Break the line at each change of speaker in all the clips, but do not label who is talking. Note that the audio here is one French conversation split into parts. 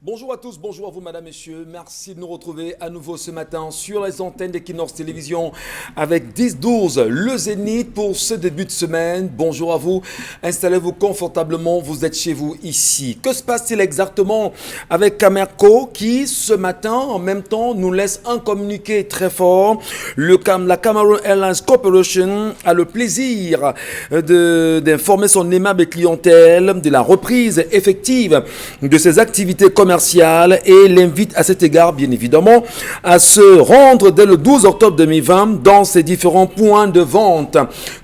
Bonjour à tous, bonjour à vous madame, messieurs. Merci de nous retrouver à nouveau ce matin sur les antennes d'Equinox Télévision avec 10-12, le Zénith pour ce début de semaine. Bonjour à vous, installez-vous confortablement, vous êtes chez vous ici. Que se passe-t-il exactement avec Camerco qui ce matin en même temps nous laisse un communiqué très fort. La Cameroon Airlines Corporation a le plaisir d'informer son aimable clientèle de la reprise effective de ses activités commerciales et l'invite à cet égard, bien évidemment, à se rendre dès le 12 octobre 2020 dans ces différents points de vente.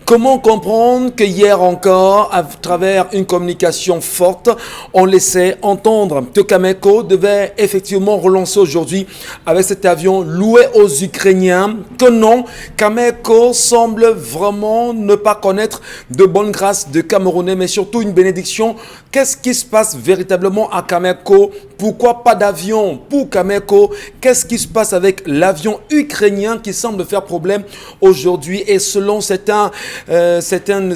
Comment comprendre que hier encore, à travers une communication forte, on laissait entendre que Cameco devait effectivement relancer aujourd'hui avec cet avion loué aux Ukrainiens, que non, Cameco semble vraiment ne pas connaître de bonne grâce de Camerounais, mais surtout une bénédiction. Qu'est-ce qui se passe véritablement à Cameco? Pourquoi pas d'avion pour Cameco? Qu'est-ce qui se passe avec l'avion ukrainien qui semble faire problème aujourd'hui? Et selon certaines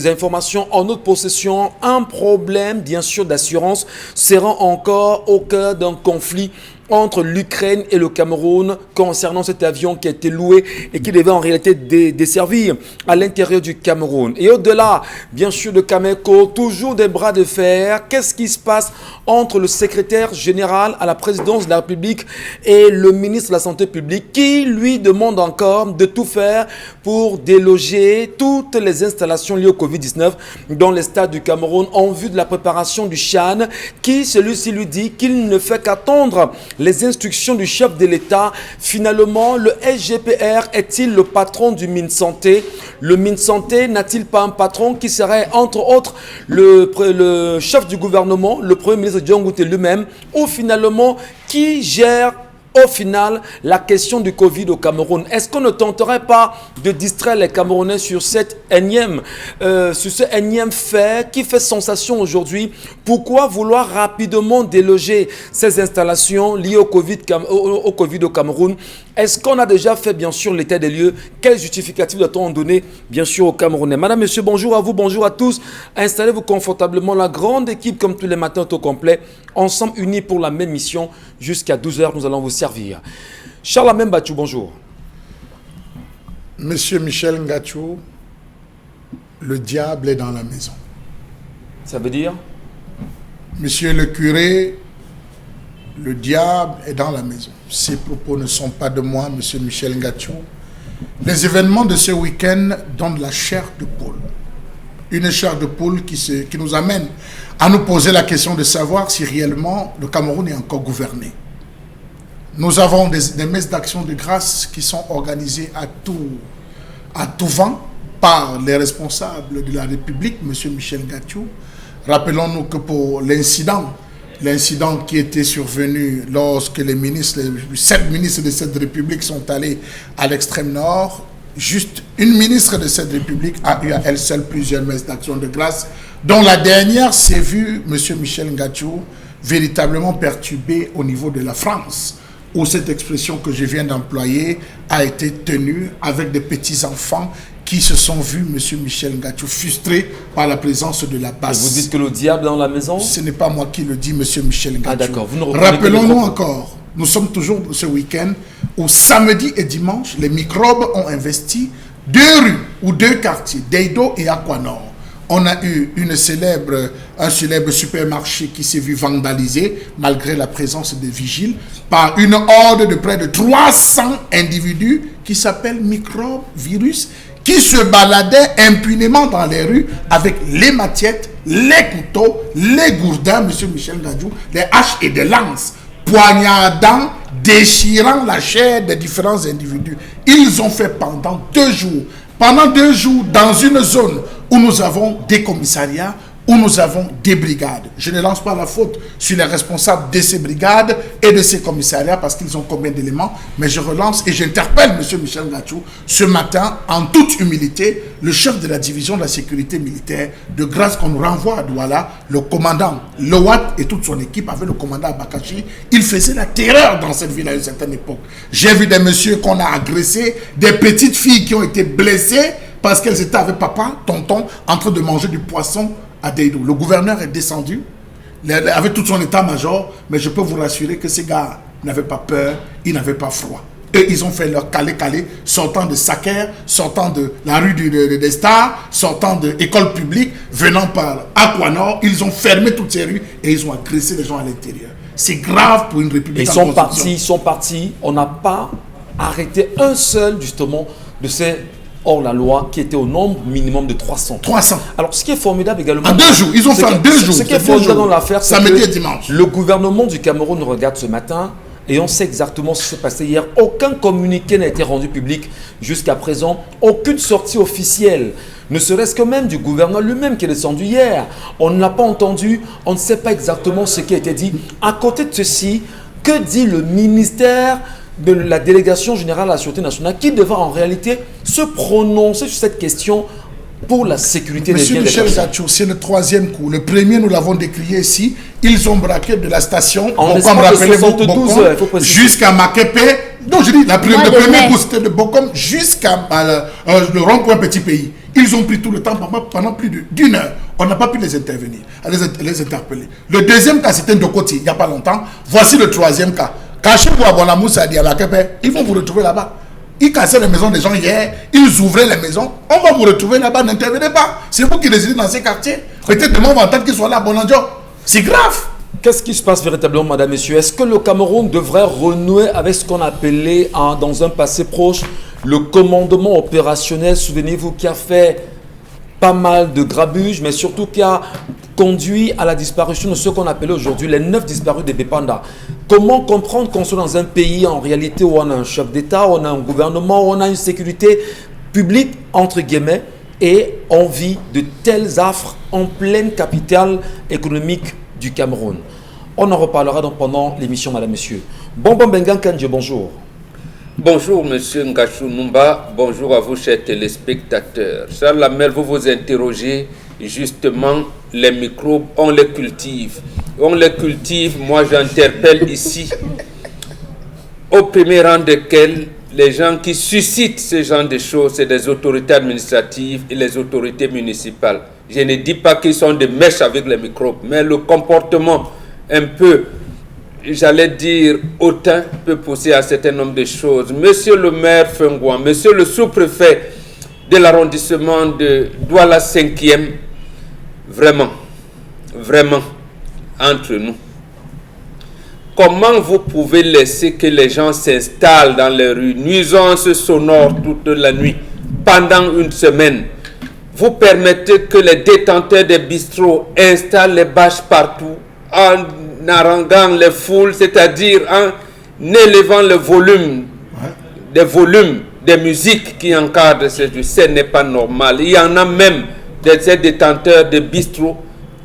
informations en notre possession, un problème bien sûr d'assurance sera encore au cœur d'un conflit entre l'Ukraine et le Cameroun concernant cet avion qui a été loué et qui devait en réalité desservir à l'intérieur du Cameroun. Et au-delà, bien sûr, de Cameco, toujours des bras de fer. Qu'est-ce qui se passe entre le secrétaire général à la présidence de la République et le ministre de la Santé publique qui lui demande encore de tout faire pour déloger toutes les installations liées au Covid-19 dans les stades du Cameroun en vue de la préparation du CHAN, qui celui-ci lui dit qu'il ne fait qu'attendre les instructions du chef de l'État. Finalement, le SGPR est-il le patron du MinSanté? Le MinSanté n'a-t-il pas un patron qui serait entre autres le chef du gouvernement, le premier ministre John Ngouté lui-même, ou finalement qui gère au final la question du Covid au Cameroun? Est-ce qu'on ne tenterait pas de distraire les Camerounais sur ce énième fait qui fait sensation aujourd'hui? Pourquoi vouloir rapidement déloger ces installations liées au Covid au Cameroun? Est-ce qu'on a déjà fait bien sûr l'état des lieux? Quel justificatif doit-on donner bien sûr aux Camerounais? Madame, monsieur, bonjour à vous, bonjour à tous. Installez-vous confortablement. La grande équipe comme tous les matins au complet, ensemble unis pour la même mission. Jusqu'à 12h, nous allons vous servir. Charles Mbachou, bonjour.
Monsieur Michel Ngachou, le diable est dans la maison.
Ça veut dire?
Monsieur le curé, le diable est dans la maison. Ces propos ne sont pas de moi, monsieur Michel Ngachou. Les événements de ce week-end donnent la chair de poule. Une chair de poule qui nous amène à nous poser la question de savoir si réellement le Cameroun est encore gouverné. Nous avons des messes d'action de grâce qui sont organisées à tout vent par les responsables de la République, M. Michel Ngachou. Rappelons-nous que pour l'incident qui était survenu lorsque les 7 ministres de cette République sont allés à l'extrême nord, juste une ministre de cette République a eu à elle seule plusieurs messes d'action de grâce, dont la dernière s'est vue, M. Michel Ngachou, véritablement perturbé au niveau de la France, où cette expression que je viens d'employer a été tenue avec des petits-enfants qui se sont vus, M. Michel Ngachou, frustrés par la présence de la basse.
Vous dites que le diable est dans la maison?
Ce n'est pas moi qui le dis, M. Michel Ngachou.
Ah d'accord.
Rappelons-nous encore, nous sommes toujours ce week-end où samedi et dimanche, les microbes ont investi 2 rues ou 2 quartiers, Deido et Aquanor. On a eu un célèbre supermarché qui s'est vu vandalisé, malgré la présence des vigiles, par une horde de près de 300 individus qui s'appellent microbes, virus, qui se baladaient impunément dans les rues avec les machettes, les couteaux, les gourdins, M. Michel Ngachou, les haches et des lances, poignardant, déchirant la chair des différents individus. Ils ont fait pendant 2 jours. Pendant 2 jours, dans une zone où nous avons des commissariats, où nous avons des brigades. Je ne lance pas la faute sur les responsables de ces brigades et de ces commissariats parce qu'ils ont combien d'éléments, mais je relance et j'interpelle M. Michel Ngachou ce matin, en toute humilité, le chef de la division de la sécurité militaire, de grâce qu'on nous renvoie à Douala, le commandant Lowat et toute son équipe avec le commandant Abakachi. Il faisait la terreur dans cette ville à une certaine époque. J'ai vu des messieurs qu'on a agressés, des petites filles qui ont été blessées parce qu'elles étaient avec papa, tonton, en train de manger du poisson à Deido. Le gouverneur est descendu avec tout son état-major, mais je peux vous rassurer que ces gars n'avaient pas peur, ils n'avaient pas froid. Eux, ils ont fait leur calé-calé, sortant de Saker, sortant de la rue des Stars, sortant de l'école publique, venant par Aquanor, ils ont fermé toutes ces rues et ils ont agressé les gens à l'intérieur. C'est grave pour une république.
Ils sont partis, on n'a pas arrêté un seul, justement, de ces hors-la-loi qui était au nombre minimum de 300.
300.
Alors, ce qui est formidable également...
En 2 jours, ils ont fait en 2 jours.
Ce qui est formidable dans l'affaire, c'est
samedi
que
et dimanche.
Le gouvernement du Cameroun nous regarde ce matin et on sait exactement ce qui s'est passé hier. Aucun communiqué n'a été rendu public jusqu'à présent. Aucune sortie officielle. Ne serait-ce que même du gouverneur lui-même qui est descendu hier. On ne l'a pas entendu. On ne sait pas exactement ce qui a été dit. À côté de ceci, que dit le ministère de la délégation générale à la Sûreté nationale qui devra en réalité se prononcer sur cette question pour la sécurité des biens des personnes?
Monsieur Michel, c'est le 3e coup. Le premier, nous l'avons décrié ici. Ils ont braqué de la station,
en
jusqu'à Makepe. Donc je dis, le premier coup, c'était de Bokom jusqu'à le rond-point Petit Pays. Ils ont pris tout le temps pendant plus d'1 heure. On n'a pas pu les intervenir, les interpeller. Le deuxième cas, c'était Ndokoti, il n'y a pas longtemps. Voici le 3e cas. Cachez-vous à Bonamoussa, à Makepe, ils vont vous retrouver là-bas. Ils cassaient les maisons des gens hier, ils ouvraient les maisons. On va vous retrouver là-bas, n'intervenez pas. C'est vous qui résidez dans ces quartiers. Peut-être demain, on va entendre qu'ils soient là à Bonanjo. C'est grave.
Qu'est-ce qui se passe véritablement, madame, messieurs? Est-ce que le Cameroun devrait renouer avec ce qu'on appelait dans un passé proche le commandement opérationnel, souvenez-vous, qui a fait pas mal de grabuge, mais surtout qui a conduit à la disparition de ce qu'on appelait aujourd'hui les 9 disparus des Bépanda? Comment comprendre qu'on soit dans un pays en réalité où on a un chef d'État, on a un gouvernement, où on a une sécurité publique, entre guillemets, et on vit de tels affres en pleine capitale économique du Cameroun? On en reparlera donc pendant l'émission, madame, messieurs. Bonbon Bengan Kandje, bonjour.
Bonjour, monsieur Ngachou Numba. Bonjour à vous, chers téléspectateurs. Charles Lamel, vous vous interrogez justement les microbes, on les cultive. On les cultive, moi j'interpelle ici, au premier rang desquels les gens qui suscitent ce genre de choses, c'est des autorités administratives et les autorités municipales. Je ne dis pas qu'ils sont des mèches avec les microbes, mais le comportement un peu, j'allais dire, hautain peut pousser à un certain nombre de choses. Monsieur le maire Fengouan, monsieur le sous-préfet de l'arrondissement de Douala 5e, vraiment, entre nous, comment vous pouvez laisser que les gens s'installent dans les rues, nuisances sonores toute la nuit, pendant 1 semaine? Vous permettez que les détenteurs des bistrots installent les bâches partout, en haranguant les foules, c'est-à-dire en élevant le volume, des volumes des musiques qui encadrent ces lieux. Ce n'est pas normal. Il y en a même ces détenteurs de bistrots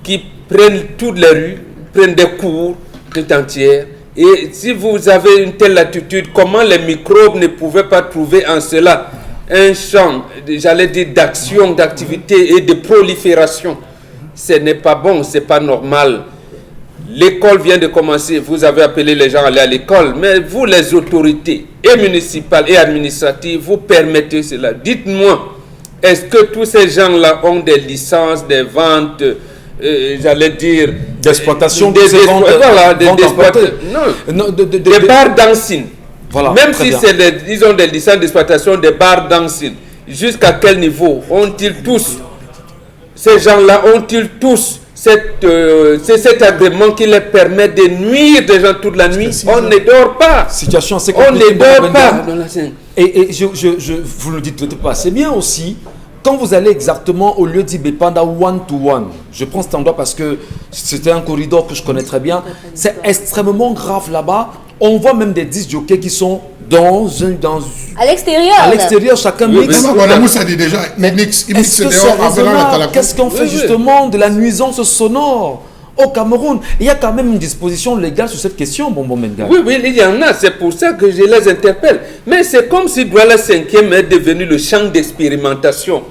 qui prennent toutes les rues, prennent des cours tout entières. Et si vous avez une telle attitude, comment les microbes ne pouvaient pas trouver en cela un champ, j'allais dire, d'action, d'activité et de prolifération? Ce n'est pas bon, ce n'est pas normal. L'école vient de commencer, vous avez appelé les gens à aller à l'école, mais vous, les autorités, et municipales et administratives, vous permettez cela. Dites-moi, est-ce que tous ces gens-là ont des licences, des ventes, j'allais dire...
d'exploitation,
des bars dancing. Voilà, même si ils ont des licences d'exploitation des bars dancing, jusqu'à quel niveau ont-ils tous, ces gens-là ont-ils tous cet agrément qui leur permet de nuire des gens toute la nuit? On ne dort pas.
Situation assez
compliquée. On ne dort pas.
Et vous le dites pas, c'est bien aussi. Quand vous allez exactement au lieu d'Ibépanda one-to-one, je prends cet endroit parce que c'était un corridor que je connais très bien, c'est extrêmement grave là-bas. On voit même des disc jockeys qui sont
à l'extérieur.
À l'extérieur, chacun mixe.
Mais
est-ce que c'est raisonnable? Qu'est-ce qu'on fait justement de la nuisance sonore au Cameroun? Il y a quand même une disposition légale sur cette question, Bonbon Menga.
Oui, il y en a. C'est pour ça que je les interpelle. Mais c'est comme si Douala 5e est devenu le champ d'expérimentation.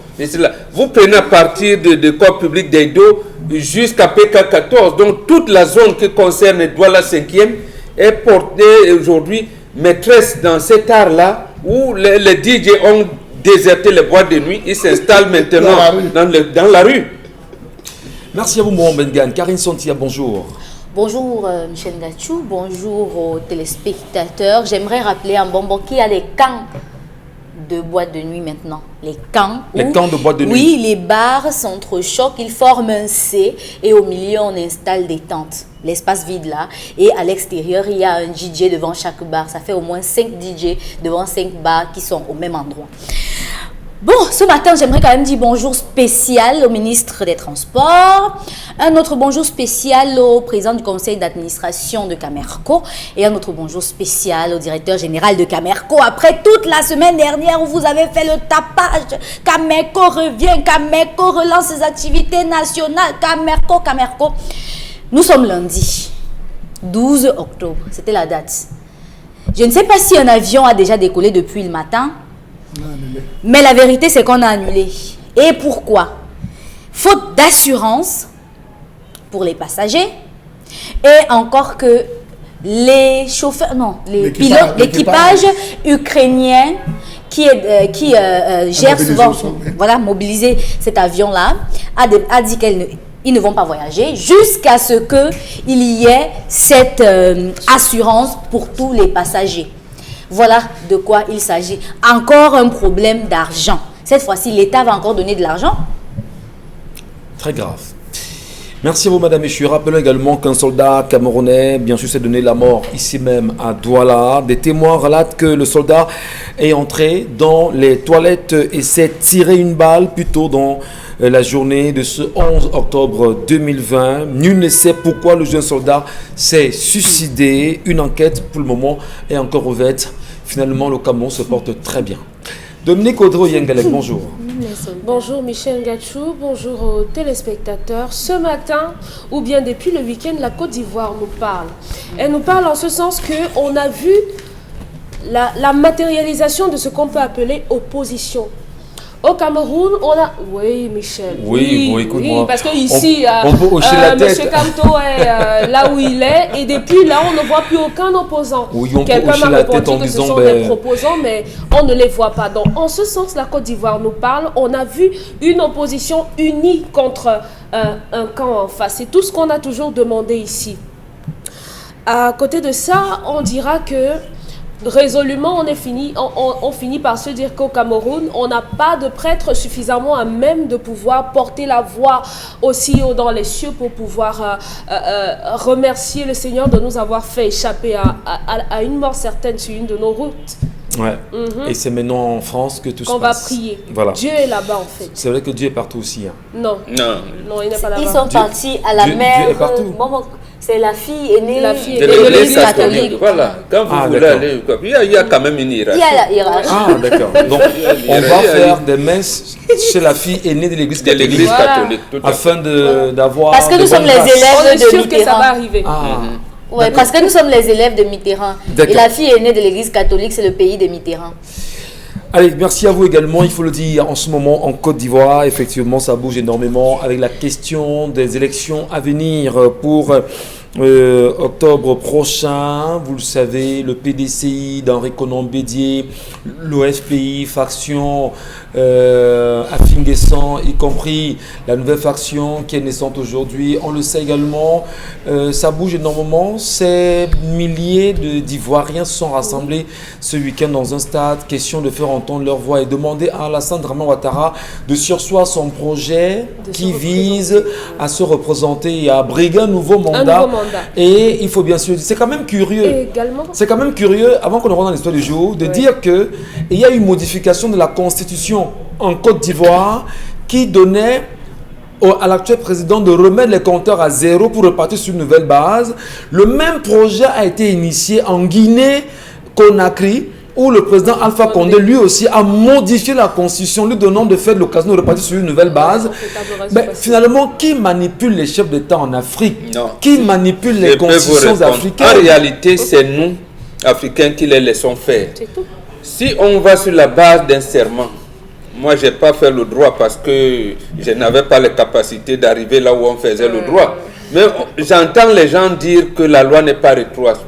Vous prenez à partir de corps public d'Edo jusqu'à PK14. Donc toute la zone qui concerne Douala 5e est portée aujourd'hui maîtresse dans cet art-là où les DJ ont déserté les boîtes de nuit. Ils s'installent maintenant dans la rue.
Merci à vous, Mohamed Gan. Karine Sontia, bonjour.
Bonjour Michel Ngachou, bonjour aux téléspectateurs. J'aimerais rappeler en bonbon qu'il y a des camps de boîte de nuit maintenant. Les camps
de boîte de nuit.
Oui, les bars s'entrechoquent, ils forment un C et au milieu on installe des tentes. L'espace vide là. Et à l'extérieur, il y a un DJ devant chaque bar. Ça fait au moins 5 DJ devant 5 bars qui sont au même endroit. Bon, ce matin, j'aimerais quand même dire bonjour spécial au ministre des Transports, un autre bonjour spécial au président du conseil d'administration de Camerco et un autre bonjour spécial au directeur général de Camerco. Après toute la semaine dernière où vous avez fait le tapage, Camerco revient, Camerco relance ses activités nationales, Camerco. Nous sommes lundi, 12 octobre, c'était la date. Je ne sais pas si un avion a déjà décollé depuis le matin. Mais la vérité, c'est qu'on a annulé. Et pourquoi? Faute d'assurance pour les passagers et encore que les chauffeurs, non, les pilotes, l'équipage ukrainien qui gère souvent, voilà, mobiliser cet avion-là, a dit qu'ils ne vont pas voyager jusqu'à ce qu'il y ait cette assurance pour tous les passagers. Voilà de quoi il s'agit. Encore un problème d'argent. Cette fois-ci, l'État va encore donner de l'argent?
Très grave. Merci à vous, madame. Et je rappelle également qu'un soldat camerounais, bien sûr, s'est donné la mort ici même à Douala. Des témoins relatent que le soldat est entré dans les toilettes et s'est tiré une balle plutôt dans la journée de ce 11 octobre 2020. Nul ne sait pourquoi le jeune soldat s'est suicidé. Une enquête, pour le moment, est encore ouverte. Finalement, le Cameroun se porte très bien. Dominique Audrey-Yengalek, bonjour.
Bonjour Michel Ngachou, bonjour aux téléspectateurs. Ce matin, ou bien depuis le week-end, la Côte d'Ivoire nous parle. Elle nous parle en ce sens qu'on a vu la matérialisation de ce qu'on peut appeler opposition. Au Cameroun, on a... Oui, Michel.
Oui,
parce que ici,
on peut hocher la tête.
M. Kamto est là où il est, et depuis là, on ne voit plus aucun opposant.
Oui, on peut
Quelqu'un
hocher
m'a
la tête en
répondu que ce
disant...
sont des proposants, mais on ne les voit pas. Donc, en ce sens, la Côte d'Ivoire nous parle. On a vu une opposition unie contre un camp en face. C'est tout ce qu'on a toujours demandé ici. À côté de ça, on dira que résolument, on finit par se dire qu'au Cameroun, on n'a pas de prêtre suffisamment à même de pouvoir porter la voix aussi haut dans les cieux pour pouvoir remercier le Seigneur de nous avoir fait échapper à une mort certaine sur une de nos routes.
Ouais. Et c'est maintenant en France que tout se passe.
Qu'on va prier.
Voilà.
Dieu est là-bas en fait.
C'est vrai que Dieu est partout aussi. Hein.
Non, il n'est pas là-bas.
Ils sont partis à la mer.
Dieu est partout.
C'est la fille aînée
de
l'Église catholique. Voilà. Quand vous voulez aller, il y a quand même une hiérarchie.
Il y a la hiérarchie.
Ah, d'accord. Donc, on va faire des messes chez la fille aînée de l'Église catholique.
Catholique.
Afin d'avoir...
Parce que nous sommes les élèves de
sûr que ça va
Mitterrand.
arriver.
Ouais, parce que nous sommes les élèves de Mitterrand. Et la fille aînée de l'Église catholique, c'est le pays de Mitterrand.
Allez, merci à vous également. Il faut le dire, en ce moment, en Côte d'Ivoire, effectivement, ça bouge énormément avec la question des élections à venir pour octobre prochain. Vous le savez, le PDCI d'Henri Konan Bédié, l'OFPI, faction Affinguessan, y compris la nouvelle faction qui est naissante aujourd'hui. On le sait également, ça bouge énormément. Ces milliers d'Ivoiriens se sont rassemblés ce week-end dans un stade. Question de faire entendre leur voix et demander à Alassane Dramane Ouattara de surseoir son projet qui vise à se représenter et à briguer un nouveau mandat. Et il faut bien sûr, c'est quand même curieux. C'est quand même curieux, avant qu'on ne rentre dans l'histoire du jour, de dire qu'il y a une modification de la Constitution en Côte d'Ivoire qui donnait à l'actuel président de remettre les compteurs à zéro pour repartir sur une nouvelle base. Le même projet a été initié en Guinée-Conakry, où le président Alpha Condé, lui aussi, a modifié la Constitution, lui donnant de fait l'occasion de repartir sur une nouvelle base. Mais finalement, qui manipule les chefs d'État en Afrique? Qui manipule les constitutions africaines?
En réalité, c'est nous, Africains, qui les laissons faire. Si on va sur la base d'un serment, moi, je n'ai pas fait le droit parce que je n'avais pas les capacités d'arriver là où on faisait le droit. Mais j'entends les gens dire que la loi n'est pas rétroactive.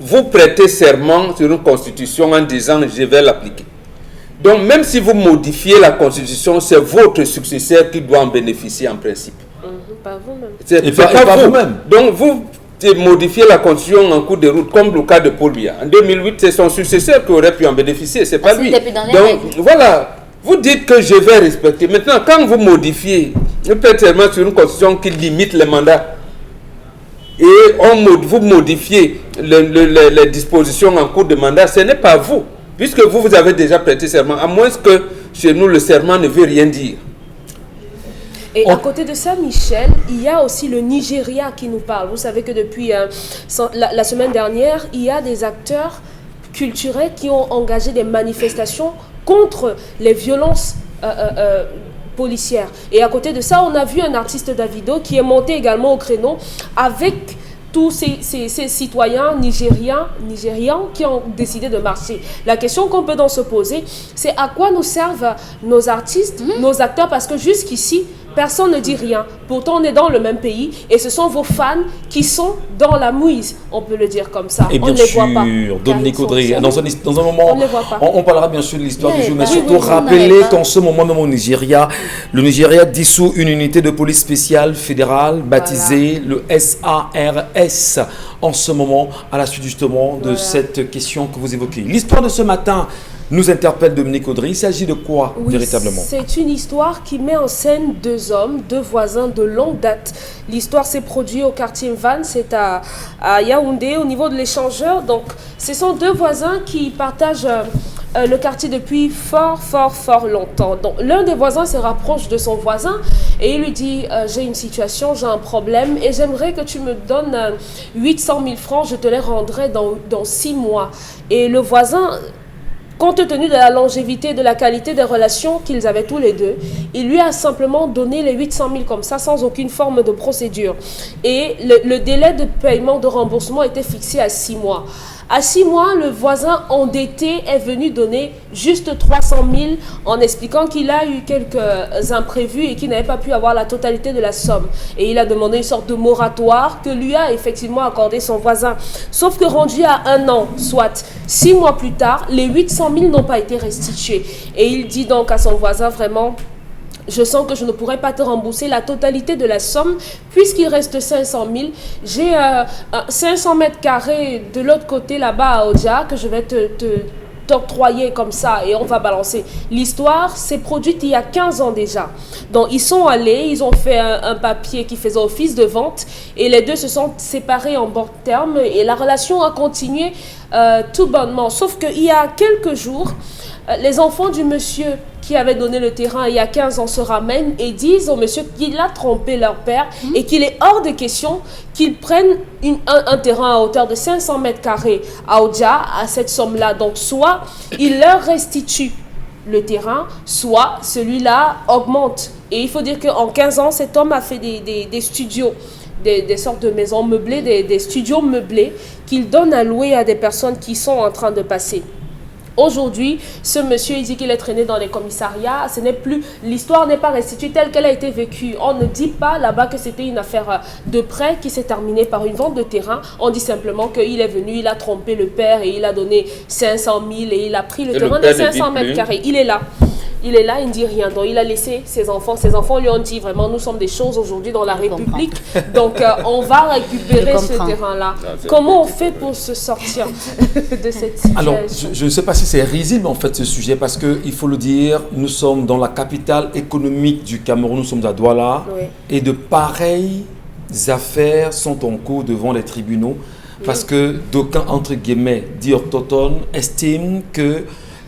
Vous prêtez serment sur une constitution en disant « je vais l'appliquer ». Donc, même si vous modifiez la Constitution, c'est votre successeur qui doit en bénéficier en principe.
Pas vous-même.
Et pas vous-même.
Donc, vous modifiez la Constitution en cours de route, comme le cas de Paul Biya. En 2008, c'est son successeur qui aurait pu en bénéficier, c'est pas lui. Donc, voilà. Vous dites que je vais respecter. Maintenant, quand vous modifiez, peut-être seulement sur une Constitution qui limite les mandats, et vous modifiez les dispositions en cours de mandat, ce n'est pas vous. Puisque vous avez déjà prêté serment, à moins que chez nous le serment ne veut rien dire.
Et à côté de ça, Michel, il y a aussi le Nigeria qui nous parle. Vous savez que depuis la semaine dernière, il y a des acteurs culturels qui ont engagé des manifestations contre les violences policières. Et à côté de ça, on a vu un artiste Davido qui est monté également au créneau avec tous ces citoyens nigérians qui ont décidé de marcher. La question qu'on peut donc se poser, c'est à quoi nous servent nos artistes, nos acteurs, parce que jusqu'ici, personne ne dit rien. Pourtant, on est dans le même pays et ce sont vos fans qui sont dans la mouise, on peut le dire comme ça.
Et bien sûr, Dominique Audrey, dans un moment, on parlera bien sûr de l'histoire du jour, mais surtout rappeler qu'en ce moment même au Nigeria, le Nigeria dissout une unité de police spéciale fédérale baptisée le SARS en ce moment, à la suite justement de cette question que vous évoquez. L'histoire de ce matin nous interpelle Dominique Audrey. Il s'agit de quoi véritablement?
C'est une histoire qui met en scène deux hommes, deux voisins de longue date. L'histoire s'est produite au quartier Van, c'est à Yaoundé, au niveau de l'échangeur. Donc, ce sont deux voisins qui partagent le quartier depuis fort longtemps. Donc, l'un des voisins se rapproche de son voisin et il lui dit j'ai une situation, j'ai un problème et j'aimerais que tu me donnes 800 000 francs, je te les rendrai dans 6 mois. Et le voisin, compte tenu de la longévité, de la qualité des relations qu'ils avaient tous les deux, il lui a simplement donné les 800 000 comme ça, sans aucune forme de procédure. Et le délai de paiement, de remboursement était fixé à 6 mois. À 6 mois, le voisin endetté est venu donner juste 300 000 en expliquant qu'il a eu quelques imprévus et qu'il n'avait pas pu avoir la totalité de la somme. Et il a demandé une sorte de moratoire que lui a effectivement accordé son voisin. Sauf que rendu à 1 an, soit 6 mois plus tard, les 800 000 n'ont pas été restitués. Et il dit donc à son voisin vraiment: je sens que je ne pourrai pas te rembourser la totalité de la somme puisqu'il reste 500 000. J'ai 500 mètres carrés de l'autre côté là-bas à Oja que je vais t'octroyer comme ça et on va balancer. L'histoire s'est produite il y a 15 ans déjà. Donc ils sont allés, ils ont fait un papier qui faisait office de vente et les deux se sont séparés en bon terme et la relation a continué tout bonnement. Sauf qu'il y a quelques jours, les enfants du monsieur qui avait donné le terrain il y a 15 ans se ramènent et disent au monsieur qu'il a trompé leur père et qu'il est hors de question qu'ils prennent un terrain à hauteur de 500 mètres carrés à Oja à cette somme-là. Donc soit il leur restitue le terrain, soit celui-là augmente. Et il faut dire qu'en 15 ans, cet homme a fait des studios, des sortes de maisons meublées, des studios meublés qu'il donne à louer à des personnes qui sont en train de passer. Aujourd'hui, ce monsieur, il dit qu'il est traîné dans les commissariats. Ce n'est plus, l'histoire n'est pas restituée telle qu'elle a été vécue. On ne dit pas là-bas que c'était une affaire de prêt qui s'est terminée par une vente de terrain. On dit simplement qu'il est venu, il a trompé le père et il a donné 500 000 et il a pris le terrain de 500 mètres carrés. Il est là. Il est là, il ne dit rien. Donc, il a laissé ses enfants. Ses enfants lui ont dit vraiment, nous sommes des choses aujourd'hui dans la République. Donc, on va récupérer ce terrain-là. Comment on fait pour se sortir de cette situation?
Alors, je ne sais pas si c'est risible en fait ce sujet parce qu'il faut le dire, nous sommes dans la capitale économique du Cameroun, nous sommes à Douala et de pareilles affaires sont en cours devant les tribunaux parce que d'aucuns, entre guillemets, dits autochtones, estiment que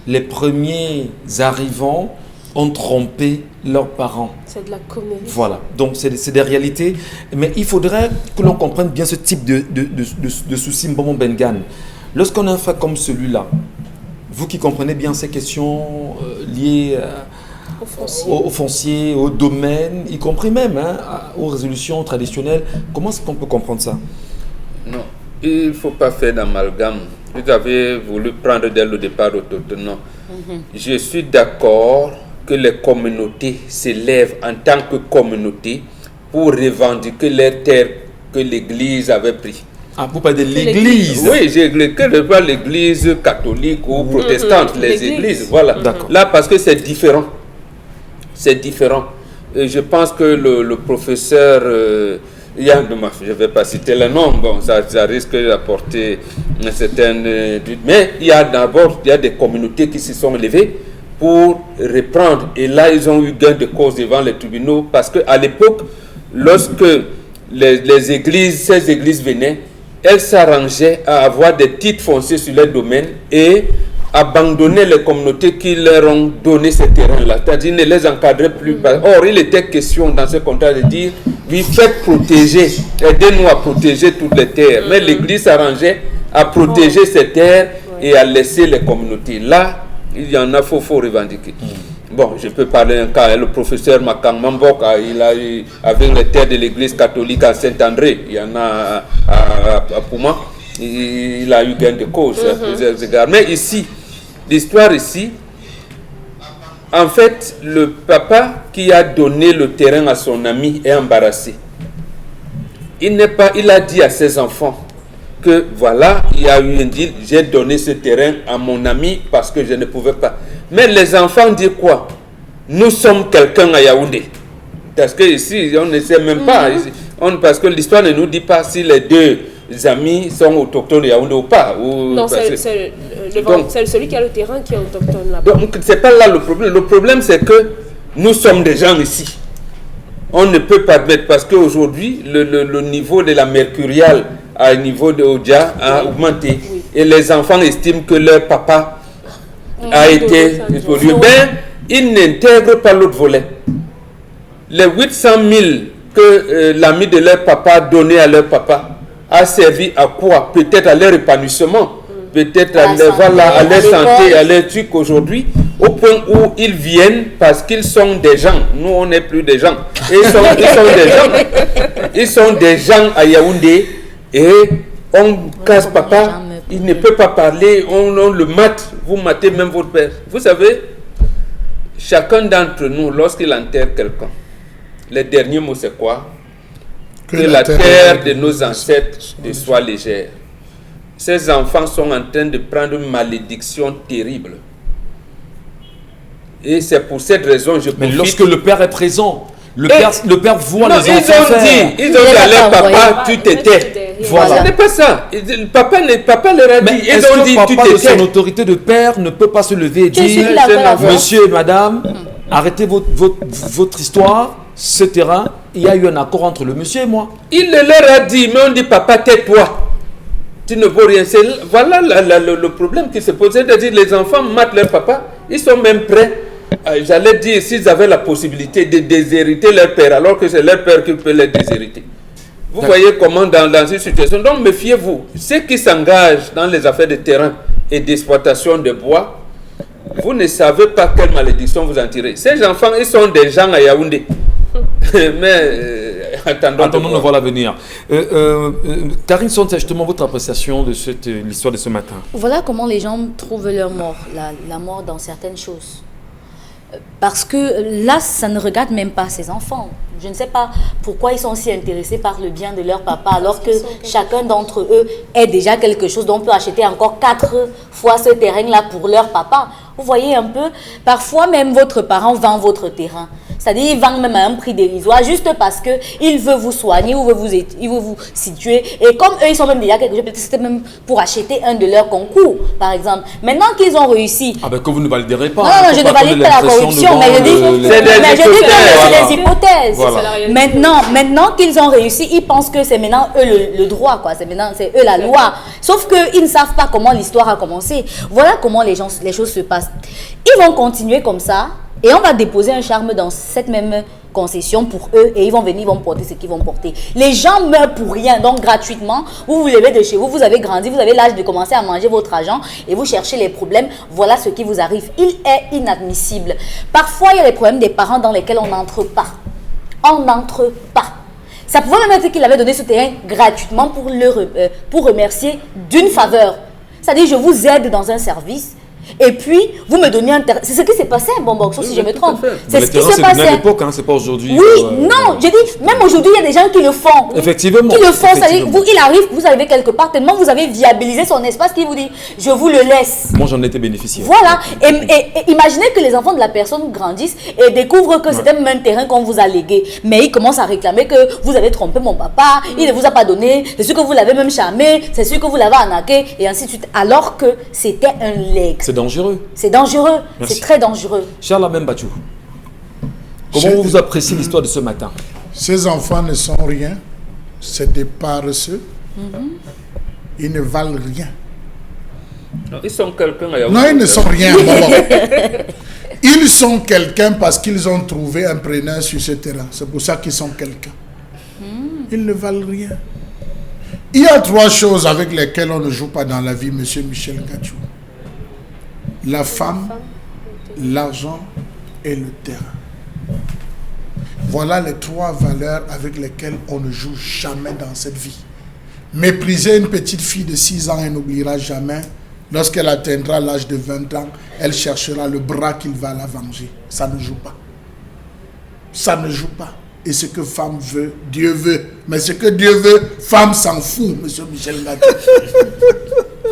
les premiers arrivants ont trompé leurs parents.
C'est de la comédie.
Voilà, donc c'est des réalités. Mais il faudrait que l'on comprenne bien ce type de souci Mbombo Bengan. Lorsqu'on a un fait comme celui-là, vous qui comprenez bien ces questions liées au foncier, au domaine, y compris même aux résolutions traditionnelles, comment est-ce qu'on peut comprendre ça?
Non, il ne faut pas faire d'amalgame. Vous avez voulu prendre dès le départ autochtone. Non. Je suis d'accord que les communautés s'élèvent en tant que communauté pour revendiquer les terres que l'Église avait prises.
Ah, vous parlez de l'église.
Oui, que pas l'église catholique ou protestante, les églises, voilà. Là, parce que c'est différent. C'est différent. Et je pense que le professeur, je ne vais pas citer le nom, bon, ça risque d'apporter une certaine doute. Mais il y a des communautés qui se sont levées pour reprendre. Et là, ils ont eu gain de cause devant les tribunaux parce qu'à l'époque, lorsque ces églises venaient, elles s'arrangeaient à avoir des titres fonciers sur leur domaine et abandonner les communautés qui leur ont donné ces terrains-là, c'est-à-dire ne les encadrer plus. Or, il était question dans ce contrat de dire, oui, faites protéger, aidez-nous à protéger toutes les terres. Mais l'Église s'arrangeait à protéger ces terres et à laisser les communautés. Là, il y en a, faut revendiquer. Bon, je peux parler d'un cas, le professeur Makang Mambok, il a eu, avec les terres de l'église catholique à Saint-André, il y en a à Pouma, il a eu gain de cause à plusieurs égards. Mais ici, l'histoire ici, en fait, le papa qui a donné le terrain à son ami est embarrassé. Il a dit à ses enfants que voilà, il y a eu un deal, j'ai donné ce terrain à mon ami parce que je ne pouvais pas. Mais les enfants disent quoi? Nous sommes quelqu'un à Yaoundé. Parce que ici, on ne sait même pas. Parce que l'histoire ne nous dit pas si les deux amis sont autochtones de Yaoundé ou pas.
Non, c'est celui qui a le terrain qui est autochtone là-bas.
Donc, c'est pas là le problème. Le problème, c'est que nous sommes des gens ici. On ne peut pas admettre parce qu'aujourd'hui, le niveau de la mercuriale au niveau de Odia a augmenté. Oui. Et les enfants estiment que leur papa a été pollué. Ben, ils n'intègrent pas l'autre volet. Les 800 000 que l'ami de leur papa a donné à leur papa a servi à quoi? Peut-être à leur épanouissement, peut-être à leur santé, à leur truc aujourd'hui, au point où ils viennent parce qu'ils sont des gens. Nous, on n'est plus des gens. Et ils sont des gens. Ils sont des gens à Yaoundé et on casse papa. Il ne peut pas parler, on le mate. Vous matez même votre père. Vous savez, chacun d'entre nous, lorsqu'il enterre quelqu'un, les derniers mots, c'est quoi? Que la terre de nos ancêtres soit légère. Ces enfants sont en train de prendre une malédiction terrible. Et c'est pour cette raison que je
Mais lorsque le père est présent, le père voit les enfants faire.
Ils ont dit à leur papa, tu t'étais. Voilà. Ce n'est pas ça. Papa leur a dit.
Ils ont dit, tu t'étais. Son autorité de père ne peut pas se lever et dire, monsieur et madame, arrêtez votre histoire, ce terrain, il y a eu un accord entre le monsieur et moi.
Il leur a dit, mais on dit, papa, tais-toi. Tu ne vaux rien. Voilà le problème qui se pose. C'est-à-dire, les enfants matent leur papa, ils sont même prêts. J'allais dire, s'ils avaient la possibilité de déshériter leur père, alors que c'est leur père qui peut les déshériter. Vous voyez comment dans une situation. Donc, méfiez-vous. Ceux qui s'engagent dans les affaires de terrain et d'exploitation de bois, vous ne savez pas quelle malédiction vous en tirez. Ces enfants, ils sont des gens à Yaoundé. Mais attendons
de voir l'avenir. Karine Son, c'est justement votre appréciation de l'histoire de ce matin.
Voilà comment les gens trouvent leur mort, la mort dans certaines choses. Parce que là, ça ne regarde même pas ces enfants. Je ne sais pas pourquoi ils sont si intéressés par le bien de leur papa, alors que chacun d'entre eux est déjà quelque chose dont on peut acheter encore 4 fois ce terrain-là pour leur papa. Vous voyez un peu, parfois même votre parent vend votre terrain. C'est-à-dire, il vend même à un prix dérisoire juste parce qu'il veut vous soigner ou il veut vous situer. Et comme eux, ils sont même déjà quelque chose, peut-être c'était même pour acheter un de leurs concours, par exemple. Maintenant qu'ils ont réussi...
Ah ben que vous ne validerez pas.
Non, je ne valide pas la corruption, mais je dis que c'est des hypothèses. Voilà. Maintenant qu'ils ont réussi, ils pensent que c'est maintenant eux le droit, quoi. C'est eux la loi. Sauf qu'ils ne savent pas comment l'histoire a commencé. Voilà comment les choses se passent. Ils vont continuer comme ça. Et on va déposer un charme dans cette même concession pour eux et ils vont venir, ils vont porter ce qu'ils vont porter. Les gens meurent pour rien, donc gratuitement. Vous vous levez de chez vous, vous avez grandi, vous avez l'âge de commencer à manger votre argent et vous cherchez les problèmes. Voilà ce qui vous arrive. Il est inadmissible. Parfois, il y a les problèmes des parents dans lesquels on n'entre pas. On n'entre pas. Ça pouvait même être qu'il avait donné ce terrain gratuitement pour remercier d'une faveur. C'est-à-dire, je vous aide dans un service. Et puis, vous me donnez un terrain. C'est ce qui s'est passé à Bomboxo, si je me trompe. C'est ce qui s'est
C'est
passé.
à l'époque, hein, c'est pas aujourd'hui.
Oui, non, j'ai dit, même aujourd'hui, il y a des gens qui le font.
Effectivement.
Qui le font, c'est-à-dire,
Effectivement.
il arrive, vous arrivez quelque part, tellement vous avez viabilisé son espace qu'il vous dit, je vous le laisse.
Moi, j'en étais bénéficiaire.
Voilà. Et imaginez que les enfants de la personne grandissent et découvrent que c'était même un terrain qu'on vous a légué. Mais ils commencent à réclamer que vous avez trompé mon papa, il ne vous a pas donné, c'est sûr que vous l'avez même charmé, c'est sûr que vous l'avez arnaqué, et ainsi de suite. Alors que c'était un legs.
C'est dangereux.
C'est dangereux.
Merci.
C'est très dangereux.
Charles Amem Bachou, comment vous appréciez l'histoire de ce matin?
Ces enfants ne sont rien. C'est des paresseux. Ils ne valent rien.
Ils sont quelqu'un.
Non, ils ne sont rien. Ils sont quelqu'un parce qu'ils ont trouvé un preneur sur ce terrain. C'est pour ça qu'ils sont quelqu'un. Ils ne valent rien. Il y a 3 choses avec lesquelles on ne joue pas dans la vie, monsieur Michel Gachou. La femme, l'argent et le terrain. Voilà les 3 valeurs avec lesquelles on ne joue jamais dans cette vie. Mépriser une petite fille de 6 ans, elle n'oubliera jamais. Lorsqu'elle atteindra l'âge de 20 ans, elle cherchera le bras qu'il va la venger. Ça ne joue pas. Ça ne joue pas. Et ce que femme veut, Dieu veut. Mais ce que Dieu veut, femme s'en fout, monsieur Michel Gachou.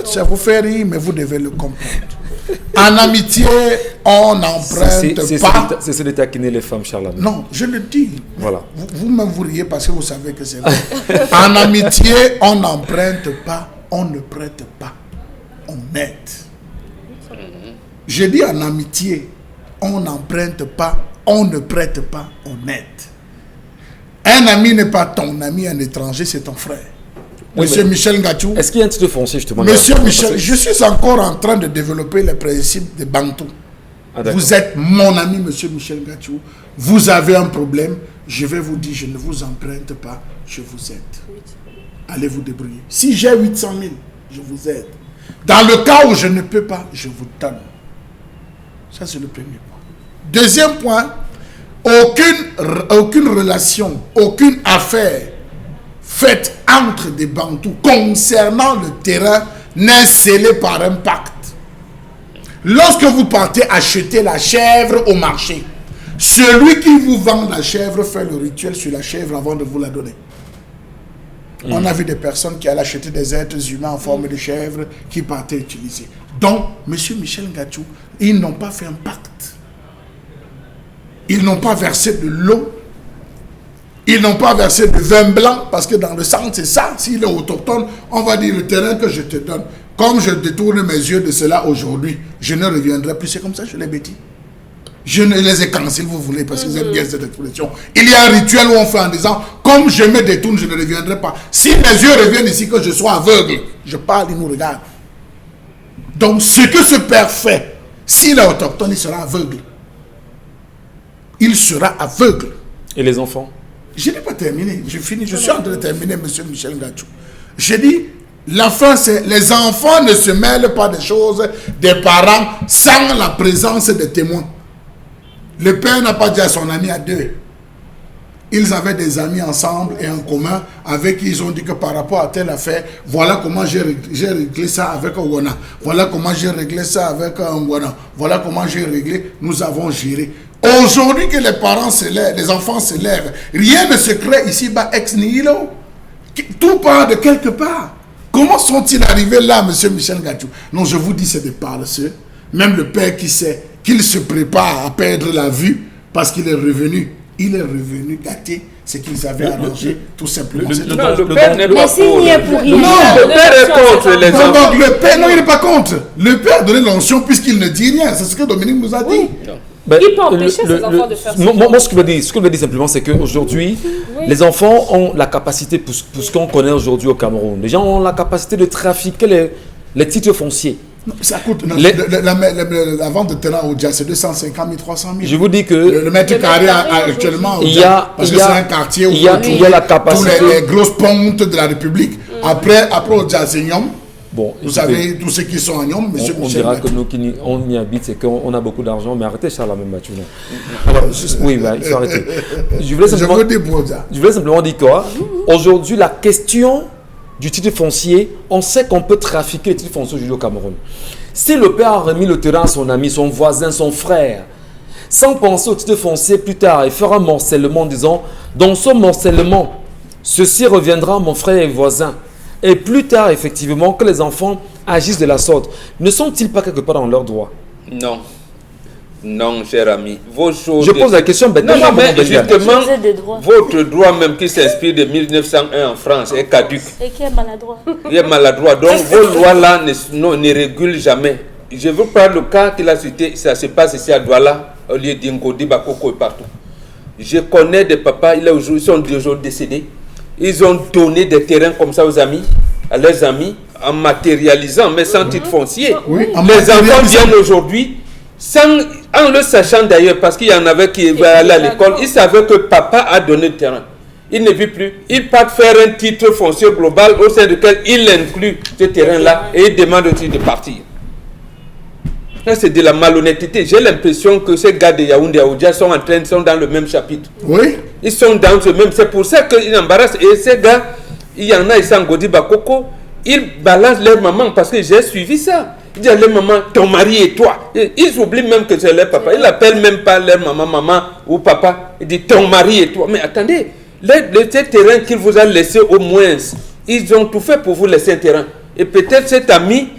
Ça vous fait rire, mais vous devez le comprendre. En amitié, on n'emprunte pas.
C'est de taquiner les femmes, Charles Amem.
Non, je le dis.
Voilà.
Vous-même, vous riez parce que vous savez que c'est vrai. En amitié, on n'emprunte pas, on ne prête pas, on aide. Je dis en amitié, on n'emprunte pas, on ne prête pas, on aide. Un ami n'est pas ton ami, un étranger, c'est ton frère.
Oui,
Monsieur Michel Gachou.
Est-ce qu'il y a un titre foncier justement?
Monsieur Michel, je suis encore en train de développer les principes de Bantou. Vous êtes mon ami, monsieur Michel Gachou. Vous avez un problème, je vais vous dire, je ne vous emprunte pas, je vous aide. Allez vous débrouiller. Si j'ai 800 000, je vous aide. Dans le cas où je ne peux pas, je vous donne. Ça, c'est le premier point. Deuxième point, aucune relation, aucune affaire faite entre des Bantous concernant le terrain n'est scellée par un pacte. Lorsque vous partez acheter la chèvre au marché, celui qui vous vend la chèvre fait le rituel sur la chèvre avant de vous la donner. On a vu des personnes qui allaient acheter des êtres humains en forme de chèvre qui partaient utiliser. Donc, monsieur Michel Gachou, ils n'ont pas fait un pacte. Ils n'ont pas versé de l'eau. Ils n'ont pas versé de vin blanc, parce que dans le sang, c'est ça. S'il est autochtone, on va dire le terrain que je te donne. Comme je détourne mes yeux de cela aujourd'hui, je ne reviendrai plus. C'est comme ça, je l'ai dit. Je ne les ai quand, si vous voulez, parce que j'aime bien cette expression. Il y a un rituel où on fait en disant, comme je me détourne, je ne reviendrai pas. Si mes yeux reviennent ici, que je sois aveugle, je parle, il nous regarde. Donc, ce que ce père fait, s'il est autochtone, il sera aveugle. Il sera aveugle.
Et les enfants?
Je n'ai pas terminé. Je finis. Je suis en train de terminer, monsieur Michel Gachou. Je dis, la fin, c'est les enfants ne se mêlent pas des choses des parents sans la présence des témoins. Le père n'a pas dit à son ami à deux. Ils avaient des amis ensemble et en commun avec qui ils ont dit que par rapport à telle affaire, voilà comment j'ai réglé ça avec un Wana. Voilà comment j'ai réglé ça avec un Wana. Voilà comment j'ai réglé. Nous avons géré. Aujourd'hui que les parents se lèvent, les enfants se lèvent, rien ne se crée ici-bas ex nihilo. Tout part de quelque part. Comment sont-ils arrivés là, monsieur Michel Gachou? Non, je vous dis, c'est des paresseux. Même le père qui sait qu'il se prépare à perdre la vue parce qu'il est revenu. Il est revenu gâter ce qu'ils avaient arrangé, tout simplement.
Le père n'est pas
s'il n'y est pour rien.
Non,
le père est contre les enfants.
donc le père, non, il n'est pas contre. Le père a donné l'onction puisqu'il ne dit rien. C'est ce que Dominique nous a dit.
Ben,
Il peut empêcher ses enfants de faire ça.
Moi, ce que je veux dire simplement, c'est qu'aujourd'hui, les enfants ont la capacité, pour ce qu'on connaît aujourd'hui au Cameroun, les gens ont la capacité de trafiquer les titres fonciers.
Ça coûte. La vente de terrain au Dja, c'est 250 000, 300 000.
Je vous dis que
le mètre carré actuellement au Dja, parce que c'est un quartier où
il y a la capacité.
tous les grosses pontes de la République. Après au Dja, c'est Nyom.
Bon,
vous savez, tous ceux qui sont à Nyom, monsieur
on
Michel
dira
Gachou.
que nous qui on y habite, c'est qu'on a beaucoup d'argent, mais arrêtez Charles Amem Bachou. Alors, oui, bah, il faut arrêter. Je voulais simplement dire quoi. Aujourd'hui, la question du titre foncier, on sait qu'on peut trafiquer les titres fonciers aujourd'hui au Cameroun. Si le père a remis le terrain à son ami, son voisin, son frère, sans penser au titre foncier plus tard, il fera morcellement en disant, dans ce morcellement, ceci reviendra à mon frère et voisin. Et plus tard, effectivement, que les enfants agissent de la sorte, ne sont-ils pas quelque part dans leurs droits?
Non. Non, cher ami. Vos choses...
Je pose la question bêtement.
Non, mais justement,
Choses de droit.
votre droit même qui s'inspire de 1901 en France est caduque.
Et qui est maladroit.
Il est maladroit. Donc, vos lois-là ne régulent jamais. Je veux prendre le cas qu'il a cité. Ça se passe ici à Douala, au lieu d'Ingodi, Bakoko et partout. Je connais des papas, ils sont déjà décédés. Ils ont donné des terrains comme ça aux amis, à leurs amis, en matérialisant, mais sans titre foncier.
Oui, en
Les enfants
matérialisant.
viennent aujourd'hui, en le sachant d'ailleurs, parce qu'il y en avait qui allaient à l'école, ils savaient que papa a donné le terrain. Il ne vit plus. Ils partent faire un titre foncier global au sein duquel il inclut ce terrain-là et il demande aussi de partir. Ça, c'est de la malhonnêteté. J'ai l'impression que ces gars de Yaoundé et Aoudia sont dans le même chapitre.
Oui.
Ils sont dans ce même. C'est pour ça qu'ils embarrassent. Et ces gars, il y en a, ils sont en Godi Bakoko, ils balancent leur maman parce que j'ai suivi ça. Ils disent à leur maman, ton mari et toi. Et ils oublient même que c'est leur papa. Ils n'appellent même pas leur maman ou papa. Ils disent ton mari et toi. Mais attendez, ces terrains qu'il vous a laissés au moins, ils ont tout fait pour vous laisser un terrain. Et peut-être cet ami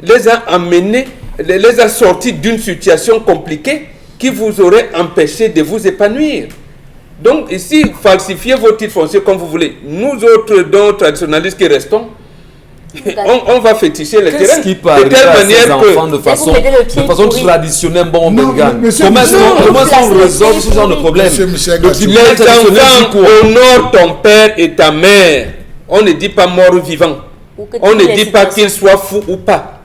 les a amenés, les a sortis d'une situation compliquée qui vous aurait empêché de vous épanouir. Donc ici, falsifiez vos titres fonciers comme vous voulez. Nous autres, dont traditionnalistes qui restons, on va féticher les terrains.
Qu'est-ce qui peut
de
arriver
telle
à ces
manière
enfants
que...
de façon,
Vous mettez le pied pourri.
traditionnelle, bon,
Non,
Bengan?
monsieur,
Comment est-ce
non,
qu'on
vous
résolve
placez
ce genre de
le
problème?
Monsieur
Le
Gassou.
tribunal
Les
traditionnel, c'est
enfants
quoi?
honorent ton père et ta mère. On ne dit pas mort ou vivant.
Ou que
On
toutes
ne
les
dit pas
situations-
qu'il soit fou ou pas.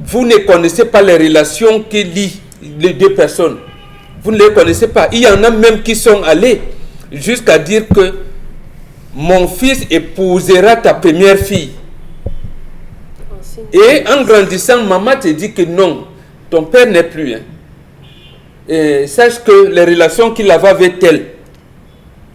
Vous ne connaissez pas les relations qui lient les deux personnes. Vous ne les connaissez pas. Il y en a même qui sont allés jusqu'à dire que mon fils épousera ta première fille. Et en grandissant, maman te dit que non, ton père n'est plus. Hein. Et sache que les relations qu'il avait avec elle,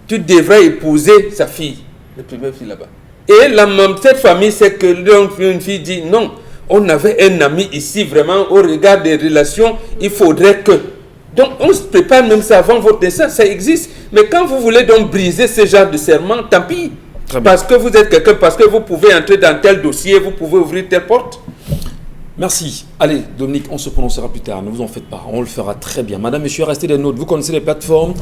tu devrais épouser sa fille, la première fille là-bas. Et cette famille, c'est que une fille dit non, on avait un ami ici, vraiment, au regard des relations, il faudrait que. Donc on se prépare même ça avant votre naissance, ça existe. Mais quand vous voulez donc briser ce genre de serment, tant pis. Parce que vous êtes quelqu'un, parce que vous pouvez entrer dans tel dossier, vous pouvez ouvrir telle porte.
Merci. Allez, Dominique, on se prononcera plus tard. Ne vous en faites pas. On le fera très bien. Madame, monsieur, restez des notes. Vous connaissez les plateformes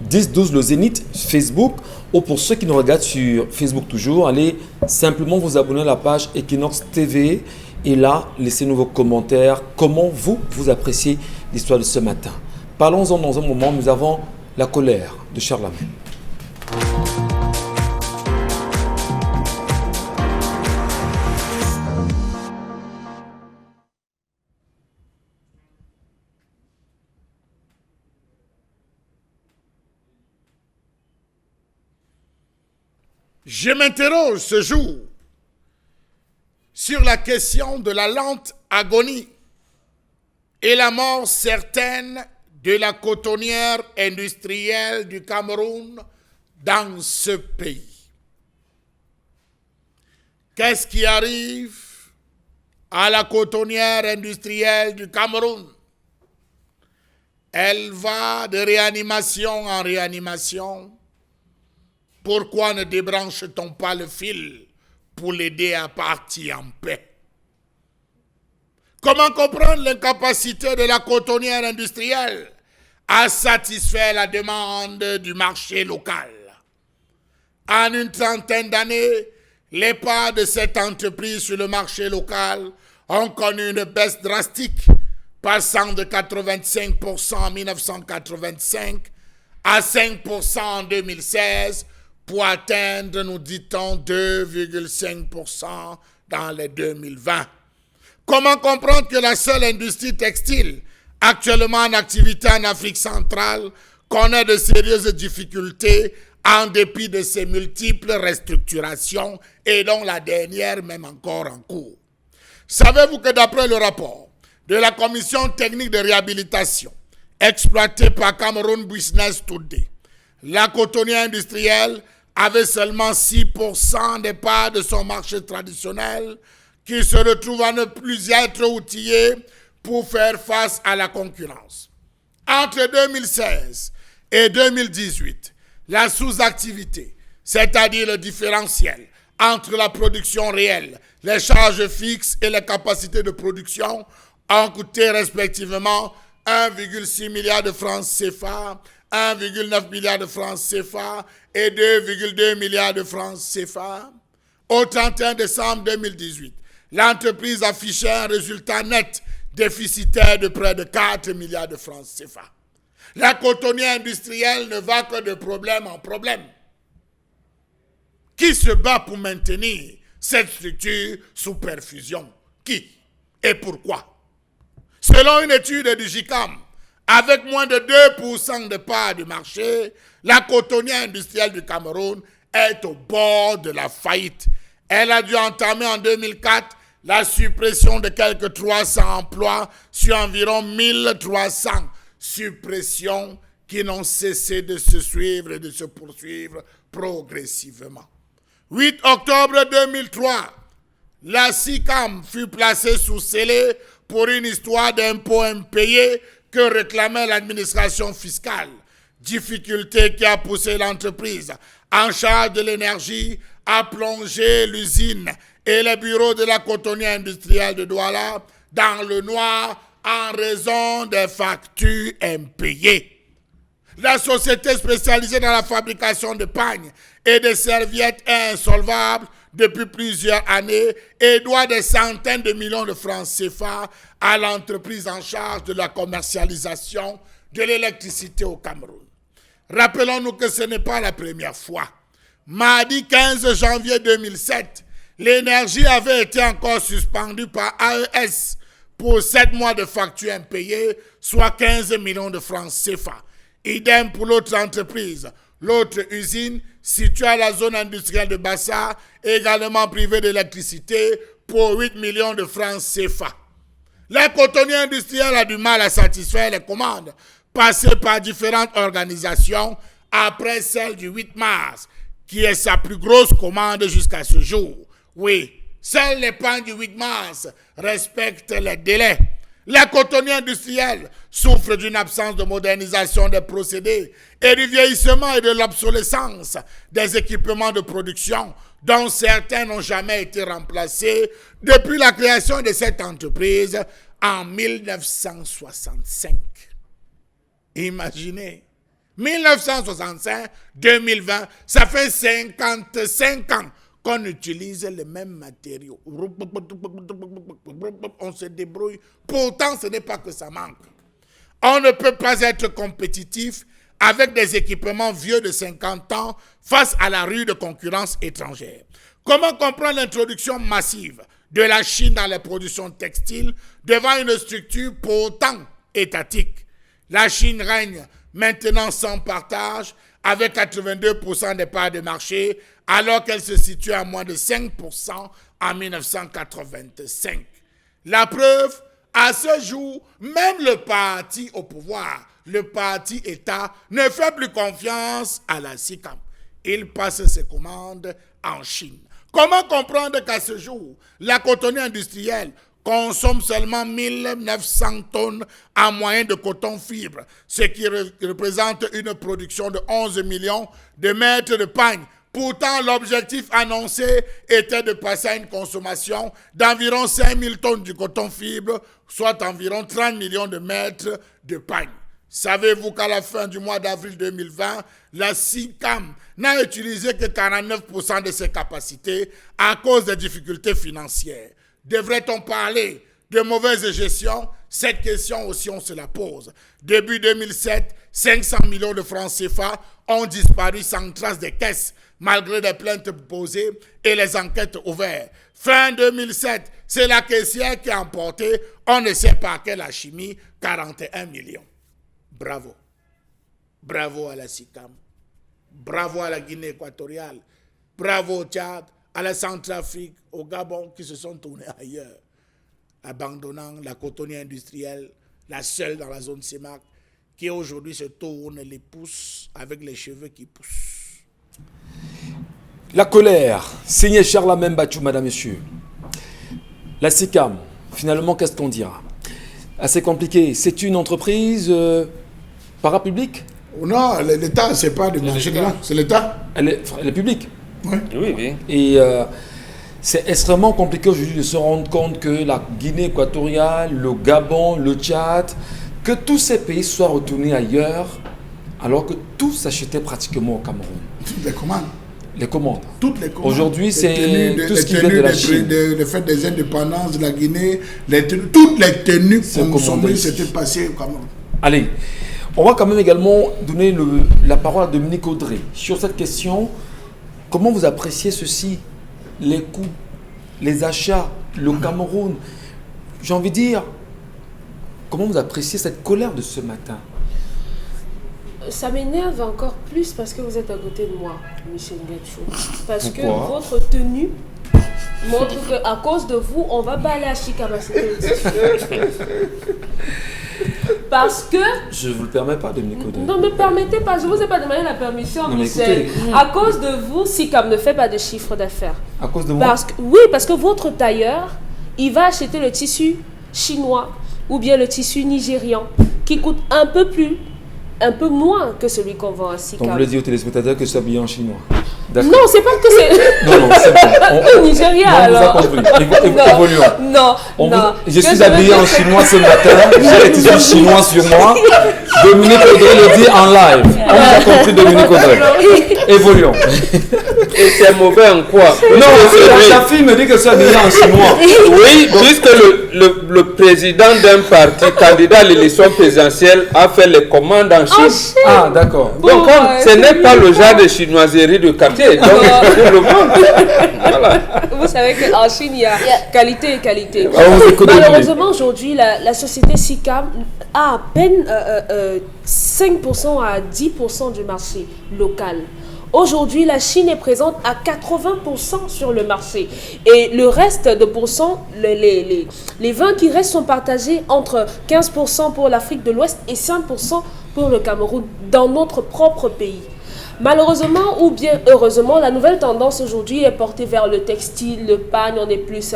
10-12 le Zénith, Facebook. Ou pour ceux qui nous regardent sur Facebook toujours, allez simplement vous abonner à la page Equinox TV. Et là, laissez-nous vos commentaires. Comment vous appréciez l'histoire de ce matin. Parlons-en dans un moment. Nous avons la colère de Charlemagne.
Je m'interroge ce jour sur la question de la lente agonie et la mort certaine de la cotonnière industrielle du Cameroun dans ce pays. Qu'est-ce qui arrive à la cotonnière industrielle du Cameroun? Elle va de réanimation en réanimation. Pourquoi ne débranche-t-on pas le fil pour l'aider à partir en paix? Comment comprendre l'incapacité de la cotonnière industrielle à satisfaire la demande du marché local? En une trentaine d'années, les parts de cette entreprise sur le marché local ont connu une baisse drastique, passant de 85% en 1985 à 5% en 2016, pour atteindre, nous dit-on, 2,5% dans les 2020. Comment comprendre que la seule industrie textile actuellement en activité en Afrique centrale connaît de sérieuses difficultés en dépit de ses multiples restructurations et dont la dernière même encore en cours? Savez-vous que d'après le rapport de la commission technique de réhabilitation exploitée par Cameroun Business Today, la cotonnière industrielle avait seulement 6% des parts de son marché traditionnel, qui se retrouvent à ne plus être outillés pour faire face à la concurrence. Entre 2016 et 2018, la sous-activité, c'est-à-dire le différentiel entre la production réelle, les charges fixes et les capacités de production, ont coûté respectivement 1,6 milliard de francs CFA, 1,9 milliard de francs CFA et 2,2 milliards de francs CFA. Au 31 décembre 2018, l'entreprise affichait un résultat net déficitaire de près de 4 milliards de francs CFA. La cotonnière industrielle ne va que de problème en problème. Qui se bat pour maintenir cette structure sous perfusion? Qui et pourquoi? Selon une étude du GICAM, avec moins de 2% de part du marché, la cotonnière industrielle du Cameroun est au bord de la faillite. Elle a dû entamer en 2004 la suppression de quelques 300 emplois sur environ 1300 suppressions qui n'ont cessé de se suivre et de se poursuivre progressivement. 8 octobre 2003, la SICAM fut placée sous scellé pour une histoire d'impôts impayés que réclamait l'administration fiscale. Difficulté qui a poussé l'entreprise en charge de l'énergie à plonger l'usine et les bureaux de la cotonnière industrielle de Douala dans le noir en raison des factures impayées. La société spécialisée dans la fabrication de pagnes et de serviettes est insolvable depuis plusieurs années et doit des centaines de millions de francs CFA à l'entreprise en charge de la commercialisation de l'électricité au Cameroun. Rappelons-nous que ce n'est pas la première fois. Mardi 15 janvier 2007, l'énergie avait été encore suspendue par AES pour 7 mois de factures impayées, soit 15 millions de francs CFA. Idem pour l'autre entreprise. L'autre usine, située à la zone industrielle de Bassa, également privée d'électricité pour 8 millions de francs CFA. La cotonnière industrielle a du mal à satisfaire les commandes passées par différentes organisations après celle du 8 mars, qui est sa plus grosse commande jusqu'à ce jour. Oui, seuls les pagnes du 8 mars respectent les délais. La cotonnière industrielle souffre d'une absence de modernisation des procédés et du vieillissement et de l'obsolescence des équipements de production dont certains n'ont jamais été remplacés depuis la création de cette entreprise en 1965. Imaginez, 1965-2020, ça fait 55 ans qu'on utilise les mêmes matériaux. On se débrouille. Pourtant, ce n'est pas que ça manque. On ne peut pas être compétitif avec des équipements vieux de 50 ans face à la rude concurrence étrangère. Comment comprendre l'introduction massive de la Chine dans les productions textiles devant une structure pourtant étatique? La Chine règne maintenant sans partage avec 82% des parts de marché, alors qu'elle se situe à moins de 5% en 1985. La preuve, à ce jour, même le parti au pouvoir, le parti État, ne fait plus confiance à la SICAM. Il passe ses commandes en Chine. Comment comprendre qu'à ce jour, la cotonnière industrielle consomme seulement 1900 tonnes en moyenne de coton fibre, ce qui représente une production de 11 millions de mètres de pagne. Pourtant, l'objectif annoncé était de passer à une consommation d'environ 5000 tonnes du coton fibre, soit environ 30 millions de mètres de pagne. Savez-vous qu'à la fin du mois d'avril 2020, la SICAM n'a utilisé que 49% de ses capacités à cause des difficultés financières? Devrait-on parler de mauvaise gestion? Cette question aussi, on se la pose. Début 2007, 500 millions de francs CFA ont disparu sans trace des caisses, malgré des plaintes posées et les enquêtes ouvertes. Fin 2007, c'est la caissière qui a emporté, on ne sait pas quelle la chimie, 41 millions. Bravo. Bravo à la SICAM. Bravo à la Guinée équatoriale. Bravo au Tchad, à la Centrafrique, au Gabon, qui se sont tournés ailleurs, abandonnant la cotonnière industrielle, la seule dans la zone CEMAC, qui aujourd'hui se tourne les pouces avec les cheveux qui poussent.
La colère, Seigneur Charlemagne Batchou, madame, messieurs. La SICAM, finalement, qu'est-ce qu'on dira? Assez compliqué. C'est une entreprise parapublique?
Non, l'État, c'est pas de l'enseignement, c'est l'État.
Elle est publique.
Oui.
Oui, oui.
Et c'est extrêmement compliqué aujourd'hui de se rendre compte que la Guinée équatoriale, le Gabon, le Tchad, que tous ces pays soient retournés ailleurs, alors que tout s'achetait pratiquement au Cameroun.
Toutes les commandes.
Les commandes.
Toutes les commandes.
Aujourd'hui,
Les
c'est
tenues
tout ce qui vient de la Chine.
Le fait des indépendances de la Guinée, toutes les tenues
C'est
consommées,
commandé.
c'était passé au Cameroun.
Allez, on va quand même également donner la parole à Dominique Audrey sur cette question. Comment vous appréciez ceci? Les coûts, les achats, le Cameroun. J'ai envie de dire, comment vous appréciez cette colère de ce matin?
Ça m'énerve encore plus parce que vous êtes à côté de moi, Michel Gatchou. Parce que
Pourquoi?
votre tenue montre qu'à cause de vous, on va balayer à Chikabasité. Parce que...
Je ne vous le permets pas, Dominique Audrey.
Non, ne me permettez pas, je ne vous ai pas demandé la permission,
Non, mais
Michel.
écoutez.
À cause de vous, SICAM ne fait pas de chiffre d'affaires.
À cause de moi?
Oui, parce que votre tailleur, il va acheter le tissu chinois ou bien le tissu nigérian qui coûte un peu moins que celui qu'on vend à
Donc
SICAM.
vous le dites aux téléspectateurs que c'est habillé en chinois. D'accord.
Non, c'est pas que c'est...
Non, c'est bon.
Au Nigeria,
Non, on vous a
alors.
compris.
Non,
Évoluons.
non, non.
Je
Ce que
suis habillé
veux
en
dire, c'est-
chinois ce matin. J'ai les tissus chinois sur moi. Dominique Audrey le dit en live. On vous a compris, Dominique Audrey. Évoluons.
Et c'est mauvais en quoi?
Non,
Oui.
sa fille me dit que c'est habillé en chinois.
Oui, puisque le président d'un parti candidat à l'élection présidentielle a fait les commandes en Chine.
Ah, d'accord.
Donc, ce n'est pas le genre de chinoiserie de quartier. Donc, pour le monde. Voilà.
Vous savez qu'en Chine, il y a qualité et qualité.
Ah, on vous écoute,
Malheureusement, aujourd'hui, la société SICAM a à peine 5% à 10% du marché local. Aujourd'hui, la Chine est présente à 80% sur le marché. Et le reste de pourcents, les vins qui restent sont partagés entre 15% pour l'Afrique de l'Ouest et 5% pour le Cameroun, dans notre propre pays. Malheureusement ou bien heureusement, la nouvelle tendance aujourd'hui est portée vers le textile, le pagne, on est plus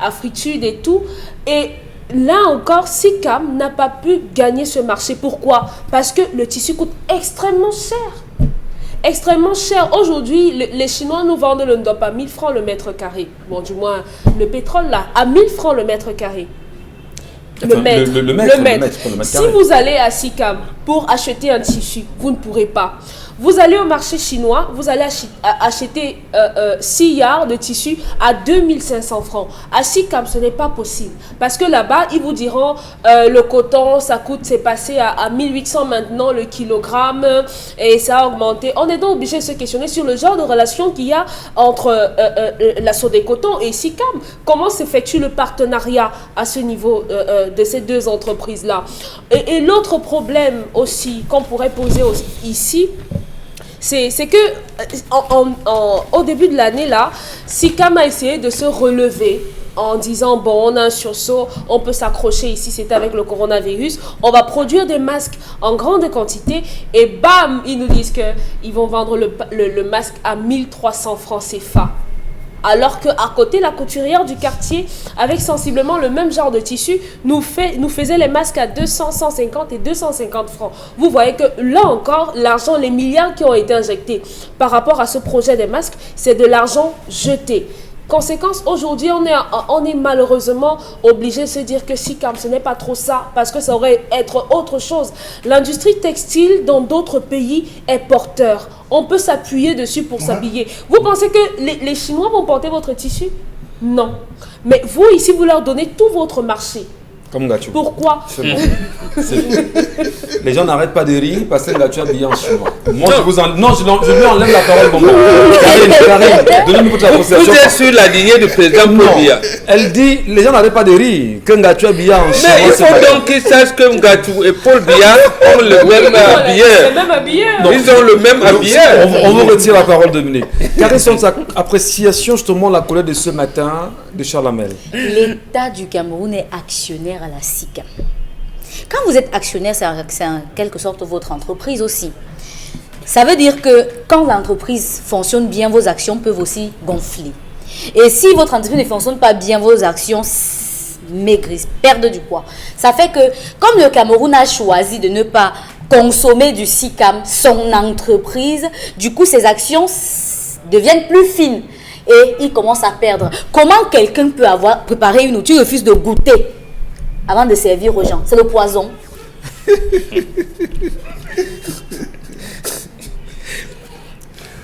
afritude et tout. Et là encore, SICAM n'a pas pu gagner ce marché. Pourquoi? Parce que le tissu coûte extrêmement cher. Extrêmement cher. Aujourd'hui, les Chinois nous vendent le ndop à 1000 francs le mètre carré. Bon, du moins, le pétrole là, à 1000 francs le mètre carré.
Enfin, le mètre, pas le mètre
Si
carré.
vous allez à SICAM pour acheter un tissu, vous ne pourrez pas. Vous allez au marché chinois, vous allez acheter 6 yards de tissu à 2500 francs. À SICAM, ce n'est pas possible. Parce que là-bas, ils vous diront le coton, ça coûte, c'est passé à 1800 maintenant le kilogramme et ça a augmenté. On est donc obligé de se questionner sur le genre de relation qu'il y a entre la Sodécoton et SICAM. Comment s'effectue le partenariat à ce niveau de ces deux entreprises-là? Et l'autre problème aussi qu'on pourrait poser ici, c'est que au début de l'année là, SICAM a essayé de se relever en disant bon, on a un sursaut, on peut s'accrocher ici, c'était avec le coronavirus, on va produire des masques en grande quantité et bam, ils nous disent qu'ils vont vendre le masque à 1300 francs CFA. Alors qu'à côté, la couturière du quartier, avec sensiblement le même genre de tissu, nous faisait les masques à 200, 150 et 250 francs. Vous voyez que là encore, l'argent, les milliards qui ont été injectés par rapport à ce projet des masques, c'est de l'argent jeté. Conséquence, aujourd'hui, on est malheureusement obligé de se dire que SICAM, ce n'est pas trop ça, parce que ça aurait être autre chose. L'industrie textile dans d'autres pays est porteur. On peut s'appuyer dessus pour s'habiller. Vous pensez que les Chinois vont porter votre tissu? Non. Mais vous, ici, vous leur donnez tout votre marché.
Comme Gatchou.
Pourquoi?
C'est bon. Les gens n'arrêtent pas de rire parce que Gatchou est habillé en chinois. Moi, je lui enlève la parole, bonbon. Karine, donnez-moi votre appréciation.
Vous êtes sur la lignée du président Paul Biya.
Elle dit, les gens n'arrêtent pas de rire que Gatchou est habillé en chinois.
Mais il faut donc qu'ils sachent que Ngatou et Paul Biya ont le même habilleur.
C'est même habillé.
Ils ont le même habilleur.
On vous retire la parole, Dominique. Quelle est son appréciation justement la colère de ce matin de Charles Hamel?
L'État du Cameroun est actionnaire à la SICAM. Quand vous êtes actionnaire, c'est en quelque sorte votre entreprise aussi. Ça veut dire que quand l'entreprise fonctionne bien, vos actions peuvent aussi gonfler. Et si votre entreprise ne fonctionne pas bien, vos actions maigrissent, perdent du poids. Ça fait que, comme le Cameroun a choisi de ne pas consommer du SICAM, son entreprise, du coup, ses actions deviennent plus fines et il commence à perdre. Comment quelqu'un peut avoir préparé une outil, refuse de goûter avant de servir aux gens? C'est le poison.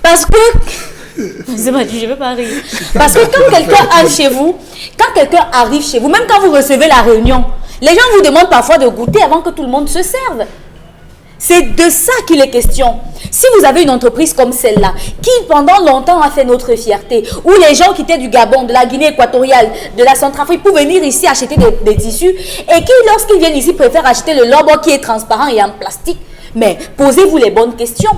Parce que je ne veux pas rire. Parce que quand quelqu'un arrive chez vous, même quand vous recevez la réunion, les gens vous demandent parfois de goûter avant que tout le monde se serve. C'est de ça qu'il est question. Si vous avez une entreprise comme celle-là, qui pendant longtemps a fait notre fierté, où les gens qui étaient du Gabon, de la Guinée équatoriale, de la Centrafrique, pour venir ici acheter des tissus, et qui, lorsqu'ils viennent ici, préfèrent acheter le lobo qui est transparent et en plastique, mais posez-vous les bonnes questions.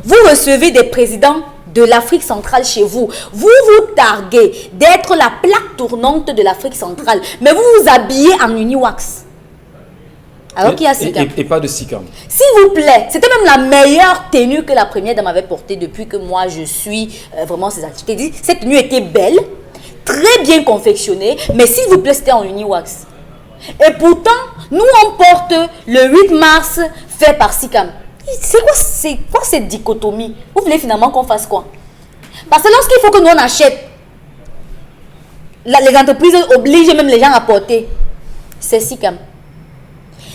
Vous recevez des présidents de l'Afrique centrale chez vous. Vous vous targuez d'être la plaque tournante de l'Afrique centrale, mais vous vous habillez en Uniwax. Alors qu'il y a SICAM.
Et pas de SICAM.
S'il vous plaît, c'était même la meilleure tenue que la première dame avait portée depuis que moi je suis vraiment ses activités. Cette tenue était belle, très bien confectionnée, mais s'il vous plaît, c'était en Uniwax. Et pourtant, nous on porte le 8 mars fait par SICAM. C'est quoi cette dichotomie? Vous voulez finalement qu'on fasse quoi? Parce que lorsqu'il faut que nous on achète, les entreprises obligent même les gens à porter. C'est SICAM.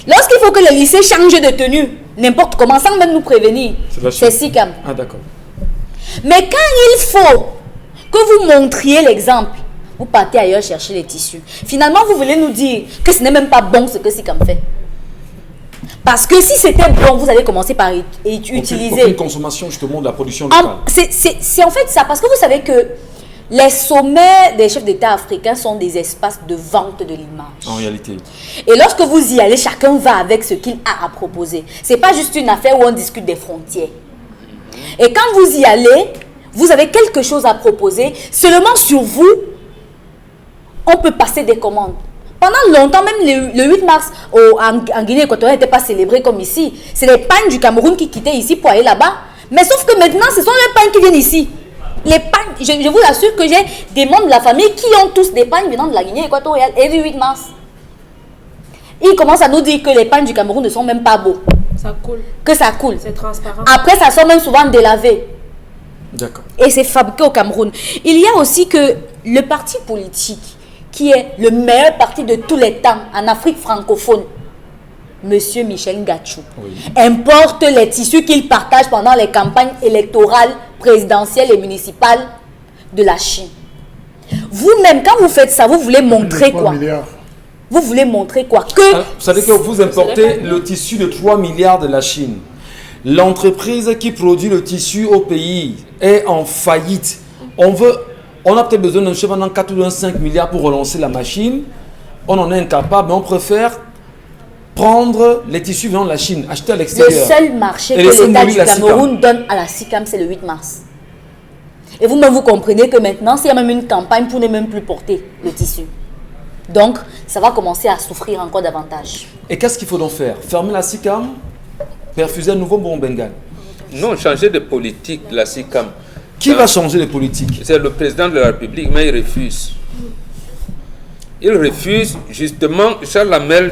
Lorsqu'il faut que le lycée change de tenue, n'importe comment, sans même nous prévenir, c'est SICAM.
Ah d'accord.
Mais quand il faut que vous montriez l'exemple, vous partez ailleurs chercher les tissus. Finalement, vous voulez nous dire que ce n'est même pas bon ce que SICAM fait. Parce que si c'était bon, vous allez commencer par utiliser...
Aucune consommation justement de la production locale.
C'est en fait ça, parce que vous savez que les sommets des chefs d'État africains sont des espaces de vente de l'image.
En réalité.
Et lorsque vous y allez, chacun va avec ce qu'il a à proposer. Ce n'est pas juste une affaire où on discute des frontières. Et quand vous y allez, vous avez quelque chose à proposer. Seulement sur vous, on peut passer des commandes. Pendant longtemps, même le 8 mars en Guinée équatoriale n'était pas célébré comme ici. C'est les pagnes du Cameroun qui quittaient ici pour aller là-bas. Mais sauf que maintenant, ce sont les pagnes qui viennent ici. Les pagnes, je vous assure que j'ai des membres de la famille qui ont tous des pagnes venant de la Guinée équatoriale et du 8 mars. Ils commencent à nous dire que les pagnes du Cameroun ne sont même pas beaux.
Ça coule.
Que ça coule.
C'est transparent.
Après, ça sort même souvent délavé.
D'accord.
Et c'est fabriqué au Cameroun. Il y a aussi que le parti politique, qui est le meilleur parti de tous les temps en Afrique francophone, Monsieur Michel Ngachou, importe les tissus qu'il partage pendant les campagnes électorales, présidentielles et municipales de la Chine. Vous-même, quand vous faites ça, vous voulez montrer quoi? Vous voulez montrer quoi? Que
vous savez que vous importez le tissu de 3 milliards de la Chine. L'entreprise qui produit le tissu au pays est en faillite. On a peut-être besoin d'un chef pendant 4 ou 5 milliards pour relancer la machine. On en est incapable, mais on préfère prendre les tissus venant de la Chine, acheter à l'extérieur.
Le seul marché que l'État du Cameroun donne à la SICAM, c'est le 8 mars. Et vous-même, vous comprenez que maintenant, s'il y a même une campagne pour ne même plus porter le tissu. Donc, ça va commencer à souffrir encore davantage.
Et qu'est-ce qu'il faut donc faire? Fermer la SICAM? Perfuser un nouveau bon Bengale?
Non, changer de politique, la SICAM.
Qui va changer de politique?
C'est le président de la République, mais il refuse. Il refuse, justement. Charles Hamel,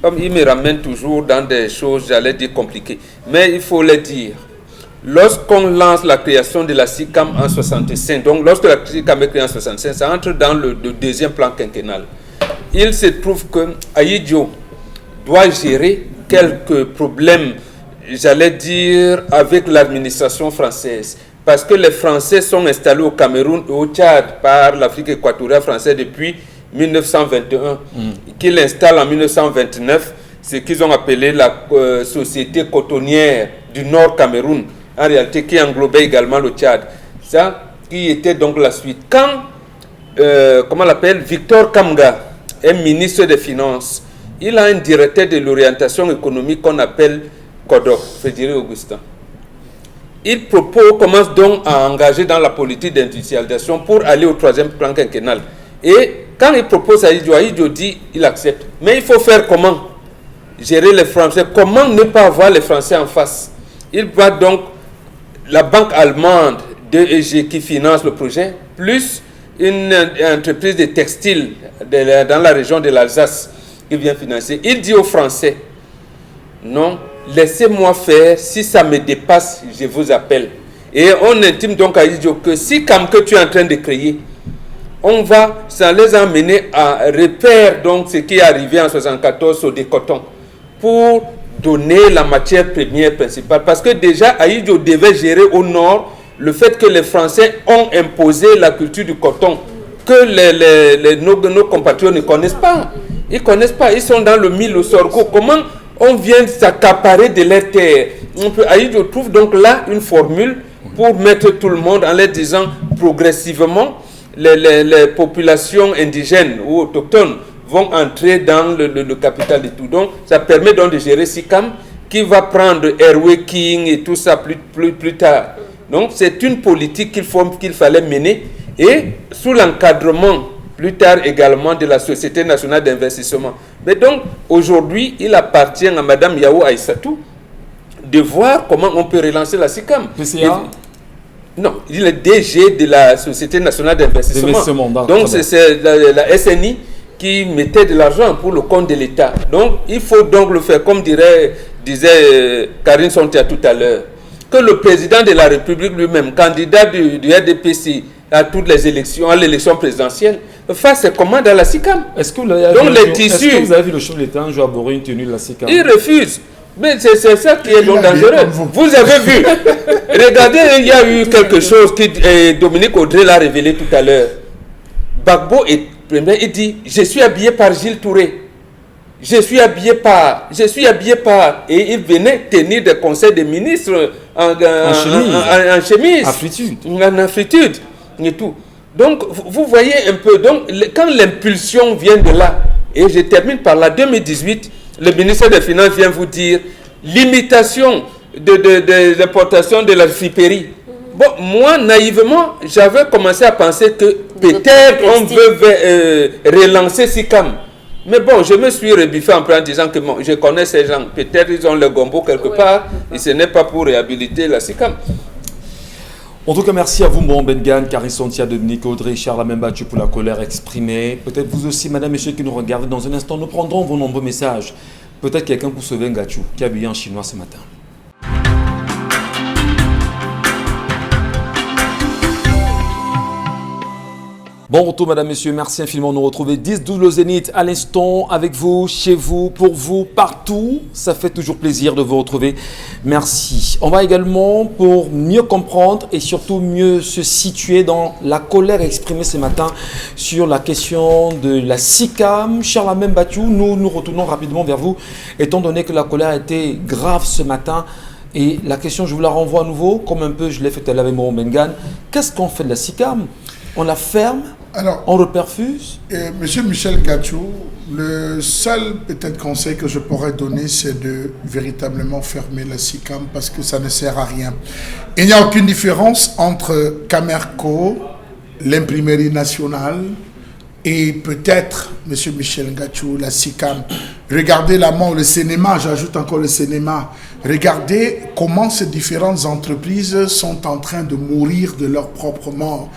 comme il me ramène toujours dans des choses, j'allais dire compliquées. Mais il faut le dire. Lorsqu'on lance la création de la SICAM en 65, donc lorsque la SICAM est créée en 65, ça entre dans le deuxième plan quinquennal. Il se trouve que Ahidjo doit gérer quelques problèmes, j'allais dire, avec l'administration française. Parce que les Français sont installés au Cameroun et au Tchad par l'Afrique équatoriale française depuis 1921. Qu'ils installent en 1929 ce qu'ils ont appelé la Société cotonnière du Nord Cameroun, en réalité qui englobait également le Tchad. Ça qui était donc la suite. Quand, comment on l'appelle, Victor Kamga est ministre des Finances, il a un directeur de l'orientation économique qu'on appelle Kodok, Frédéric Augustin. Il commence donc à engager dans la politique d'industrialisation pour aller au troisième plan quinquennal. Et quand il propose à Ahidjo dit il accepte. Mais il faut faire comment? Gérer les Français. Comment ne pas avoir les Français en face? Il va donc, la banque allemande DEG qui finance le projet, plus une entreprise de textile dans la région de l'Alsace qui vient financer. Il dit aux Français, non, laissez-moi faire, si ça me dépasse, je vous appelle. Et on intime donc à Idio que si comme que tu es en train de créer, on va, ça les amener à refaire donc ce qui est arrivé en 1974 sur des cotons pour donner la matière première principale. Parce que déjà, Aïdjo devait gérer au nord le fait que les Français ont imposé la culture du coton que nos compatriotes ne connaissent pas. Ils ne connaissent pas, ils sont dans le mil, le sorgho. Comment on vient s'accaparer de leur terre? Aïdjo trouve donc là une formule pour mettre tout le monde en leur disant progressivement les populations indigènes ou autochtones vont entrer dans le capital et tout. Donc, ça permet donc de gérer SICAM qui va prendre Airway King et tout ça plus tard. Donc, c'est une politique qu'il fallait mener et sous l'encadrement plus tard également de la Société nationale d'investissement. Mais donc, aujourd'hui, il appartient à Mme Yao Aïssatou de voir comment on peut relancer la SICAM.
PCA?
Non, il est DG de la Société nationale d'investissement. Donc, c'est la SNI qui mettait de l'argent pour le compte de l'État. Donc, il faut donc le faire, comme disait Karine Sontia tout à l'heure, que le président de la République lui-même, candidat du RDPC à toutes les élections, à l'élection présidentielle, fasse ses commandes à la SICAM.
Est-ce que vous avez vu le chef de l'État un jour aborder une tenue de la SICAM?
Il refuse. Mais c'est ça qui est donc dangereux. Vous avez vu. Regardez, il y a eu quelque chose que Dominique Audrey l'a révélé tout à l'heure. Gbagbo il dit, je suis habillé par Gilles Touré. Je suis habillé par. Et il venait tenir des conseils des ministres en chemise. En affitude. Et tout. Donc, vous voyez un peu. Donc, quand l'impulsion vient de là, et je termine par là, 2018, le ministère des Finances vient vous dire limitation de l'importation de la friperie. Bon, moi, naïvement, j'avais commencé à penser que peut-être on veut relancer SICAM. Mais bon, je me suis rebuffé en disant que bon, je connais ces gens. Peut-être ils ont le gombo quelque part et ce n'est pas pour réhabiliter la SICAM.
En tout cas, merci à vous, Mbon Bengan, Karine Sontia, Dominique Audrey, Charles Membattu pour la colère exprimée. Peut-être vous aussi, madame, messieurs qui nous regardent. Dans un instant, nous prendrons vos nombreux messages. Peut-être quelqu'un pour sauver Ngachou, qui est habillé en chinois ce matin. Bon retour, mesdames, messieurs. Merci infiniment de nous retrouver. 10-12 le Zénith à l'instant, avec vous, chez vous, pour vous, partout. Ça fait toujours plaisir de vous retrouver. Merci. On va également, pour mieux comprendre et surtout mieux se situer dans la colère exprimée ce matin sur la question de la SICAM. Charles Membattu, nous retournons rapidement vers vous, étant donné que la colère a été grave ce matin. Et la question, je vous la renvoie à nouveau, comme un peu je l'ai fait tout à l'heure avec Mbon Bengan. Qu'est-ce qu'on fait de la SICAM? On la ferme?
Alors,
on reperfuse?
Monsieur Michel Gachou, le seul peut-être conseil que je pourrais donner, c'est de véritablement fermer la SICAM parce que ça ne sert à rien. Il n'y a aucune différence entre Camerco, l'imprimerie nationale et peut-être, Monsieur Michel Gachou, la SICAM. Regardez la mort, le cinéma, j'ajoute encore le cinéma. Regardez comment ces différentes entreprises sont en train de mourir de leur propre mort.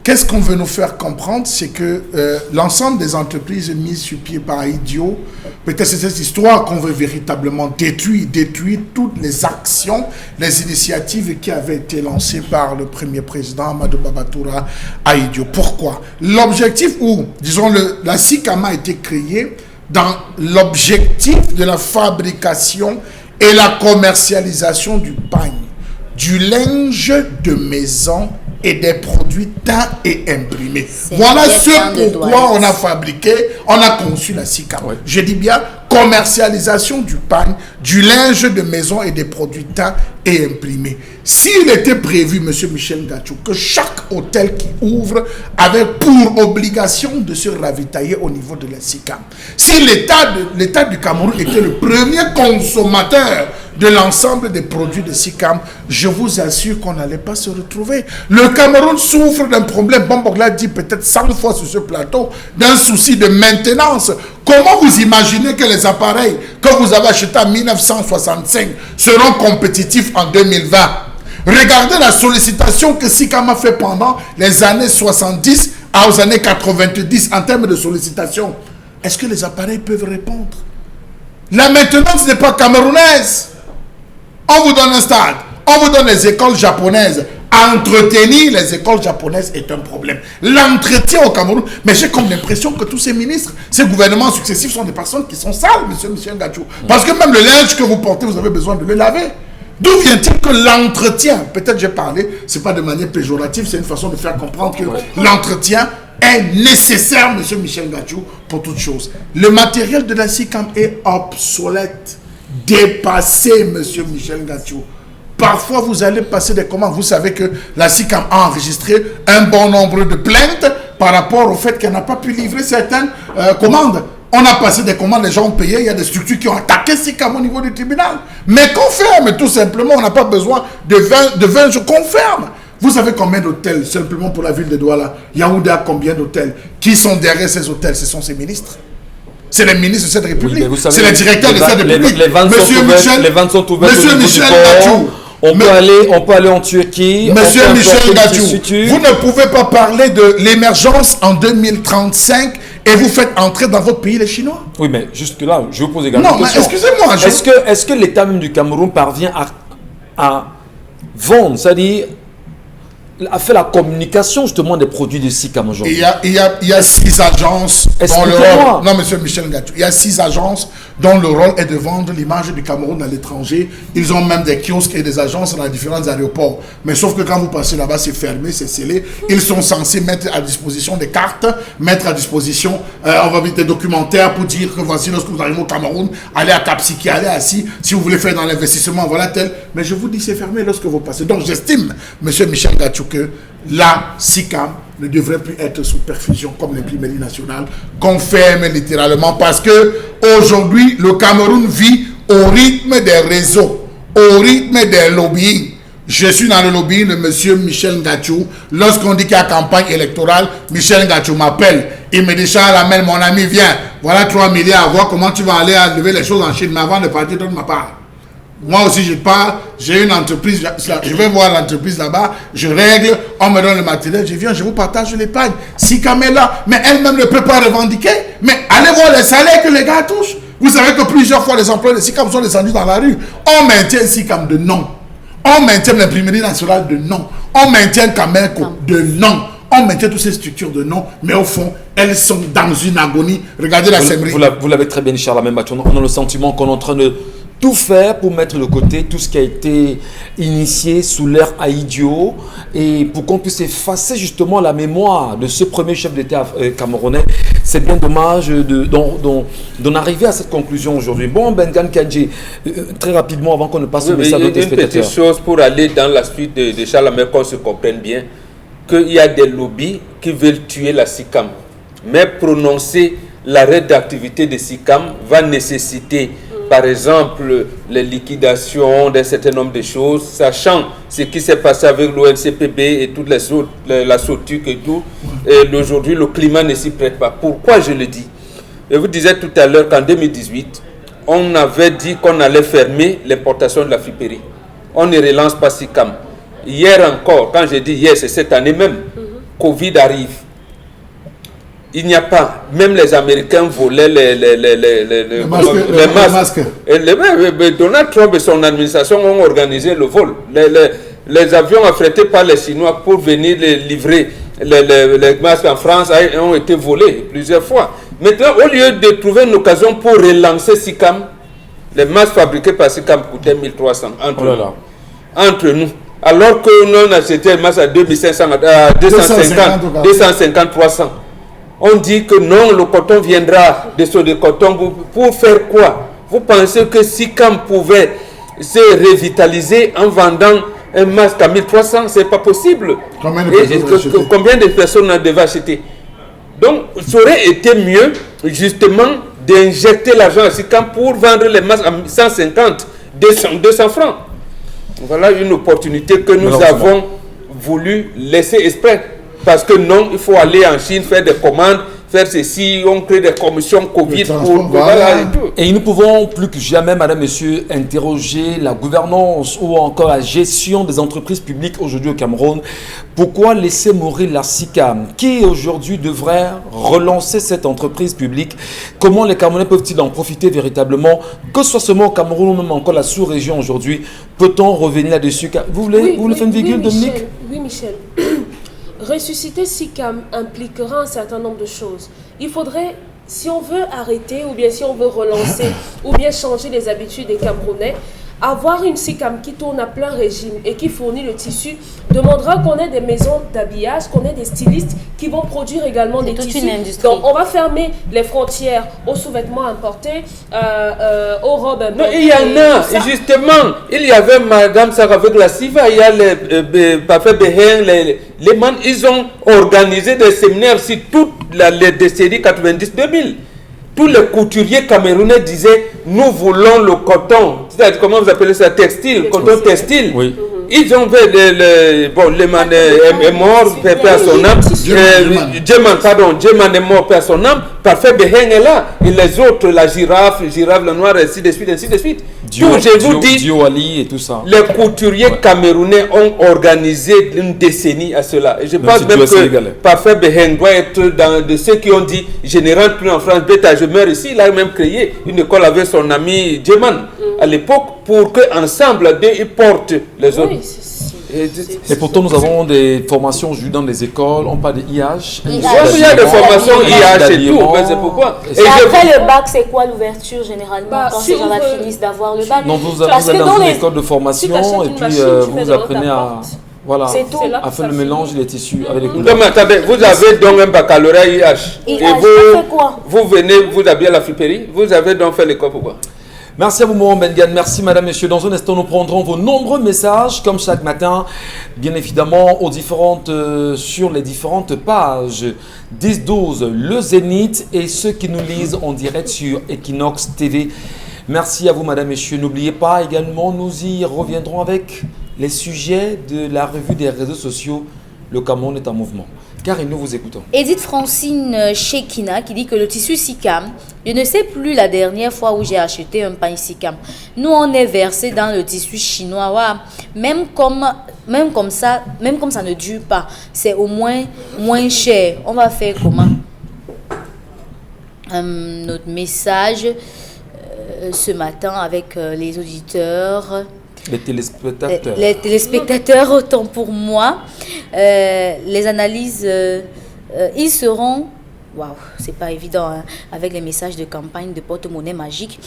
Qu'est-ce qu'on veut nous faire comprendre? C'est que l'ensemble des entreprises mises sur pied par Idio, peut-être c'est cette histoire qu'on veut véritablement détruire toutes les actions, les initiatives qui avaient été lancées par le premier président Amadou Babatoura à Idio. Pourquoi? L'objectif disons, la SICAM a été créée dans l'objectif de la fabrication et la commercialisation du pagne, du linge de maison et des produits teints et imprimés. Voilà ce pourquoi on a fabriqué, on a conçu la SICAM. Oui. Je dis bien commercialisation du pagne, du linge de maison et des produits teints et imprimés. S'il était prévu, monsieur Michel Gachou, que chaque hôtel qui ouvre avait pour obligation de se ravitailler au niveau de la SICAM, si l'État du Cameroun était le premier consommateur de l'ensemble des produits de SICAM, je vous assure qu'on n'allait pas se retrouver. Le Cameroun souffre d'un problème, Bombog l'a dit peut-être 100 fois sur ce plateau, d'un souci de maintenance. Comment vous imaginez que les appareils que vous avez achetés en 1965 seront compétitifs en 2020? Regardez la sollicitation que SICAM a fait pendant les années 70 aux années 90 en termes de sollicitation, est-ce que les appareils peuvent répondre? La maintenance n'est pas camerounaise. On vous donne un stade, on vous donne les écoles japonaises. Entretenir les écoles japonaises est un problème. L'entretien au Cameroun, mais j'ai comme l'impression que tous ces ministres, ces gouvernements successifs sont des personnes qui sont sales, monsieur Michel Gachou. Parce que même le linge que vous portez, vous avez besoin de le laver. D'où vient-il que l'entretien, peut-être j'ai parlé, c'est pas de manière péjorative, c'est une façon de faire comprendre que l'entretien est nécessaire, monsieur Michel Gachou, pour toute chose. Le matériel de la SICAM est obsolète, dépassé, monsieur Michel Gachou. Parfois, vous allez passer des commandes. Vous savez que la SICAM a enregistré un bon nombre de plaintes par rapport au fait qu'elle n'a pas pu livrer certaines commandes. On a passé des commandes, les gens ont payé, il y a des structures qui ont attaqué SICAM au niveau du tribunal. Mais qu'on ferme, tout simplement, on n'a pas besoin de 20 jours, qu'on ferme. Vous savez combien d'hôtels, simplement pour la ville de Douala, Yaoundé a combien d'hôtels? Qui sont derrière ces hôtels? Ce sont ces ministres. C'est les ministres de cette République. Oui, c'est les directeurs de cette République.
Les ventes sont ouvertes.
Monsieur Michel Gachou.
On peut aller en Turquie.
Monsieur Michel Gachou, vous ne pouvez pas parler de l'émergence en 2035 et vous faites entrer dans votre pays les Chinois.
Oui, mais jusque-là, je vous pose également une question.
Non, mais excusez-moi.
Est-ce que l'État même du Cameroun parvient à vendre, c'est-à-dire a fait la communication justement des produits de SICAM aujourd'hui?
Il y a 6 agences dont le rôle... Non, monsieur Michel Gachou, il y a 6 agences dont le rôle est de vendre l'image du Cameroun à l'étranger. Ils ont même des kiosques et des agences dans les différents aéroports. Mais sauf que quand vous passez là-bas, c'est fermé, c'est scellé. Ils sont censés mettre à disposition des cartes, mettre à disposition on va mettre des documentaires pour dire que voici, lorsque vous arrivez au Cameroun, allez à Kapsiki, allez à Si vous voulez faire dans l'investissement, voilà tel. Mais je vous dis, c'est fermé lorsque vous passez. Donc j'estime, monsieur Michel Gachou, que la SICAM ne devrait plus être sous perfusion comme l'imprimerie nationale, qu'on ferme littéralement, parce que aujourd'hui le Cameroun vit au rythme des réseaux, au rythme des lobbying. Je suis dans le lobbying de monsieur Michel Gachou. Lorsqu'on dit qu'il y a campagne électorale, Michel Gachou m'appelle. Il me dit, Charles Amel, mon ami, viens, voilà 3 milliards, voir comment tu vas aller enlever les choses en Chine, mais avant de partir, donne ma part. Moi aussi, je pars, j'ai une entreprise, je vais voir l'entreprise là-bas, je règle, on me donne le matériel, je viens, je vous partage l'épargne. SICAM est là, mais elle-même ne peut pas revendiquer. Mais allez voir les salaires que les gars touchent. Vous savez que plusieurs fois, les employés de SICAM sont descendus dans la rue. On maintient SICAM de non. On maintient l'imprimerie nationale de non. On maintient Camerco de non. On maintient toutes ces structures de non, mais au fond, elles sont dans une agonie. Regardez la CEMRI.
Vous l'avez très bien dit, Charles Amel. On a le sentiment qu'on est en train de tout faire pour mettre de côté tout ce qui a été initié sous l'ère Aïdio et pour qu'on puisse effacer justement la mémoire de ce premier chef d'État camerounais. C'est bien dommage d'en arriver à cette conclusion aujourd'hui. Bon, Bengan Kandji, très rapidement avant qu'on ne passe au message à nos téléspectateurs.
Une petite chose pour aller dans la suite de Charles Amel, qu'on se comprenne bien, qu'il y a des lobbies qui veulent tuer la SICAM. Mais prononcer l'arrêt d'activité de SICAM va nécessiter par exemple les liquidations d'un certain nombre de choses, sachant ce qui s'est passé avec l'ONCPB et toutes les autres, la SOTUC et tout, et aujourd'hui le climat ne s'y prête pas. Pourquoi je le dis? Je vous disais tout à l'heure qu'en 2018, on avait dit qu'on allait fermer l'importation de la friperie. On ne relance pas SICAM. Hier encore, quand je dis hier, c'est cette année même, Covid arrive. Il n'y a pas, même les Américains volaient les masques. Et Donald Trump et son administration ont organisé le vol. Les avions affrétés par les Chinois pour venir les livrer les masques en France ont été volés plusieurs fois. Maintenant, au lieu de trouver une occasion pour relancer SICAM, les masques fabriqués par SICAM coûtaient 1300 entre nous. Alors que nous on achetait un masque à 2500, à 250, 300. On dit que non, le coton viendra de ce de coton. Pour faire quoi? Vous pensez que SICAM pouvait se revitaliser en vendant un masque à 1300? C'est pas possible. Combien de personnes devaient acheter? Donc, ça aurait été mieux, justement, d'injecter l'argent à SICAM pour vendre les masques à 150, 200 francs. Voilà une opportunité que nous avons voulu laisser exprès. Parce que non, il faut aller en Chine faire des commandes faire ceci, on crée des commissions Covid
transport,
voilà,
voilà.
et tout.
Et nous ne pouvons plus que jamais, madame, monsieur, interroger la gouvernance ou encore la gestion des entreprises publiques aujourd'hui au Cameroun. Pourquoi laisser mourir la SICAM, qui aujourd'hui devrait relancer cette entreprise publique? Comment les Camerounais peuvent-ils en profiter véritablement, que ce soit seulement au Cameroun ou même encore la sous-région aujourd'hui? Peut-on revenir là-dessus? Vous voulez faire une virgule, Dominique?
Oui, Michel. Ressusciter SICAM impliquera un certain nombre de choses. Il faudrait, si on veut arrêter ou bien si on veut relancer ou bien changer les habitudes des Camerounais, avoir une SICAM qui tourne à plein régime et qui fournit le tissu demandera qu'on ait des maisons d'habillage, qu'on ait des stylistes qui vont produire également des
toute
tissus.
une industrie.
Donc on va fermer les frontières aux sous-vêtements importés, aux robes importées.
Non, il y en a,
tout ça.
justement. Il y avait Madame Sarah de la Siva, il y a les Parfait Beheng, les man, ils ont organisé des séminaires sur toutes les décennies 90-2000. Tous les couturiers camerounais disaient, nous voulons le coton. C'est-à-dire, comment vous appelez ça? Textile, coton textile.
Oui.
Ils ont fait le man est mort, paix à son âme. Djeman est mort, paix à son âme. Parfait Beheng est là. Et les autres, la girafe le noir, ainsi de suite, ainsi de suite. Tout, je vous dis,
Diowali et tout ça.
les couturiers camerounais ont organisé une décennie à cela. Et je pense même que Parfait Beheng doit être dans de ceux qui ont dit je ne rentre plus en France, bêta, je meurs ici. Il a même créé une école avec son ami Djeman à l'époque pour qu'ensemble ils portent les autres.
Oui,
Et pourtant, nous avons des formations aujourd'hui dans les écoles. On parle de IH.
Il y a des formations IH et tout, mais c'est pourquoi.
Et après le bac, c'est quoi l'ouverture généralement quand ces gens-là finissent d'avoir le bac?
Donc vous
Parce
allez
que
dans une
les-
école de formation et puis vous apprenez à, voilà,
C'est tout.
à faire le mélange des tissus avec les
Non
couleurs.
mais attendez, vous avez donc un baccalauréat IH.
IH,
Et
ça fait quoi?
vous venez, vous habillez à la friperie, vous avez donc fait l'école pourquoi?
Merci à vous, Mohamed Bengan. Merci, madame, messieurs. Dans un instant, nous prendrons vos nombreux messages, comme chaque matin, bien évidemment, sur les différentes pages 10-12, le Zénith et ceux qui nous lisent en direct sur Equinox TV. Merci à vous, madame, messieurs. N'oubliez pas également, nous y reviendrons avec les sujets de la revue des réseaux sociaux. Le Cameroun est en mouvement. Car nous vous écoutons.
Edith Francine Shekina qui dit que le tissu SICAM, je ne sais plus la dernière fois où j'ai acheté un pain SICAM. Nous, on est versé dans le tissu chinois. Ouais. Même comme ça ne dure pas. C'est au moins cher. On va faire comment? Notre message ce matin avec les auditeurs.
Les téléspectateurs.
Les téléspectateurs, autant pour moi. Les analyses, ils seront... Waouh, c'est pas évident hein, avec les messages de campagne de porte-monnaie magique.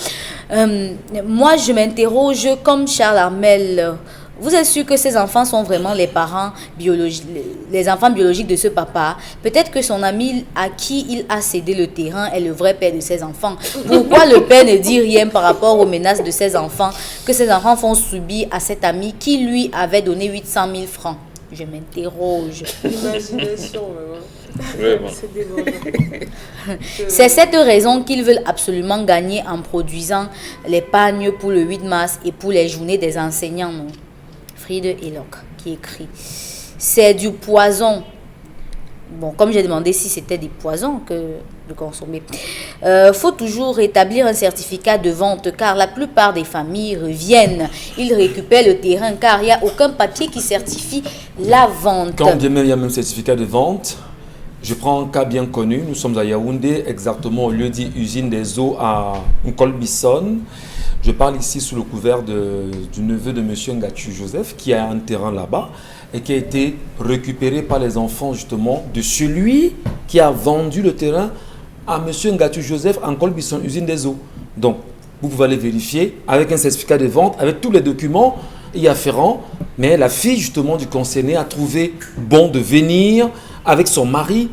Moi, je m'interroge comme Charles Armel. Vous êtes sûr que ces enfants sont vraiment les parents biologiques, les enfants biologiques de ce papa? Peut-être que son ami à qui il a cédé le terrain est le vrai père de ses enfants. Pourquoi le père ne dit rien par rapport aux menaces de ses enfants que ses enfants font subir à cet ami qui lui avait donné 800 000 francs? Je m'interroge.
Imagination,
Vraiment.
c'est dévorant.
C'est cette raison qu'ils veulent absolument gagner en produisant l'épargne pour le 8 mars et pour les journées des enseignants. Non? Friede Eloc qui écrit. C'est du poison. Bon, comme j'ai demandé si c'était des poisons que de consommer. Faut toujours établir un certificat de vente car la plupart des familles reviennent. Ils récupèrent le terrain car il n'y a aucun papier qui certifie la vente.
Quand bien même il y a même certificat de vente, je prends un cas bien connu. Nous sommes à Yaoundé, exactement au lieu dit usine des eaux à Nkolbisson. Je parle ici sous le couvert du neveu de M. Ngatu Joseph qui a un terrain là-bas et qui a été récupéré par les enfants justement de celui qui a vendu le terrain à M. Ngatu Joseph en Nkolbisson, usine des eaux. Donc, vous pouvez aller vérifier avec un certificat de vente, avec tous les documents y afférents. Mais la fille justement du concerné a trouvé bon de venir avec son mari,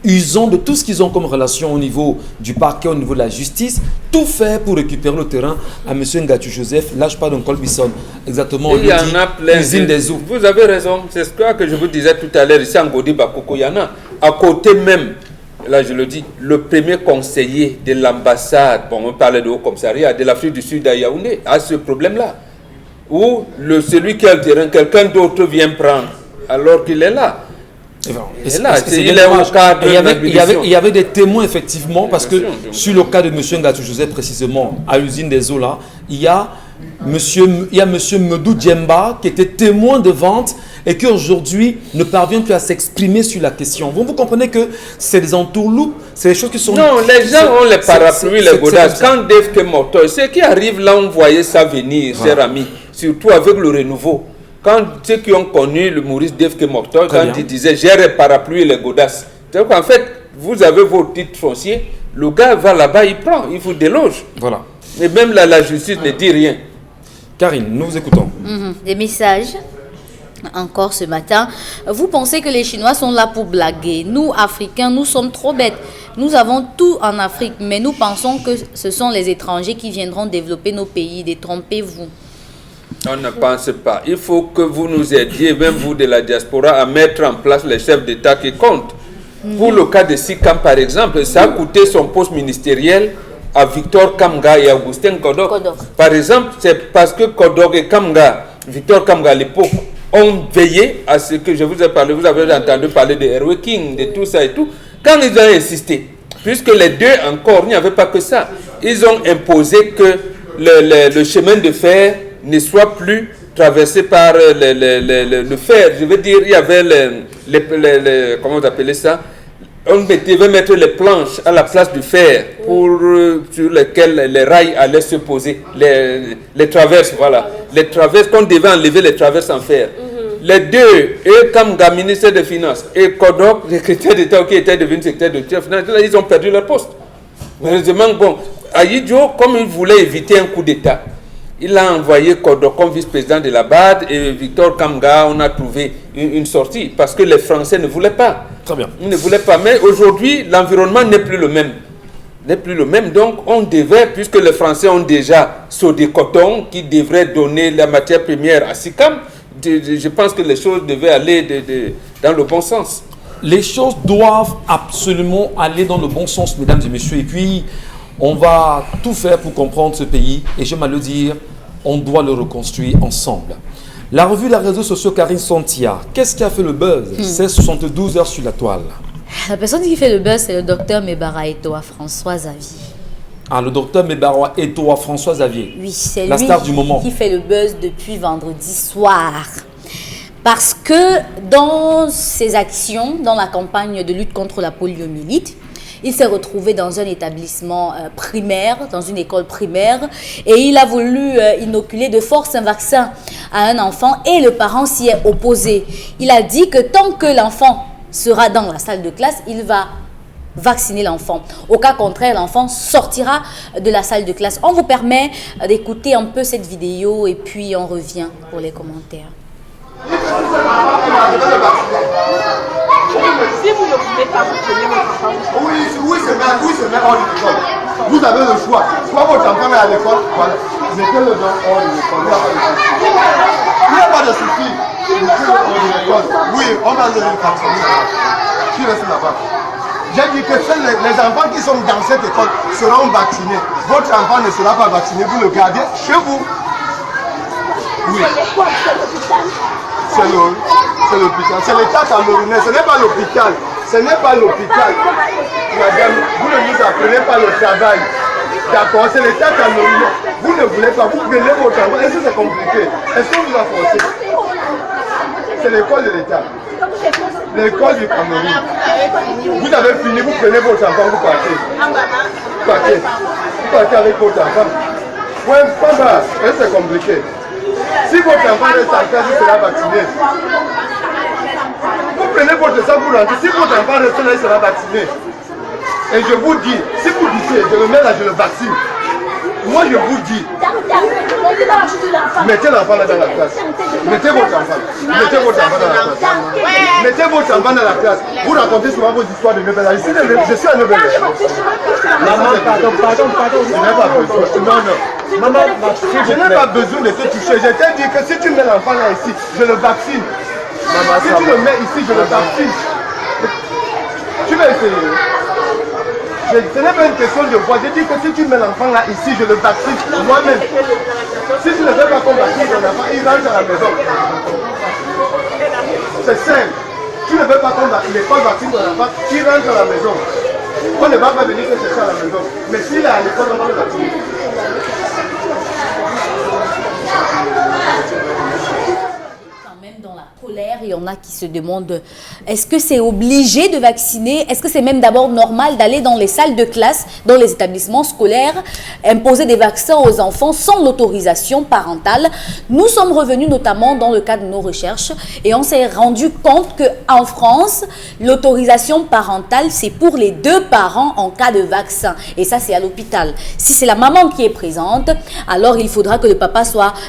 usant de tout ce qu'ils ont comme relation au niveau du parquet, au niveau de la justice, tout fait pour récupérer le terrain à M. Ngatu Joseph. Là, je parle d'un Colbisson, exactement.
Il y en a plein.
Usine des eaux.
Vous avez raison. C'est ce que je vous disais tout à l'heure ici en Godi Bakoko. Il y en a. À côté même, là je le dis, le premier conseiller de l'ambassade, bon, on parlait de haut-commissariat de l'Afrique du Sud à Yaoundé, a ce problème-là. Où celui qui a le terrain, quelqu'un d'autre vient prendre alors qu'il est là. Et là, il est au cadre de
il y avait des témoins, effectivement, parce que sur le cas de M. Ngatou Joseph, précisément, à l'usine des eaux, là, il y a monsieur Medou Djemba qui était témoin de vente et qui aujourd'hui ne parvient plus à s'exprimer sur la question. Vous comprenez que c'est des entourloupes, c'est des choses qui sont...
Non, les gens ont les parapluies, les godasses. Quand Dave Kemoto, ceux qui arrivent là, on voyait ça venir, chers amis, surtout avec le renouveau. Quand ceux qui ont connu le Maurice Dave Kemoto, quand il disait j'ai les parapluies et les godasses, c'est qu'en fait, vous avez vos titres fonciers, le gars va là-bas, il prend, il vous déloge.
Voilà.
Et même là, la justice ne dit rien.
Karine, nous vous écoutons.
Des messages. Encore ce matin, vous pensez que les Chinois sont là pour blaguer. Nous, Africains, nous sommes trop bêtes. Nous avons tout en Afrique, mais nous pensons que ce sont les étrangers qui viendront développer nos pays. Détrompez-vous.
On ne pense pas. Il faut que vous nous aidiez, même vous de la diaspora, à mettre en place les chefs d'État qui comptent. Pour le cas de Sikam, par exemple, ça a coûté son poste ministériel à Victor Kamga et Augustin Kodok. Par exemple, c'est parce que Kodok et Kamga, Victor Kamga à l'époque, ont veillé à ce que je vous ai parlé. Vous avez entendu parler de Hervé King, de tout ça et tout. Quand ils ont insisté, puisque les deux encore, il n'y avait pas que ça, ils ont imposé que le chemin de fer ne soit plus traversé par le fer. Je veux dire, il y avait comment vous appelez ça? On devait mettre les planches à la place du fer sur lesquelles les rails allaient se poser, les traverses, voilà. Les traverses, qu'on devait enlever les traverses en fer. Les deux, eux, comme ministre des Finances, et Kodok, le secrétaire d'État qui était devenu secrétaire d'État, ils ont perdu leur poste. Malheureusement, bon, Ayidjo, comme il voulait éviter un coup d'État, il a envoyé Kodok comme vice-président de la BAD et Victor Kamga, on a trouvé une sortie parce que les Français ne voulaient pas.
Très bien.
Ils ne voulaient pas, mais aujourd'hui, l'environnement n'est plus le même. Donc on devait, puisque les Français ont déjà Sodé Coton qui devrait donner la matière première à Sikam, je pense que les choses devaient aller dans le bon sens.
Les choses doivent absolument aller dans le bon sens, mesdames et messieurs. Et puis, on va tout faire pour comprendre ce pays. Et j'aime à le dire, on doit le reconstruire ensemble. La revue Les réseaux sociaux, Karine Santia. Qu'est-ce qui a fait le buzz? C'est 72 heures sur la toile.
La personne qui fait le buzz, c'est le docteur Mebara Etoa François Xavier.
Ah, le docteur Mebara Etoa François Xavier.
Oui, c'est
la star du moment.
Qui fait le buzz depuis vendredi soir. Parce que dans ses actions, dans la campagne de lutte contre la poliomyélite, il s'est retrouvé dans un établissement primaire, dans une école primaire, et il a voulu inoculer de force un vaccin à un enfant et le parent s'y est opposé. Il a dit que tant que l'enfant sera dans la salle de classe, il va vacciner l'enfant. Au cas contraire, l'enfant sortira de la salle de classe. On vous permet d'écouter un peu cette vidéo et puis on revient pour les commentaires.
Si vous ne pouvez pas vous tenir votre enfant,
oui, c'est bien hors de l'école. Vous avez le choix. Soit votre enfant est à l'école, voilà. Mettez-le hors de l'école. Il n'y a pas de souci. Oui, on va le vacciner. Tu restes là-bas. J'ai dit que les enfants qui sont dans cette école seront vaccinés. Votre enfant ne sera pas vacciné, vous le gardez chez vous. Oui. C'est l'hôpital. C'est l'État camerounais. Ce n'est pas l'hôpital. Ce n'est pas l'hôpital. Madame, vous ne nous apprenez pas le travail. D'accord, c'est l'État camerounais. Vous ne voulez pas. Vous prenez votre enfant. Est-ce que c'est compliqué? Est-ce qu'on vous a forcé? C'est l'école de l'État. L'école du Cameroun. Vous avez fini, vous prenez votre enfant, vous partez. Vous partez. Vous partez avec votre enfant. Ouais, pas mal. C'est compliqué. Si votre enfant reste en classe, il sera vacciné. Vous prenez votre sang pour rentrer. Si votre enfant reste là, il sera vacciné. Et je vous dis, si vous dites, je le mets là, je le vaccine. Moi, je vous dis, mettez l'enfant là dans la classe. Mettez votre enfant. Mettez votre enfant dans la classe. Mettez votre enfant dans la classe. Vous racontez souvent vos histoires de Nebel. Ici, je suis à Nebel. Maman, pardon. Je n'ai pas besoin. Non. Maman, je n'ai pas besoin de te toucher. Je t'ai dit que si tu mets l'enfant là ici, je le vaccine. Maman, si tu le mets ici, je le vaccine. Tu vas essayer. Ce n'est pas une question de voix. Je dis que si tu mets l'enfant là ici, je le vaccine moi-même. Si tu ne fais pas qu'on vaccine ton enfant, il rentre à la maison. C'est simple. Tu ne veux pas qu'on l'école vaccine ton enfant, tu rentres à la maison. On ne va pas venir te chercher à la maison. Mais s'il est à l'école, on va le vacciner.
Même dans la colère, il y en a qui se demandent est-ce que c'est obligé de vacciner? Est-ce que c'est même d'abord normal d'aller dans les salles de classe, dans les établissements scolaires, imposer des vaccins aux enfants sans l'autorisation parentale? Nous sommes revenus notamment dans le cadre de nos recherches et on s'est rendu compte qu'en France, l'autorisation parentale, c'est pour les 2 parents en cas de vaccin. Et ça, c'est à l'hôpital. Si c'est la maman qui est présente, alors il faudra que le papa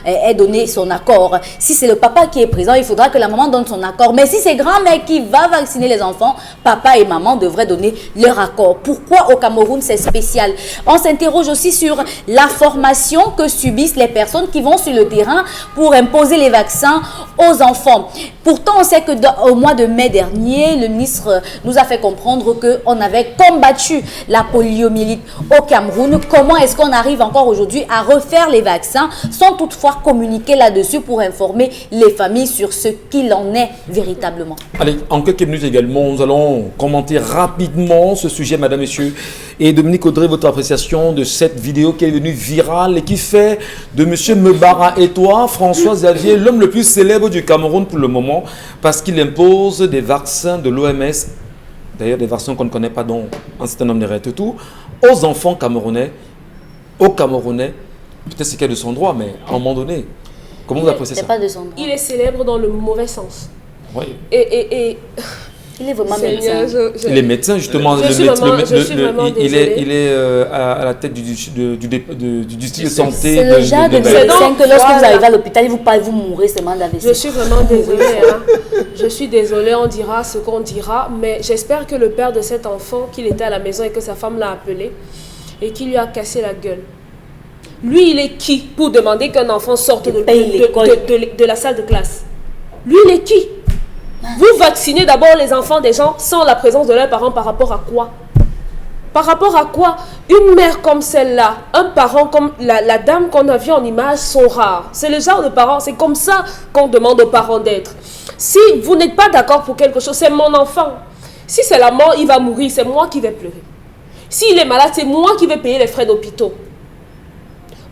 ait donné son accord. Si c'est le papa qui est présent, il faudra que la maman donne son accord. Mais si c'est grand-mère qui va vacciner les enfants, papa et maman devraient donner leur accord. Pourquoi au Cameroun c'est spécial? On s'interroge aussi sur la formation que subissent les personnes qui vont sur le terrain pour imposer les vaccins aux enfants. Pourtant, on sait que au mois de mai dernier, le ministre nous a fait comprendre qu'on avait combattu la poliomyélite au Cameroun. Comment est-ce qu'on arrive encore aujourd'hui à refaire les vaccins sans toutefois communiquer là-dessus pour informer les familles sur ce qu'il en est véritablement?
Allez, en quelques minutes également, nous allons commenter rapidement ce sujet, madame, messieurs. Et Dominique Audrey, votre appréciation de cette vidéo qui est devenue virale et qui fait de monsieur Mebara et toi, François Xavier, l'homme le plus célèbre du Cameroun pour le moment, parce qu'il impose des vaccins de l'OMS, d'ailleurs des vaccins qu'on ne connaît pas, dont un certain nombre de règles, tout, aux enfants camerounais, aux Camerounais. Peut-être c'est qu'il y a de son droit, mais à un moment donné, comment vous appréciez ça?
Pas de son droit.
Il est célèbre dans le mauvais sens.
Oui.
Et
il est vraiment
Seigneur,
médecin.
Il est médecin, justement.
Je suis vraiment
il est à la tête du district de santé.
C'est le genre de médecin que lorsque
voilà.
vous arrivez à l'hôpital, il vous parle, vous mourrez seulement d'AVC.
Je suis vraiment désolée. Hein. Je suis désolée, on dira ce qu'on dira, mais j'espère que le père de cet enfant, qu'il était à la maison et que sa femme l'a appelé et qu'il lui a cassé la gueule. Lui, il est qui pour demander qu'un enfant sorte de la salle de classe? Lui, il est qui? Vous vaccinez d'abord les enfants des gens sans la présence de leurs parents par rapport à quoi? Par rapport à quoi? Une mère comme celle-là, un parent comme la dame qu'on a vue en image sont rares. C'est le genre de parents, c'est comme ça qu'on demande aux parents d'être. Si vous n'êtes pas d'accord pour quelque chose, c'est mon enfant. Si c'est la mort, il va mourir, c'est moi qui vais pleurer. S'il est malade, c'est moi qui vais payer les frais d'hôpital.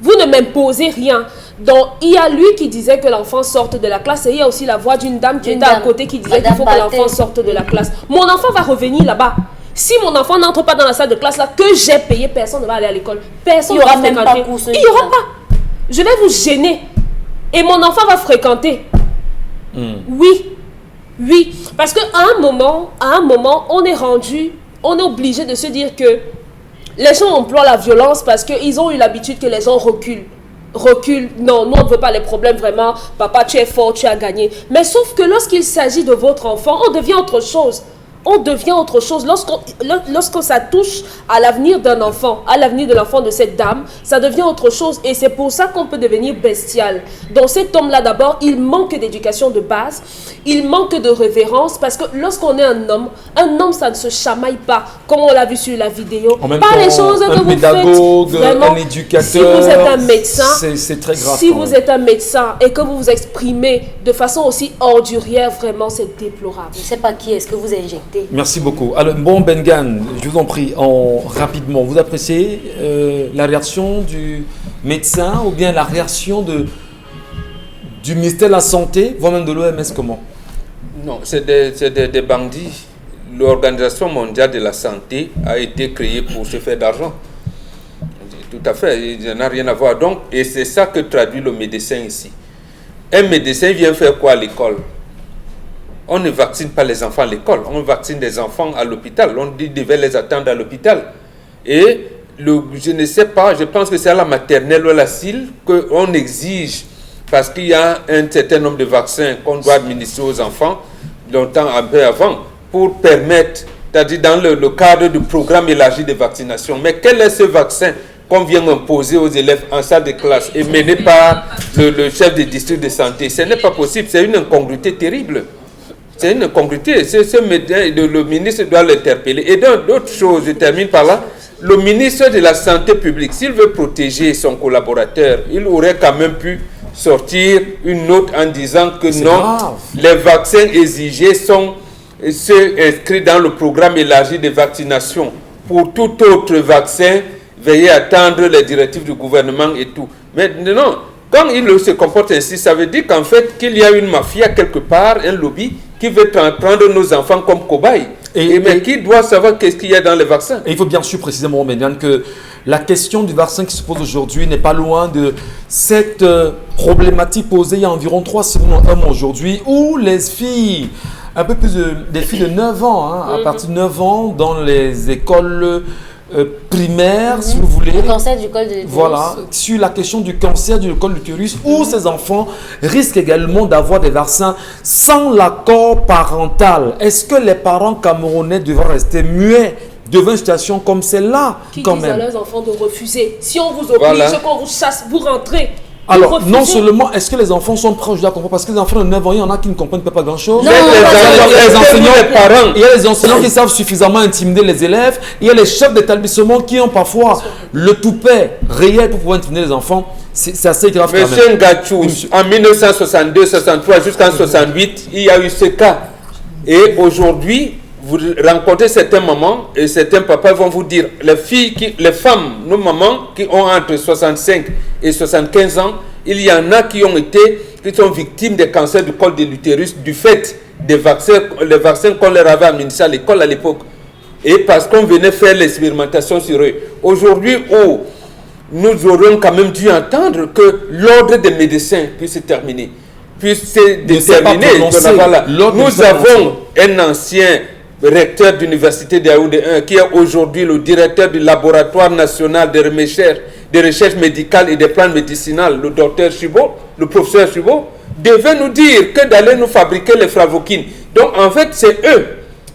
Vous ne m'imposez rien. Donc, il y a lui qui disait que l'enfant sorte de la classe et il y a aussi la voix d'une dame qui était à côté qui disait qu'il faut que l'enfant sorte de la classe. Mon enfant va revenir là-bas. Si mon enfant n'entre pas dans la salle de classe là, que j'ai payé, personne ne va aller à l'école. Personne ne va fréquenter. Il n'y aura pas. Je vais vous gêner. Et mon enfant va fréquenter. Oui. Parce qu'à un moment, on est obligé de se dire que les gens emploient la violence parce qu'ils ont eu l'habitude que les gens reculent. Non, nous on ne veut pas les problèmes vraiment. Papa, tu es fort, tu as gagné. Mais sauf que lorsqu'il s'agit de votre enfant, on devient autre chose. On devient autre chose. Lorsque ça touche à l'avenir d'un enfant, à l'avenir de l'enfant de cette dame, ça devient autre chose. Et c'est pour ça qu'on peut devenir bestial. Donc cet homme-là, d'abord, il manque d'éducation de base. Il manque de révérence. Parce que lorsqu'on est un homme, ça ne se chamaille pas. Comme on l'a vu sur la vidéo.
En même
pas
temps,
les choses que vous
pédagogue,
faites. Vraiment,
un éducateur.
si vous êtes un médecin,
c'est très grave.
Si vous êtes un médecin et que vous vous exprimez de façon aussi ordurière, vraiment, c'est déplorable.
Je ne sais pas qui est-ce que vous injectez.
Merci beaucoup. Alors, bon, Bengan, je vous en prie, rapidement, vous appréciez la réaction du médecin ou bien la réaction du ministère de la Santé, voire même de l'OMS, comment?
Non, c'est des bandits. L'Organisation mondiale de la santé a été créée pour se faire d'argent. Tout à fait, il n'a rien à voir. Donc, et c'est ça que traduit le médecin ici. Un médecin vient faire quoi à l'école? On ne vaccine pas les enfants à l'école, on vaccine les enfants à l'hôpital. On dit devait les attendre à l'hôpital. Et je ne sais pas, je pense que c'est à la maternelle ou à la CIL qu'on exige, parce qu'il y a un certain nombre de vaccins qu'on doit administrer aux enfants, longtemps un peu avant, pour permettre, c'est-à-dire dans le cadre du programme élargi de vaccination. Mais quel est ce vaccin qu'on vient imposer aux élèves en salle de classe et mené par le chef du district de santé? Ce n'est pas possible, c'est une incongruité terrible. C'est une incongruité. Le ministre doit l'interpeller. Et dans d'autres choses, je termine par là, le ministre de la Santé publique, s'il veut protéger son collaborateur, il aurait quand même pu sortir une note en disant que non, les vaccins exigés sont ceux inscrits dans le programme élargi de vaccination. Pour tout autre vaccin, veuillez attendre les directives du gouvernement et tout. Mais non, quand il se comporte ainsi, ça veut dire qu'en fait, qu'il y a une mafia quelque part, un lobby, qui veut prendre nos enfants comme cobayes. Mais qui doit savoir qu'est-ce qu'il y a dans les vaccins?
Et il faut bien sûr préciser, mon Médiane, que la question du vaccin qui se pose aujourd'hui n'est pas loin de cette problématique posée il y a environ 3 semaines, un mois aujourd'hui, où les filles, un peu plus des filles de 9 ans, à partir de 9 ans, dans les écoles primaires, si vous voulez.
Le cancer du col de l'utérus.
Voilà, sur la question du cancer du col de l'utérus, où ces enfants risquent également d'avoir des vaccins sans l'accord parental. Est-ce que les parents camerounais devraient rester muets devant une situation comme celle-là,
qui
quand
disent
même?
à leurs enfants de refuser? Si on vous oblige, qu'on vous chasse, vous rentrez.
Alors, non seulement est-ce que les enfants sont proches de la comprendre, parce que les enfants de 9 ans, il y en a qui ne comprennent pas grand-chose.
Non,
Les enseignants, il y a les enseignants qui savent suffisamment intimider les élèves. Il y a les chefs d'établissement qui ont parfois le toupet réel pour pouvoir intimider les enfants. C'est assez grave.
Monsieur Ngachou, en 1962, 63 jusqu'en 68, il y a eu ce cas. Et aujourd'hui, vous rencontrez certains mamans et certains papas vont vous dire, les femmes, nos mamans qui ont entre 65 et 75 ans, il y en a qui sont victimes des cancers du col de l'utérus du fait des vaccins, les vaccins qu'on leur avait administrés à l'école à l'époque. Et parce qu'on venait faire l'expérimentation sur eux. Aujourd'hui, nous aurions quand même dû entendre que l'ordre des médecins puisse se terminer. Puisse se déterminer. Nous avons un ancien recteur d'université de Yaoundé 1, qui est aujourd'hui le directeur du laboratoire national de recherche médicale et des plantes médicinales, le docteur Chibo, le professeur Chibo, devait nous dire que d'aller nous fabriquer les flavoquines. Donc en fait, c'est eux,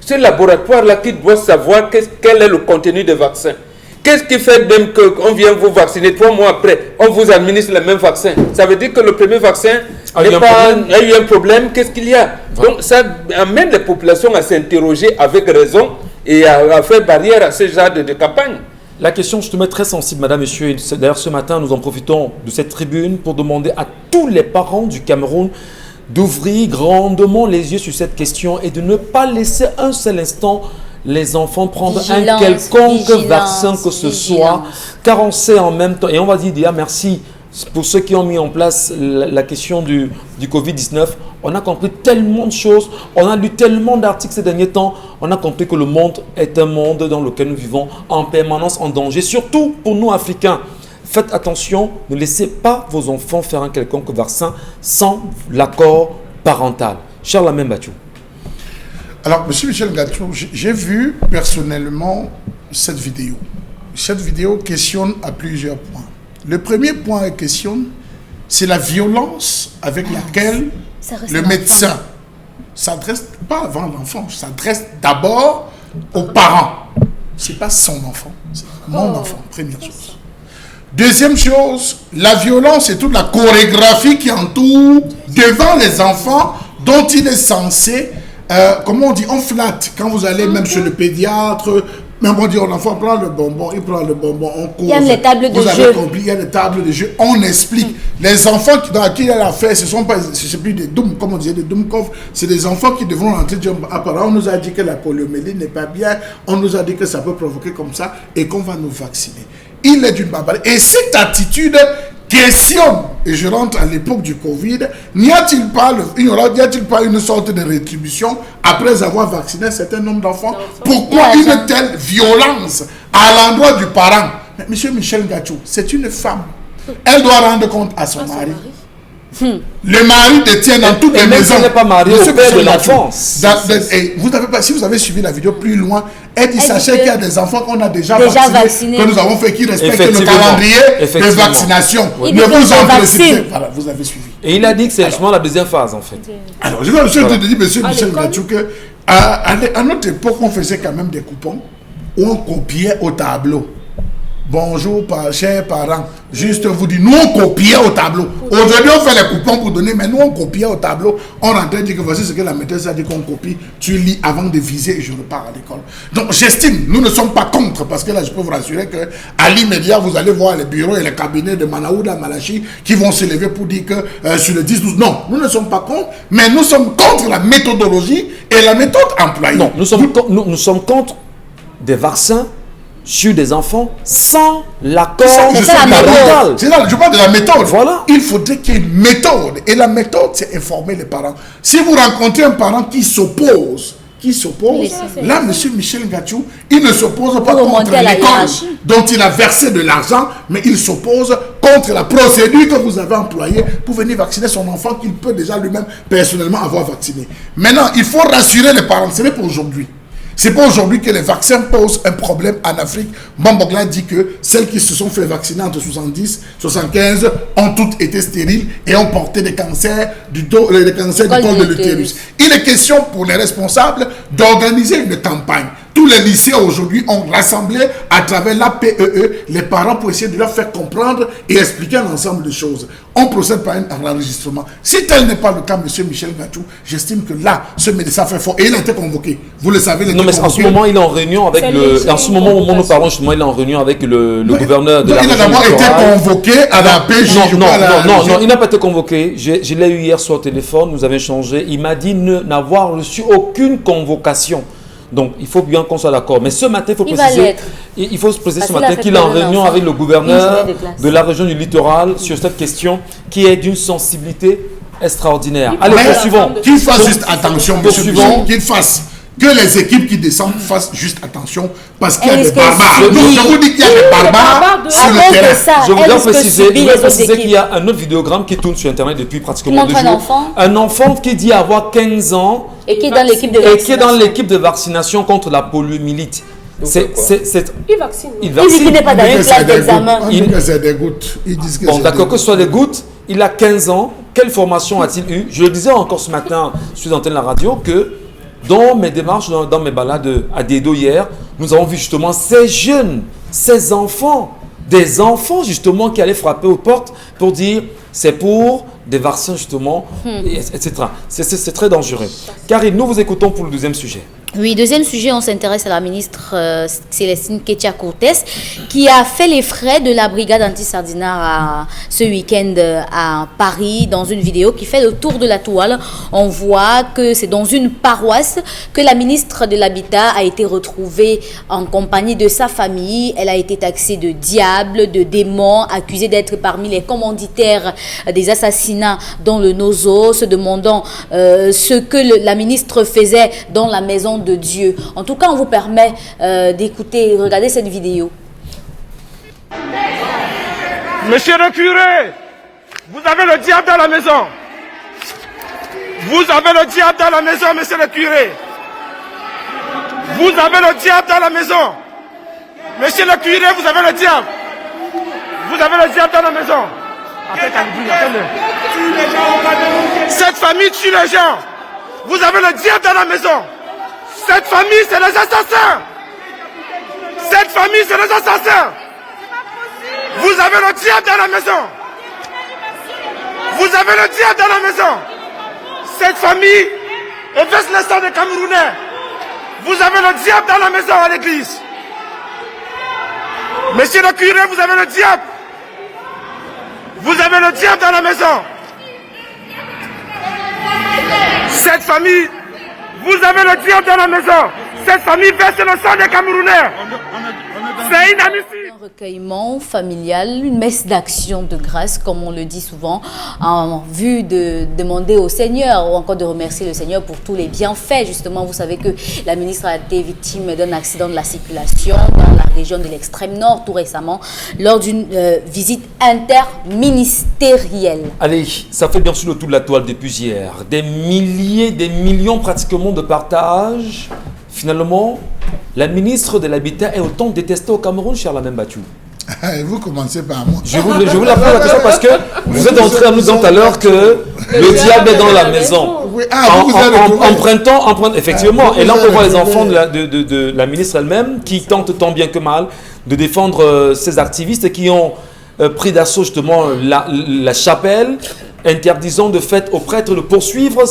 ce laboratoire-là, qui doit savoir quel est le contenu des vaccins. Qu'est-ce qui fait même qu'on vient vous vacciner 3 mois après, on vous administre le même vaccin? Ça veut dire que le premier vaccin a eu un problème. Qu'est-ce qu'il y a? Donc ça amène les populations à s'interroger avec raison et à faire barrière à ce genre de campagne.
La question, je te mets très sensible, madame, monsieur. D'ailleurs, ce matin, nous en profitons de cette tribune pour demander à tous les parents du Cameroun d'ouvrir grandement les yeux sur cette question et de ne pas laisser un seul instant les enfants prendre un quelconque vaccin que ce soit, car on sait en même temps, et on va dire déjà merci pour ceux qui ont mis en place la question du Covid-19, on a compris tellement de choses, on a lu tellement d'articles ces derniers temps, on a compris que le monde est un monde dans lequel nous vivons en permanence en danger, surtout pour nous Africains. Faites attention, ne laissez pas vos enfants faire un quelconque vaccin sans l'accord parental. Cher Lamine Bachou.
Alors, M. Michel Ngachou, j'ai vu personnellement cette vidéo. Cette vidéo questionne à plusieurs points. Le premier point elle questionne, c'est la violence avec laquelle le médecin s'adresse, pas avant l'enfant, s'adresse d'abord aux parents. Ce n'est pas son enfant, c'est mon enfant, première chose. Deuxième chose, la violence et toute la chorégraphie qui entoure devant les enfants dont il est censé... comment on dit, on flatte. Quand vous allez même chez le pédiatre, même on dit, l'enfant prend le bonbon, il prend le bonbon, on cause.
Il y a les tables de jeu.
Il y a les tables de jeu, on explique. Les enfants dans qui il a l'affaire, ce sont pas, c'est plus des doum, comme on disait, des doumkov, c'est des enfants qui devront rentrer. Apparemment, on nous a dit que la poliomyélite n'est pas bien, on nous a dit que ça peut provoquer comme ça et qu'on va nous vacciner. Il est d'une barbarie. Et cette attitude questionne, et je rentre à l'époque du Covid, n'y a-t-il pas une sorte de rétribution après avoir vacciné un certain nombre d'enfants? Pourquoi une telle violence à l'endroit du parent? Mais M. Michel Ngachou, c'est une femme. Elle doit rendre compte à son mari. Le mari détient dans toutes les maisons.
Elle n'est pas mariée au père de l'enfant.
Si vous avez suivi la vidéo plus loin, elle dit sachez qu'il y a des enfants qu'on a déjà vaccinés, que nous avons fait qui respectent le calendrier de vaccination. Ne vous en précipitez. Voilà, vous avez suivi.
Et il a dit que c'est justement la deuxième phase en fait.
Alors, je vais te dire, M. Michel Ngachou, qu'à notre époque, on faisait quand même des coupons où on copiait au tableau. bonjour, chers parents. Juste vous dire, nous on copiait au tableau. Aujourd'hui on fait les coupons pour donner, mais nous on copiait au tableau. On rentrait dire que voici ce que la maîtresse a dit qu'on copie. Tu lis avant de viser et je repars à l'école. Donc j'estime, nous ne sommes pas contre, parce que là je peux vous rassurer que à l'immédiat vous allez voir les bureaux et les cabinets de Manaouda, Malachi qui vont se lever pour dire que sur le 10-12, non, nous ne sommes pas contre, mais nous sommes contre la méthodologie et la méthode employée.
Non, nous sommes contre des vaccins sur des enfants sans l'accord parental.
C'est là, je parle de la méthode.
Voilà.
Il faudrait qu'il y ait une méthode. Et la méthode, c'est informer les parents. Si vous rencontrez un parent qui s'oppose, là, M. Michel Ngachou, il ne s'oppose pas contre l'école dont il a versé de l'argent, mais il s'oppose contre la procédure que vous avez employée pour venir vacciner son enfant qu'il peut déjà lui-même personnellement avoir vacciné. Maintenant, il faut rassurer les parents. Ce n'est pas aujourd'hui. C'est pas aujourd'hui que les vaccins posent un problème en Afrique. Bambogla dit que celles qui se sont fait vacciner entre 70 et 75 ont toutes été stériles et ont porté des cancers du col de l'utérus. Il est question pour les responsables d'organiser une campagne. Tous les lycées aujourd'hui ont rassemblé à travers l'APEE les parents pour essayer de leur faire comprendre et expliquer un ensemble de choses. On procède par un enregistrement. Si tel n'est pas le cas, M. Michel Ngachou, j'estime que là, ce médecin fait fort. Et il a été convoqué. Vous le savez, il a été convoqué.
En ce moment, il est en réunion avec en ce moment où nous parlons, justement, il est en réunion avec le gouverneur de la région.
Il a d'abord été convoqué à la PJ.
Non, il n'a pas été convoqué. Je l'ai eu hier soir au téléphone, nous avons échangé. Il m'a dit n'avoir reçu aucune convocation. Donc, il faut bien qu'on soit d'accord. Mais ce matin, il faut préciser ce matin qu'il est en réunion avec le gouverneur de la région du littoral sur cette question qui est d'une sensibilité extraordinaire. Allez, poursuivons.
Qu'il fasse juste attention, monsieur, qu'il fasse. Que les équipes qui descendent fassent juste attention parce qu'il y a des barbares. Donc, je vous dis qu'il y a des barbares sur le terrain.
Je voudrais préciser qu'il y a un autre vidéogramme qui tourne sur Internet depuis pratiquement 2 jours. Un enfant qui dit avoir 15 ans
et qui est dans l'équipe de
vaccination contre la poliomyélite.
Il vaccine.
Il dit qu'il n'est pas dans une classe d'examen.
Il dit c'est des gouttes.
Bon, d'accord, que ce soit des gouttes. Il a 15 ans. Quelle formation a-t-il eu? Je le disais encore ce matin sur l'antenne de la radio que dans mes démarches, dans mes balades à Dedo hier, nous avons vu justement ces jeunes, ces enfants, des enfants justement qui allaient frapper aux portes pour dire c'est pour des vaccins justement, etc. C'est très dangereux. Karine, nous vous écoutons pour le deuxième sujet.
Oui, deuxième sujet, on s'intéresse à la ministre Célestine Ketia Cortés qui a fait les frais de la brigade anti-sardinat ce week-end à Paris dans une vidéo qui fait le tour de la toile. On voit que c'est dans une paroisse que la ministre de l'Habitat a été retrouvée en compagnie de sa famille. Elle a été taxée de diable, de démon, accusée d'être parmi les commanditaires des assassinats dans le Nozo, se demandant ce que la ministre faisait dans la maison de Dieu. En tout cas, on vous permet d'écouter et regarder cette vidéo.
Monsieur le curé, vous avez le diable dans la maison. Vous avez le diable dans la maison, monsieur le curé. Vous avez le diable dans la maison. Monsieur le curé, vous avez le diable. Vous avez le diable dans la maison. Cette famille tue les gens. Vous avez le diable dans la maison. Cette famille, c'est les assassins. Cette famille, c'est les assassins. Vous avez le diable dans la maison. Vous avez le diable dans la maison. Cette famille verse le sang des Camerounais. Vous avez le diable dans la maison à l'église. Monsieur le curé, vous avez le diable. Vous avez le diable dans la maison. Cette famille, vous avez le diable dans la maison. Cette famille verse le sang des Camerounais. C'est inadmissible.
Un recueillement familial, une messe d'action de grâce, comme on le dit souvent, en vue de demander au Seigneur ou encore de remercier le Seigneur pour tous les bienfaits. Justement, vous savez que la ministre a été victime d'un accident de la circulation dans la région de l'extrême nord tout récemment, lors d'une visite interministérielle.
Allez, ça fait bien sûr le tour de la toile depuis hier. Des milliers, des millions pratiquement de partages. Finalement, la ministre de l'Habitat est autant détestée au Cameroun, cher Lamine Bachou.
Vous commencez par moi.
Je vous la pose la question parce que vous êtes entré à nous dire tout à l'heure que le diable est dans la maison.
Oui.
Effectivement. Et là, on peut voir les enfants de la ministre elle-même qui tentent tant bien que mal de défendre ces activistes qui ont pris d'assaut justement la chapelle, interdisant de fait aux prêtres de poursuivre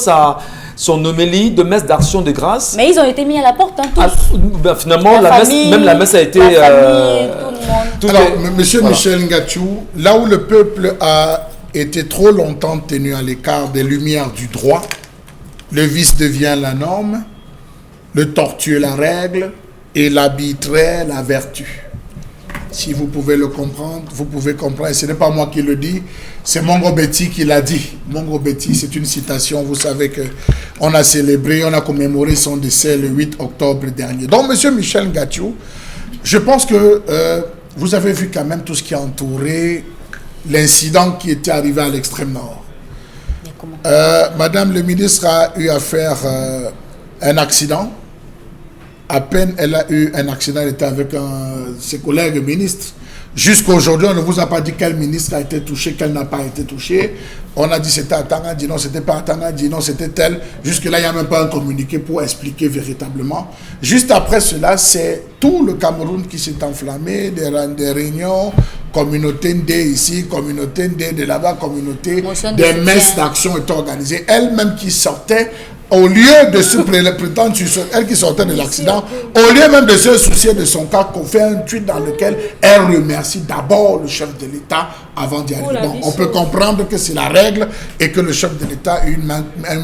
son homélie de messe d'action de grâce.
Mais ils ont été mis à la porte, hein, tous.
Finalement, même la messe a été...
Alors, monsieur Michel Ngachou, là où le peuple a été trop longtemps tenu à l'écart des lumières du droit, le vice devient la norme, le tortueux la règle et l'arbitraire la vertu. Si vous pouvez le comprendre, vous pouvez comprendre. Et ce n'est pas moi qui le dis, c'est Mongo Betty qui l'a dit. Mongo Betty, c'est une citation. Vous savez qu'on a célébré, on a commémoré son décès le 8 octobre dernier. Donc, monsieur Michel Ngachou, je pense que vous avez vu quand même tout ce qui a entouré l'incident qui était arrivé à l'extrême nord. Madame le ministre a eu à faire un accident. À peine elle a eu un accident, elle était avec ses collègues ministres. Jusqu'à aujourd'hui, on ne vous a pas dit quel ministre a été touché, quel n'a pas été touché. On a dit c'était Atanga, dit non, c'était pas Atanga, dit non, c'était tel. Jusque-là, il n'y a même pas un communiqué pour expliquer véritablement. Juste après cela, c'est tout le Cameroun qui s'est enflammé, des réunions, communauté ND ici, communauté ND de là-bas, communauté, des messes d'action étaient organisées. Elle-même qui sortait, au lieu de se prétendre sur elle qui sortait de l'accident, au lieu même de se soucier de son cas, qu'on fait un tweet dans lequel elle remercie d'abord le chef de l'État avant d'y arriver. Bon, on peut comprendre que c'est la règle et que le chef de l'État a eu une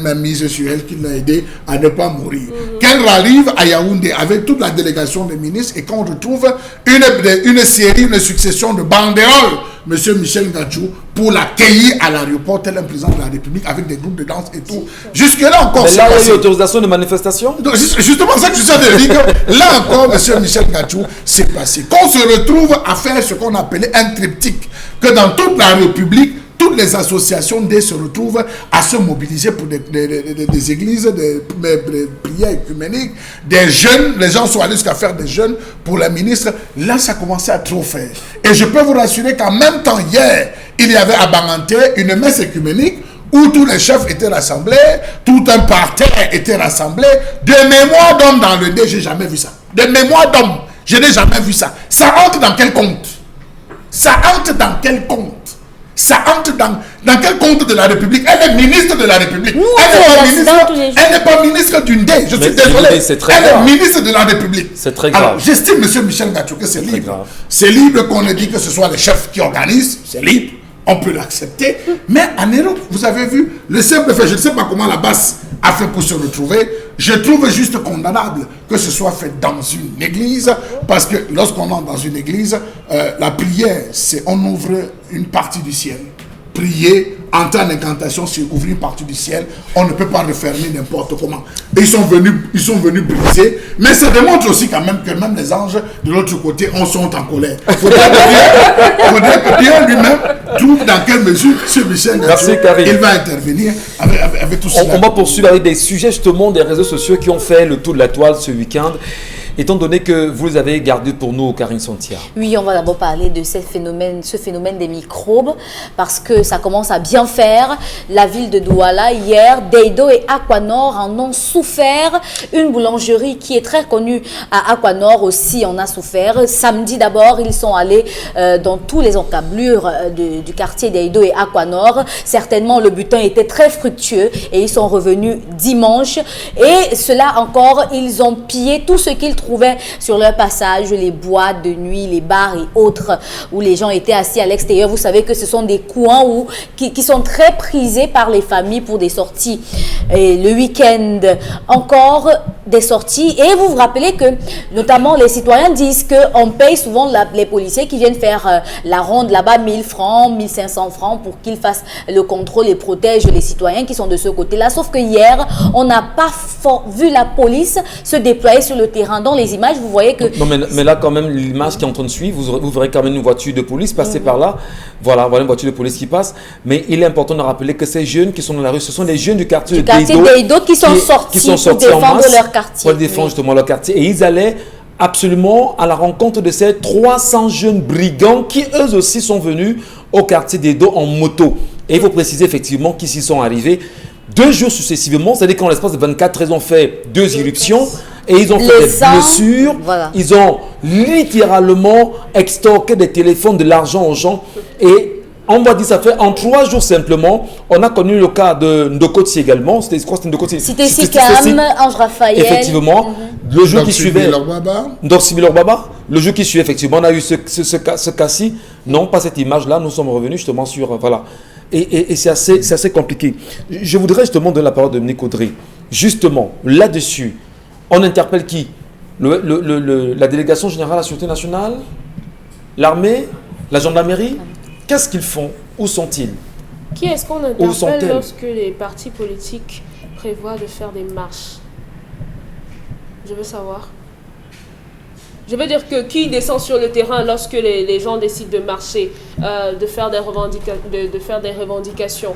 main mise sur elle qui l'a aidé à ne pas mourir. Qu'elle arrive à Yaoundé avec toute la délégation des ministres et qu'on retrouve une série, une succession de banderoles, monsieur Michel Ngachou, pour l'accueillir à l'aéroport tel un président de la République avec des groupes de danse et tout. Jusque-là encore,
mais là, il y a eu autorisation de manifestation.
Justement, ça que je suis en train de dire que là encore, monsieur Michel Ngachou, c'est passé. Qu'on se retrouve à faire ce qu'on appelait un triptyque, que dans toute la République, toutes les associations se retrouvent à se mobiliser pour des églises, des prières écuméniques, des jeunes, les gens sont allés jusqu'à faire des jeunes pour les ministres. Là, ça commençait à trop faire. Et je peux vous rassurer qu'en même temps, hier, il y avait à Banganté une messe écuménique où tous les chefs étaient rassemblés, tout un parterre était rassemblé. De mémoire d'homme dans le nez, je n'ai jamais vu ça. De mémoire d'homme, je n'ai jamais vu ça. Ça entre dans quel compte? Ça entre dans quel compte? Ça entre dans quel compte de la République? Elle est ministre de la République. Elle n'est pas ministre d'une dé. Je suis désolé. Elle est ministre de la République.
C'est très grave.
Alors, j'estime, monsieur Michel Ngachou, que c'est libre. C'est libre qu'on ait dit que ce soit les chefs qui organisent. C'est libre. On peut l'accepter. Mais en Europe, vous avez vu, le simple fait, je ne sais pas comment la basse a fait pour se retrouver. Je trouve juste condamnable que ce soit fait dans une église, parce que lorsqu'on entre dans une église, la prière, c'est on ouvre une partie du ciel. Prier, entrer en incantation, c'est ouvrir une partie du ciel. On ne peut pas refermer n'importe comment. Et ils sont venus briser. Mais ça démontre aussi quand même que même les anges de l'autre côté sont en colère. Il faudrait que Dieu lui-même trouve dans quelle mesure M. Michel Ngachou, il va intervenir avec tout cela.
On va poursuivre avec des sujets justement des réseaux sociaux qui ont fait le tour de la toile ce week-end. Étant donné que vous les avez gardés pour nous, Karine Santia.
Oui, on va d'abord parler de ce phénomène des microbes, parce que ça commence à bien faire. La ville de Douala, hier, Deido et Aquanor en ont souffert. Une boulangerie qui est très connue à Aquanor aussi en a souffert. Samedi d'abord, ils sont allés dans tous les encablures du quartier Deido et Aquanor. Certainement, le butin était très fructueux et ils sont revenus dimanche. Et cela encore, ils ont pillé tout ce qu'ils trouvaient sur leur passage, les boîtes de nuit, les bars et autres où les gens étaient assis à l'extérieur. Vous savez que ce sont des coins qui sont très prisés par les familles pour des sorties. Et le week-end, encore des sorties. Et vous vous rappelez que, notamment, les citoyens disent qu'on paye souvent les policiers qui viennent faire la ronde là-bas, 1000 francs, 1500 francs pour qu'ils fassent le contrôle et protègent les citoyens qui sont de ce côté-là. Sauf que hier, on n'a pas vu la police se déployer sur le terrain. Dans les images, vous voyez que...
Non, mais là, quand même, l'image qui est en train de suivre, vous verrez quand même une voiture de police passer par là. Voilà une voiture de police qui passe. Mais il est important de rappeler que ces jeunes qui sont dans la rue, ce sont des jeunes du quartier
Deido qui sont sortis pour défendre leur quartier.
Pour défendre justement leur quartier. Et ils allaient absolument à la rencontre de ces 300 jeunes brigands qui, eux aussi, sont venus au quartier Deido en moto. Et il faut préciser effectivement qu'ils y sont arrivés 2 jours successivement, c'est-à-dire qu'en l'espace de 24 heures, ils ont fait 2 irruptions. et ils ont fait
Les
des
gens,
blessures.
voilà.
Ils ont littéralement extorqué des téléphones, de l'argent aux gens. Et on va dire, ça fait en 3 jours simplement, on a connu le cas de Ndokoti également. C'était quoi, c'était Ndokoti?
C'était Sikam, Ange Raphaël.
Effectivement. Le jour qui suivait,
Ndok
Baba, le jour qui suivait, effectivement, on a eu ce cas-ci. Non, pas cette image-là. Nous sommes revenus justement sur. Voilà. Et c'est assez compliqué. Je voudrais justement donner la parole de Dominique Audrey. Justement, là-dessus, on interpelle qui? La délégation générale à la Sûreté nationale? L'armée? La gendarmerie? Qu'est-ce qu'ils font? Où sont-ils?
Qui est-ce qu'on
Où sont-elles?
interpelle lorsque les partis politiques prévoient de faire des marches? Je veux savoir. Je veux dire que qui descend sur le terrain lorsque les gens décident de marcher, de faire des revendications?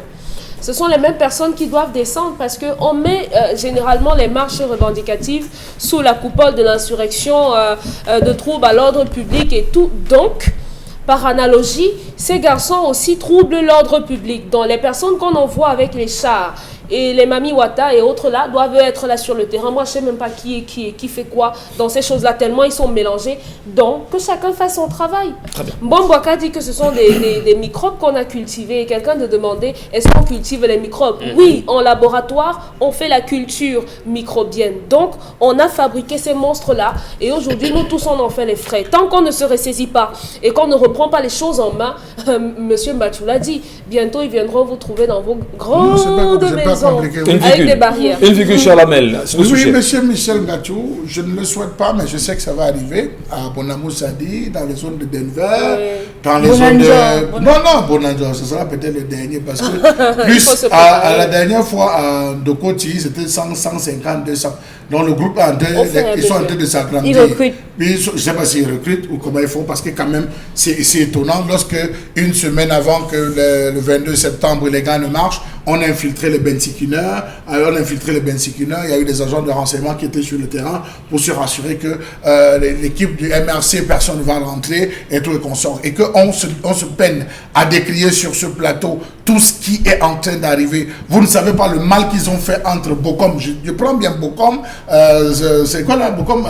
Ce sont les mêmes personnes qui doivent descendre parce qu'on met généralement les marches revendicatives sous la coupole de l'insurrection, de troubles à l'ordre public et tout. Donc, par analogie, ces garçons aussi troublent l'ordre public. Donc, les personnes qu'on envoie avec les chars et les Mami Wata et autres là doivent être là sur le terrain. Moi, je ne sais même pas qui fait quoi dans ces choses-là, tellement ils sont mélangés. Donc, que chacun fasse son travail.
Très bien.
Mbonboaka dit que ce sont des microbes qu'on a cultivés. Et quelqu'un de demander, est-ce qu'on cultive les microbes? Oui, en laboratoire, on fait la culture microbienne. Donc, on a fabriqué ces monstres-là. Et aujourd'hui, nous tous, on en fait les frais. Tant qu'on ne se ressaisit pas et qu'on ne reprend pas les choses en main, Monsieur Mbachou l'a dit, bientôt, ils viendront vous trouver dans vos grandes maisons. Avec des barrières.
Une virgule, Chalamel.
Oui, monsieur Michel Gachou, je ne le souhaite pas, mais je sais que ça va arriver à Bonamou Sadi, dans les zones de Denver, dans les zones de... Non, Bonanjo, ce sera peut-être le dernier, parce que plus à la dernière fois, à Ndokoti, c'était 100, 150, 200. Donc le groupe ils sont en train de s'agrandir.
Ils recrutent.
Je ne sais pas s'ils recrutent ou comment ils font, parce que quand même, c'est étonnant. Lorsque, une semaine avant que le 22 septembre, les gars ne marchent, on a infiltré les Bensikineurs. Alors, on a infiltré les Bensikineurs. Il y a eu des agents de renseignement qui étaient sur le terrain pour se rassurer que l'équipe du MRC, personne ne va rentrer et tout le consort. Et qu'on se peine à décrier sur ce plateau tout ce qui est en train d'arriver. Vous ne savez pas le mal qu'ils ont fait entre Bokom. Je prends bien Bokom. C'est quoi là, Bokom,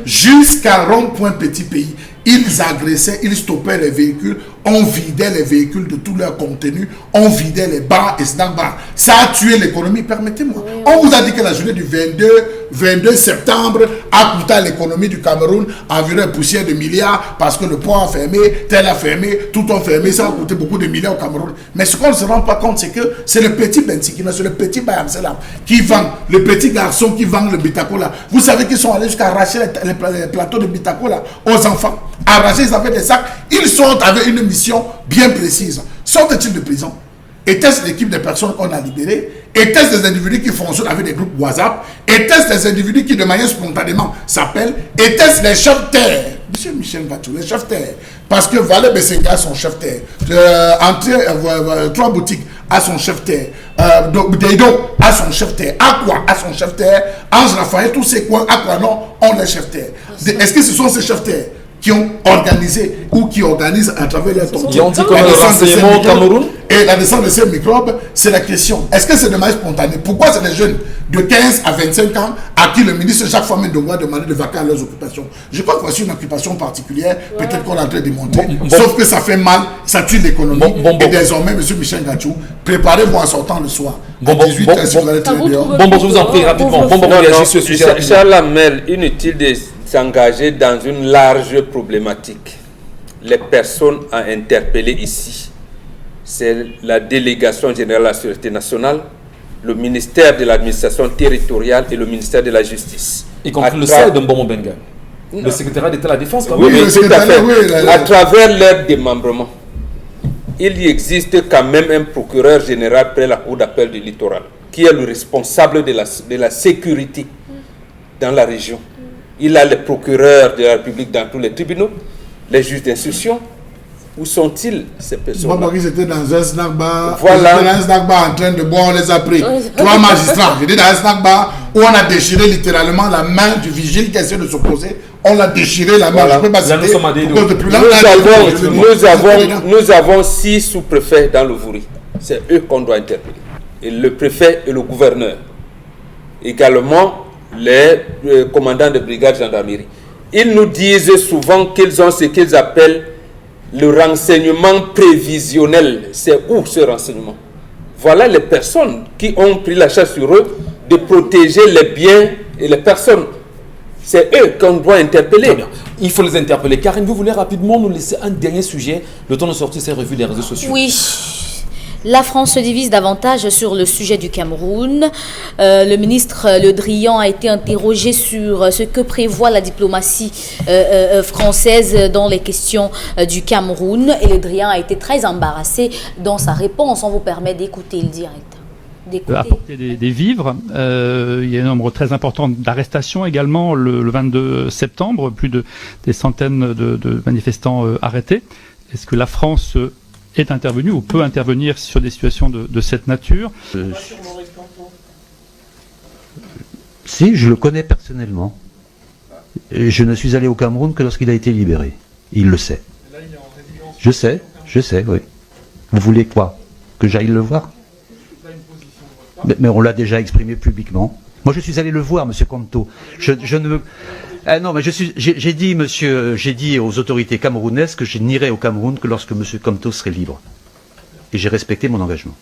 jusqu'à Rond-Point Petit Pays. Ils agressaient, ils stoppaient les véhicules, on vidait les véhicules de tout leur contenu, on vidait les bars et snack bars. Ça a tué l'économie, permettez-moi. On vous a dit que la journée du 22 septembre a coûté à l'économie du Cameroun environ une poussière de milliards parce que le port a fermé, tel a fermé, tout a fermé, ça a coûté beaucoup de milliards au Cameroun. Mais ce qu'on ne se rend pas compte, c'est que c'est le petit Bensikina, c'est le petit Bayamsela qui vend, le petit garçon qui vend le Bitakola. Vous savez qu'ils sont allés jusqu'à arracher les plateaux de Bitakola aux enfants. Arracher, ils avaient des sacs. Ils sont avec une mission bien précise. Sortent-ils de prison? Était-ce l'équipe de personnes qu'on a libérées? Était-ce des individus qui fonctionnent avec des groupes WhatsApp? Était-ce des individus qui de manière spontanément s'appellent? Était-ce les chefs terre? Monsieur Michel Gachou, les chefs terre. Parce que Valé Bessenga a son chef terre. Trois boutiques a son chef terre. Deido a son chef terre. Aqua a son chef terre. Ange Raphaël, tous ces coins, Aqua non, ont les chefs terre. Est-ce que ce sont ces chefs terre qui ont organisé ou qui organisent à travers les tonton.
Qui ont dit qu'on a le renseignement au Cameroun.
Et la naissance de ces microbes, c'est la question. Est-ce que c'est de manière spontanée? Pourquoi c'est des jeunes de 15 à 25 ans à qui le ministre Jacques Famine doit demander de vaquer à leurs occupations? Je crois que voici une occupation particulière, peut-être qu'on est en train de démontrer. Sauf que ça fait mal, ça tue l'économie. Et désormais, M. Michel Gachou, préparez-vous en sortant le soir.
Je vous en prie rapidement.
Charles Amel, inutile de s'engager dans une large problématique. Les personnes à interpeller ici, c'est la délégation générale de la Sûreté nationale, le ministère de l'administration territoriale et le ministère de la justice.
Y compris le SAI de Mbongo Benga. Le secrétariat d'État de la Défense.
Oui, tout à fait. À travers leur démembrement, il existe quand même un procureur général près la cour d'appel du littoral, qui est le responsable de la sécurité dans la région. Il a les procureurs de la République dans tous les tribunaux, les juges d'instruction. Où sont-ils, ces personnes?
Ils étaient dans un snack bar.
Voilà.
Ils étaient dans un snack bar en train de boire, on les a pris. 3 magistrats. J'étais dans un snack bar où on a déchiré littéralement la main du vigile qui essaie de s'opposer. On l'a déchiré la main.
Voilà.
Je peux pas citer.
Nous avons 6 sous-préfets dans le Vouri. C'est eux qu'on doit interpeller. Et le préfet et le gouverneur. Également, les commandants de brigade gendarmerie. Ils nous disent souvent qu'ils ont ce qu'ils appellent le renseignement prévisionnel. C'est où ce renseignement? Voilà les personnes qui ont pris la charge sur eux de protéger les biens et les personnes. C'est eux qu'on doit interpeller.
Très bien. Il faut les interpeller. Karine, vous voulez rapidement nous laisser un dernier sujet, le temps de sortir ces revues des réseaux sociaux?
Oui. La France se divise davantage sur le sujet du Cameroun. Le ministre Le Drian a été interrogé sur ce que prévoit la diplomatie française dans les questions du Cameroun. Et Le Drian a été très embarrassé dans sa réponse. On vous permet d'écouter le direct.
Apporter des vivres. Il y a un nombre très important d'arrestations également le 22 septembre, plus des centaines de manifestants arrêtés. Est-ce que la France est intervenue ou peut intervenir sur des situations de cette nature?
Si, je le connais personnellement. Je ne suis allé au Cameroun que lorsqu'il a été libéré. Il le sait. Je sais, oui. Vous voulez quoi? Que j'aille le voir? Mais on l'a déjà exprimé publiquement. Moi, je suis allé le voir, Monsieur Kanto. Je ne veux... non, mais j'ai dit aux autorités camerounaises que je n'irai au Cameroun que lorsque Monsieur Kanto serait libre. Et j'ai respecté mon engagement.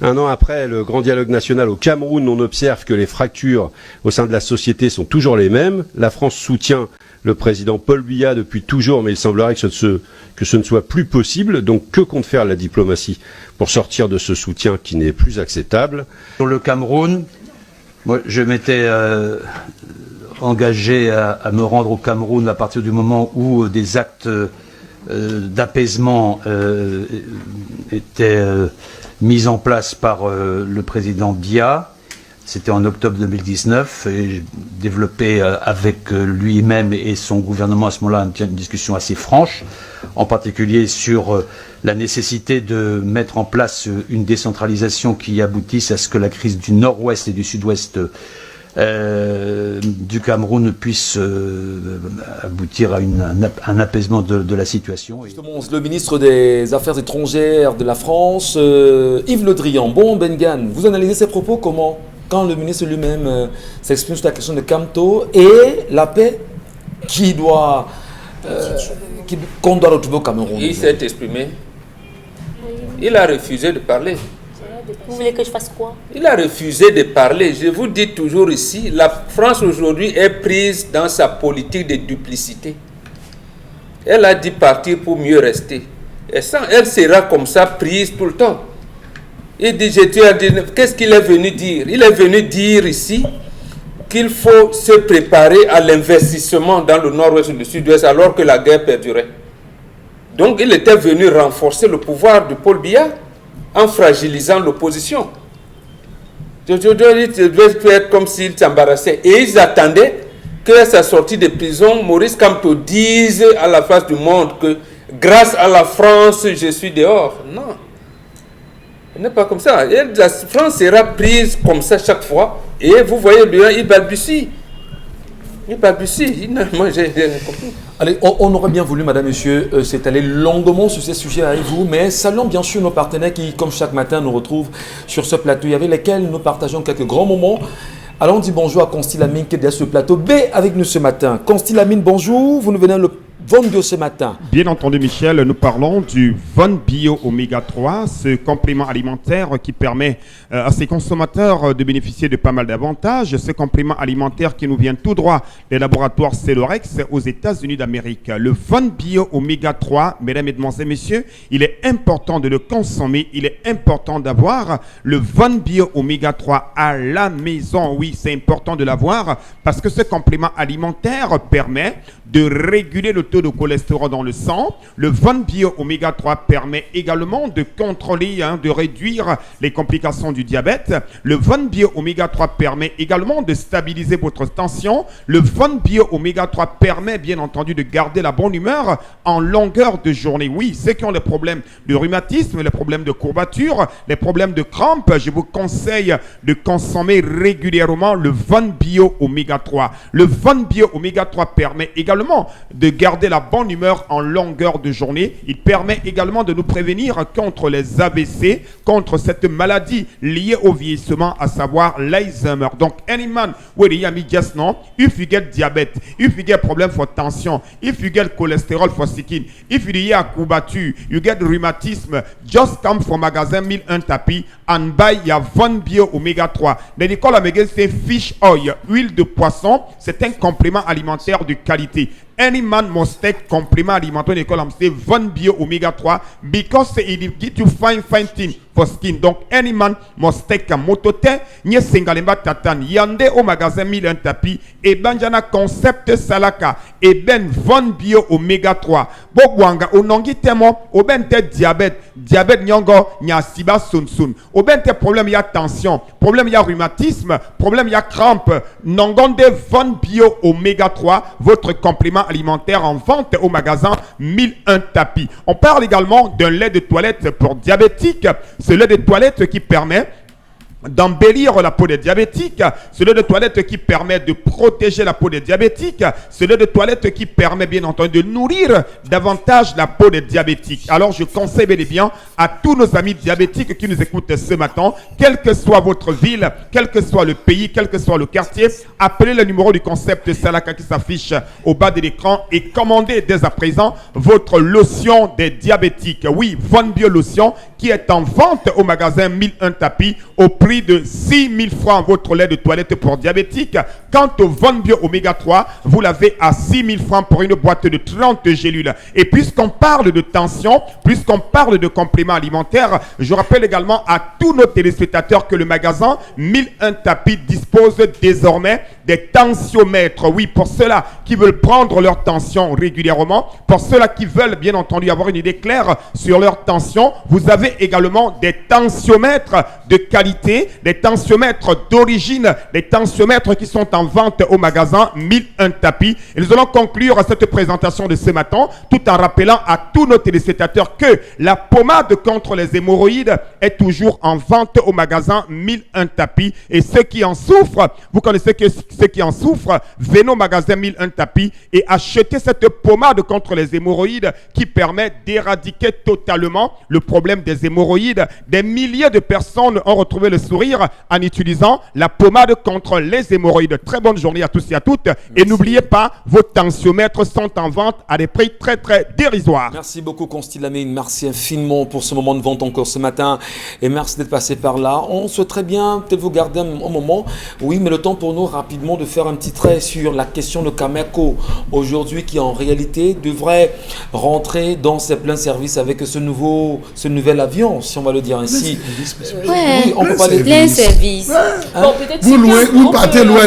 Un an après le grand dialogue national au Cameroun, on observe que les fractures au sein de la société sont toujours les mêmes. La France soutient le président Paul Biya depuis toujours, mais il semblerait que ce ne soit plus possible. Donc que compte faire la diplomatie pour sortir de ce soutien qui n'est plus acceptable?
Sur le Cameroun, moi je m'étais engagé à me rendre au Cameroun à partir du moment où des actes d'apaisement étaient mis en place par le président Biya. C'était en octobre 2019 et j'ai développé avec lui-même et son gouvernement à ce moment-là une discussion assez franche, en particulier sur la nécessité de mettre en place une décentralisation qui aboutisse à ce que la crise du nord-ouest et du sud-ouest du Cameroun puisse aboutir à un apaisement de la situation.
Justement, le ministre des Affaires étrangères de la France, Yves Le Drian. Bon, Bengan, vous analysez ces propos comment? Quand le ministre lui-même s'exprime sur la question de Kamto et la paix qu'on doit retrouver au Cameroun.
Il s'est exprimé. Il a refusé de parler.
Vous voulez que je fasse quoi?
Il a refusé de parler. Je vous dis toujours ici, la France aujourd'hui est prise dans sa politique de duplicité. Elle a dit partir pour mieux rester. Et ça, elle sera comme ça prise tout le temps. Il dit, qu'est-ce qu'il est venu dire? Il est venu dire ici qu'il faut se préparer à l'investissement dans le nord-ouest et le sud-ouest alors que la guerre perdurait. Donc il était venu renforcer le pouvoir de Paul Biya en fragilisant l'opposition. Je dois être comme s'il s'embarrassait. Et ils attendaient qu'à sa sortie de prison, Maurice Kamto dise à la face du monde que grâce à la France, je suis dehors. Non. Ce n'est pas comme ça. Et la France sera prise comme ça chaque fois. Et vous voyez, il balbutie. Il balbutie.
Allez, on aurait bien voulu, madame, monsieur, s'étaler longuement sur ces sujets avec vous, mais saluons bien sûr nos partenaires qui, comme chaque matin, nous retrouvent sur ce plateau et avec lesquels nous partageons quelques grands moments. Alors, on dit bonjour à Constilamine qui est derrière ce plateau B avec nous ce matin. Constilamine, bonjour. Vous nous venez le Von Bio ce matin.
Bien entendu, Michel, nous parlons du Von Bio Oméga 3, ce complément alimentaire qui permet à ses consommateurs de bénéficier de pas mal d'avantages. Ce complément alimentaire qui nous vient tout droit des laboratoires Celorex aux États-Unis d'Amérique. Le Von Bio Oméga 3, mesdames, mesdemoiselles, messieurs, il est important de le consommer. Il est important d'avoir le Von Bio Oméga 3 à la maison. Oui, c'est important de l'avoir parce que ce complément alimentaire permet de réguler le taux de cholestérol dans le sang. Le Von Bio Oméga 3 permet également de contrôler, de réduire les complications du diabète. Le Von Bio Oméga 3 permet également de stabiliser votre tension. Le Von Bio Oméga 3 permet bien entendu de garder la bonne humeur en longueur de journée. Oui, ceux qui ont des problèmes de rhumatisme, les problèmes de courbature, les problèmes de crampes, je vous conseille de consommer régulièrement le Von Bio Oméga 3. Le Von Bio Oméga 3 permet également également de garder la bonne humeur en longueur de journée. Il permet également de nous prévenir contre les AVC, contre cette maladie liée au vieillissement, à savoir l'Alzheimer. Donc, any man with just now, if you get diabetes, if you get problem for tension, if you get cholesterol for skin, if you get courbature, you get rheumatism, just come from magasin 1001 tapis and buy your Von Bio Omega 3. Then call again, c'est fish oil, huile de poisson. C'est un complément alimentaire de qualité. Any man must take complément alimentaire de qualité Von Bio Omega 3 because it gives you fine thing for skin. Donc, any man must take a motote, nye sengalemba tatan, yande au magasin 1001 tapis, et banjana concept salaka, et ben Von Bio Omega 3. Bogwanga, onongi temo, o ben te diabète nyongo, nya siba sun. O ben te problème ya tension, problème ya rhumatisme, problème ya crampe, nongonde Von Bio Omega 3, votre complément alimentaire en vente au magasin 1001 tapis. On parle également d'un lait de toilette pour diabétiques. Ce lait de toilette qui permet d'embellir la peau des diabétiques, ce lait de toilette qui permet de protéger la peau des diabétiques, ce lait de toilette qui permet bien entendu de nourrir davantage la peau des diabétiques. Alors je conseille bel et bien à tous nos amis diabétiques qui nous écoutent ce matin, quelle que soit votre ville, quel que soit le pays, quel que soit le quartier, appelez le numéro du concept Salaka qui s'affiche au bas de l'écran et commandez dès à présent votre lotion des diabétiques. Oui, Von Bio Lotion qui est en vente au magasin 1001 tapis au prix de 6 000 francs votre lait de toilette pour diabétique. Quant au Von Bio Omega 3, vous l'avez à 6 000 francs pour une boîte de 30 gélules. Et puisqu'on parle de tension, puisqu'on parle de compléments alimentaires, je rappelle également à tous nos téléspectateurs que le magasin 1001 tapis dispose désormais des tensiomètres. Oui, pour ceux-là qui veulent prendre leur tension régulièrement, pour ceux-là qui veulent bien entendu avoir une idée claire sur leur tension, vous avez également des tensiomètres de qualité, des tensiomètres d'origine, des tensiomètres qui sont en vente au magasin 1001 tapis. Et nous allons conclure cette présentation de ce matin tout en rappelant à tous nos téléspectateurs que la pommade contre les hémorroïdes est toujours en vente au magasin 1001 tapis. Et ceux qui en souffrent, vous connaissez que ceux qui en souffrent, venez au magasin 1001 tapis et achetez cette pommade contre les hémorroïdes qui permet d'éradiquer totalement le problème des hémorroïdes. Des milliers de personnes ont retrouvé le sourire en utilisant la pommade contre les hémorroïdes. Très bonne journée à tous et à toutes. Merci. Et n'oubliez pas, vos tensiomètres sont en vente à des prix très très dérisoires.
Merci beaucoup Constille Lamine, merci infiniment pour ce moment de vente encore ce matin et merci d'être passé par là. On souhaiterait bien peut-être vous garder un moment, oui, mais le temps pour nous rapidement de faire un petit trait sur la question de Cameco aujourd'hui qui en réalité devrait rentrer dans ses pleins services avec ce nouvel avion, si on va le dire ainsi.
Oui, on peut parler de plein service.
Bon, peut-être
vous louez, vous partez loin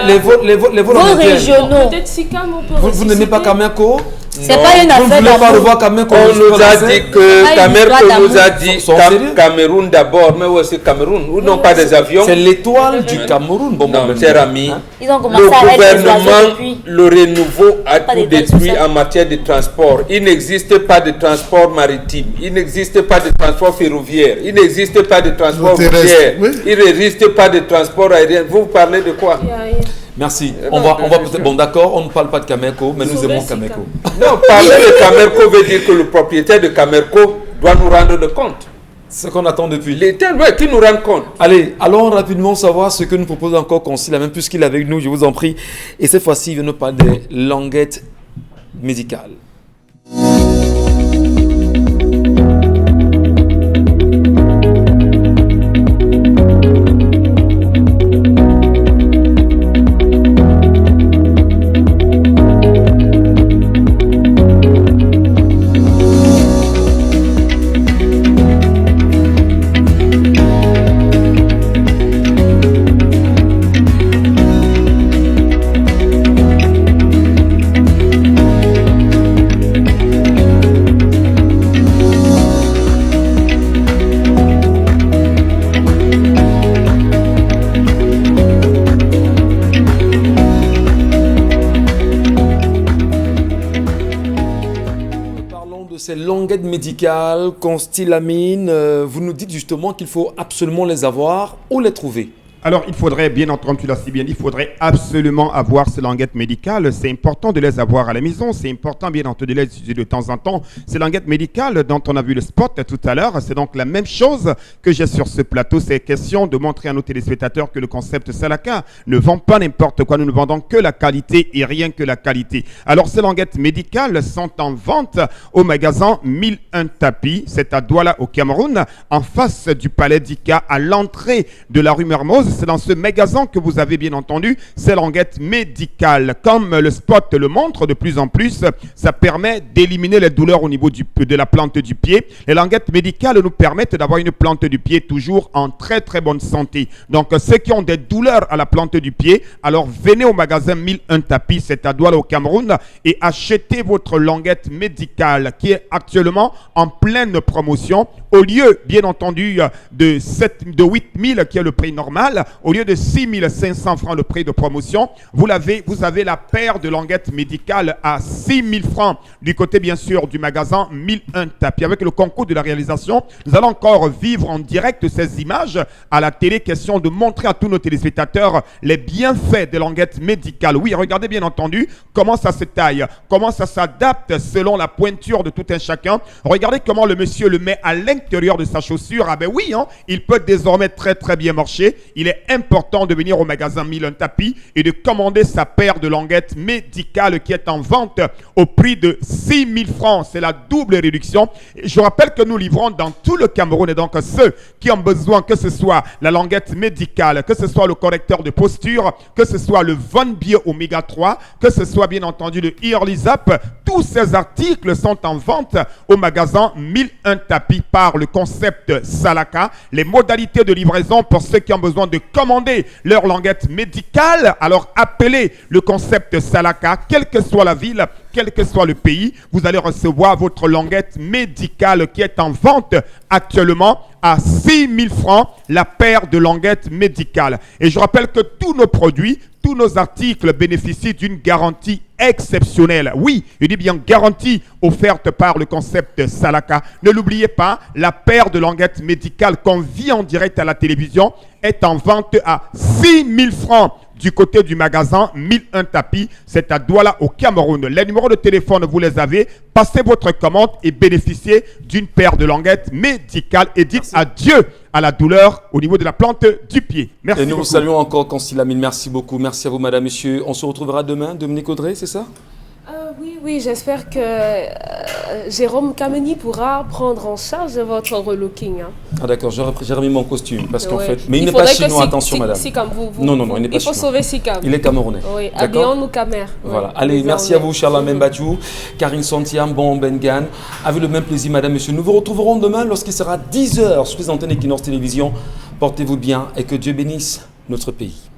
les vols
régionaux.
Peut-être Sicam, on peut
vous n'aimez pas Cameco?
C'est pas une affaire.
Vous ne voulez pas revoir Cameco?
On nous a dit que Cameco nous a dit Cameroun d'abord, mais aussi Cameroun. Ou non pas des avions.
C'est l'étoile du Cameroun.
Non, cher ami.
Ils ont commencé
le
à
gouvernement, le renouveau a tout détruit en matière de transport. Il n'existe pas de transport maritime. Il n'existe pas de transport ferroviaire. Il n'existe pas de transport routier. Il n'existe pas de transport aérien. Vous parlez de quoi?
Merci. On va peut-être. Bon, d'accord, on ne parle pas de Cameco, mais nous aimons Cameco.
Non, parler de Cameco veut dire que le propriétaire de Cameco doit nous rendre de compte.
Ce qu'on attend depuis.
L'État, ouais, qui nous rend compte.
Allez, allons rapidement savoir ce que nous propose encore Constille, même puisqu'il est avec nous, je vous en prie. Et cette fois-ci, il vient nous parler des languettes médicales. Ces languettes médicales, Constille Lamine, vous nous dites justement qu'il faut absolument les avoir. Où les trouver?
Alors, il faudrait, bien entendu, tu l'as si bien dit, il faudrait absolument avoir ces languettes médicales. C'est important de les avoir à la maison. C'est important, bien entendu, de les utiliser de temps en temps. Ces languettes médicales dont on a vu le spot tout à l'heure, c'est donc la même chose que j'ai sur ce plateau. C'est question de montrer à nos téléspectateurs que le concept Salaka ne vend pas n'importe quoi. Nous ne vendons que la qualité et rien que la qualité. Alors, ces languettes médicales sont en vente au magasin 1001 Tapis. C'est à Douala, au Cameroun, en face du Palais d'Ika, à l'entrée de la rue Mermoz. C'est dans ce magasin que vous avez bien entendu ces languettes médicales. Comme le spot le montre de plus en plus, ça permet d'éliminer les douleurs au niveau de la plante du pied. Les languettes médicales nous permettent d'avoir une plante du pied toujours en très très bonne santé. Donc ceux qui ont des douleurs à la plante du pied, alors venez au magasin 1001 Tapis, c'est à Douala au Cameroun, et achetez votre languette médicale qui est actuellement en pleine promotion. Au lieu, bien entendu, de 8 000 qui est le prix normal, au lieu de 6 500 francs le prix de promotion, vous avez la paire de languettes médicales à 6 000 francs du côté, bien sûr, du magasin 1001 Tapis. Avec le concours de la réalisation, nous allons encore vivre en direct ces images à la télé. Question de montrer à tous nos téléspectateurs les bienfaits des languettes médicales. Oui, regardez bien entendu comment ça se taille, comment ça s'adapte selon la pointure de tout un chacun. Regardez comment le monsieur le met à l'intérieur de sa chaussure. Ah ben oui, hein, il peut désormais très très bien marcher. Il est important de venir au magasin 1001 Tapis et de commander sa paire de languettes médicales qui est en vente au prix de 6 000 francs. C'est la double réduction. Et je rappelle que nous livrons dans tout le Cameroun, et donc ceux qui ont besoin, que ce soit la languette médicale, que ce soit le correcteur de posture, que ce soit le Von Bio Oméga 3, que ce soit bien entendu le Earlysap, tous ces articles sont en vente au magasin 1001 Tapis par le concept Salaka. Les modalités de livraison pour ceux qui ont besoin de commander leur languette médicale, alors appelez le concept Salaka, quelle que soit la ville, quel que soit le pays, vous allez recevoir votre languette médicale qui est en vente actuellement à 6 000 francs la paire de languettes médicales. Et je rappelle que tous nos produits, tous nos articles bénéficient d'une garantie exceptionnelle. Oui, je dis bien garantie offerte par le concept Salaka. Ne l'oubliez pas, la paire de languettes médicales qu'on vit en direct à la télévision est en vente à 6 000 francs du côté du magasin 1001 Tapis. C'est à Douala au Cameroun. Les numéros de téléphone, vous les avez. Passez votre commande et bénéficiez d'une paire de languettes médicales et dites adieu à la douleur au niveau de la plante du pied. Merci.
Et nous vous saluons encore, Consil Lamine. Merci beaucoup. Merci à vous, madame, monsieur. On se retrouvera demain. Dominique Audrey, c'est ça?
Oui, j'espère que Jérôme Kameni pourra prendre en charge votre relooking. Hein.
Ah d'accord, j'ai remis mon costume parce qu'en fait... Mais il n'est pas chinois, attention madame. Non, il n'est pas chinois.
Il faut sauver Sikam.
Il est camerounais.
Oui, habillons-nous Camer.
Voilà, allez, merci à vous, Charles Membadjou, Karine Santiam, Bon Bengan. Avec le même plaisir, madame, monsieur. Nous vous retrouverons demain lorsqu'il sera 10h sur les antennes Equinox Télévision. Portez-vous bien et que Dieu bénisse notre pays.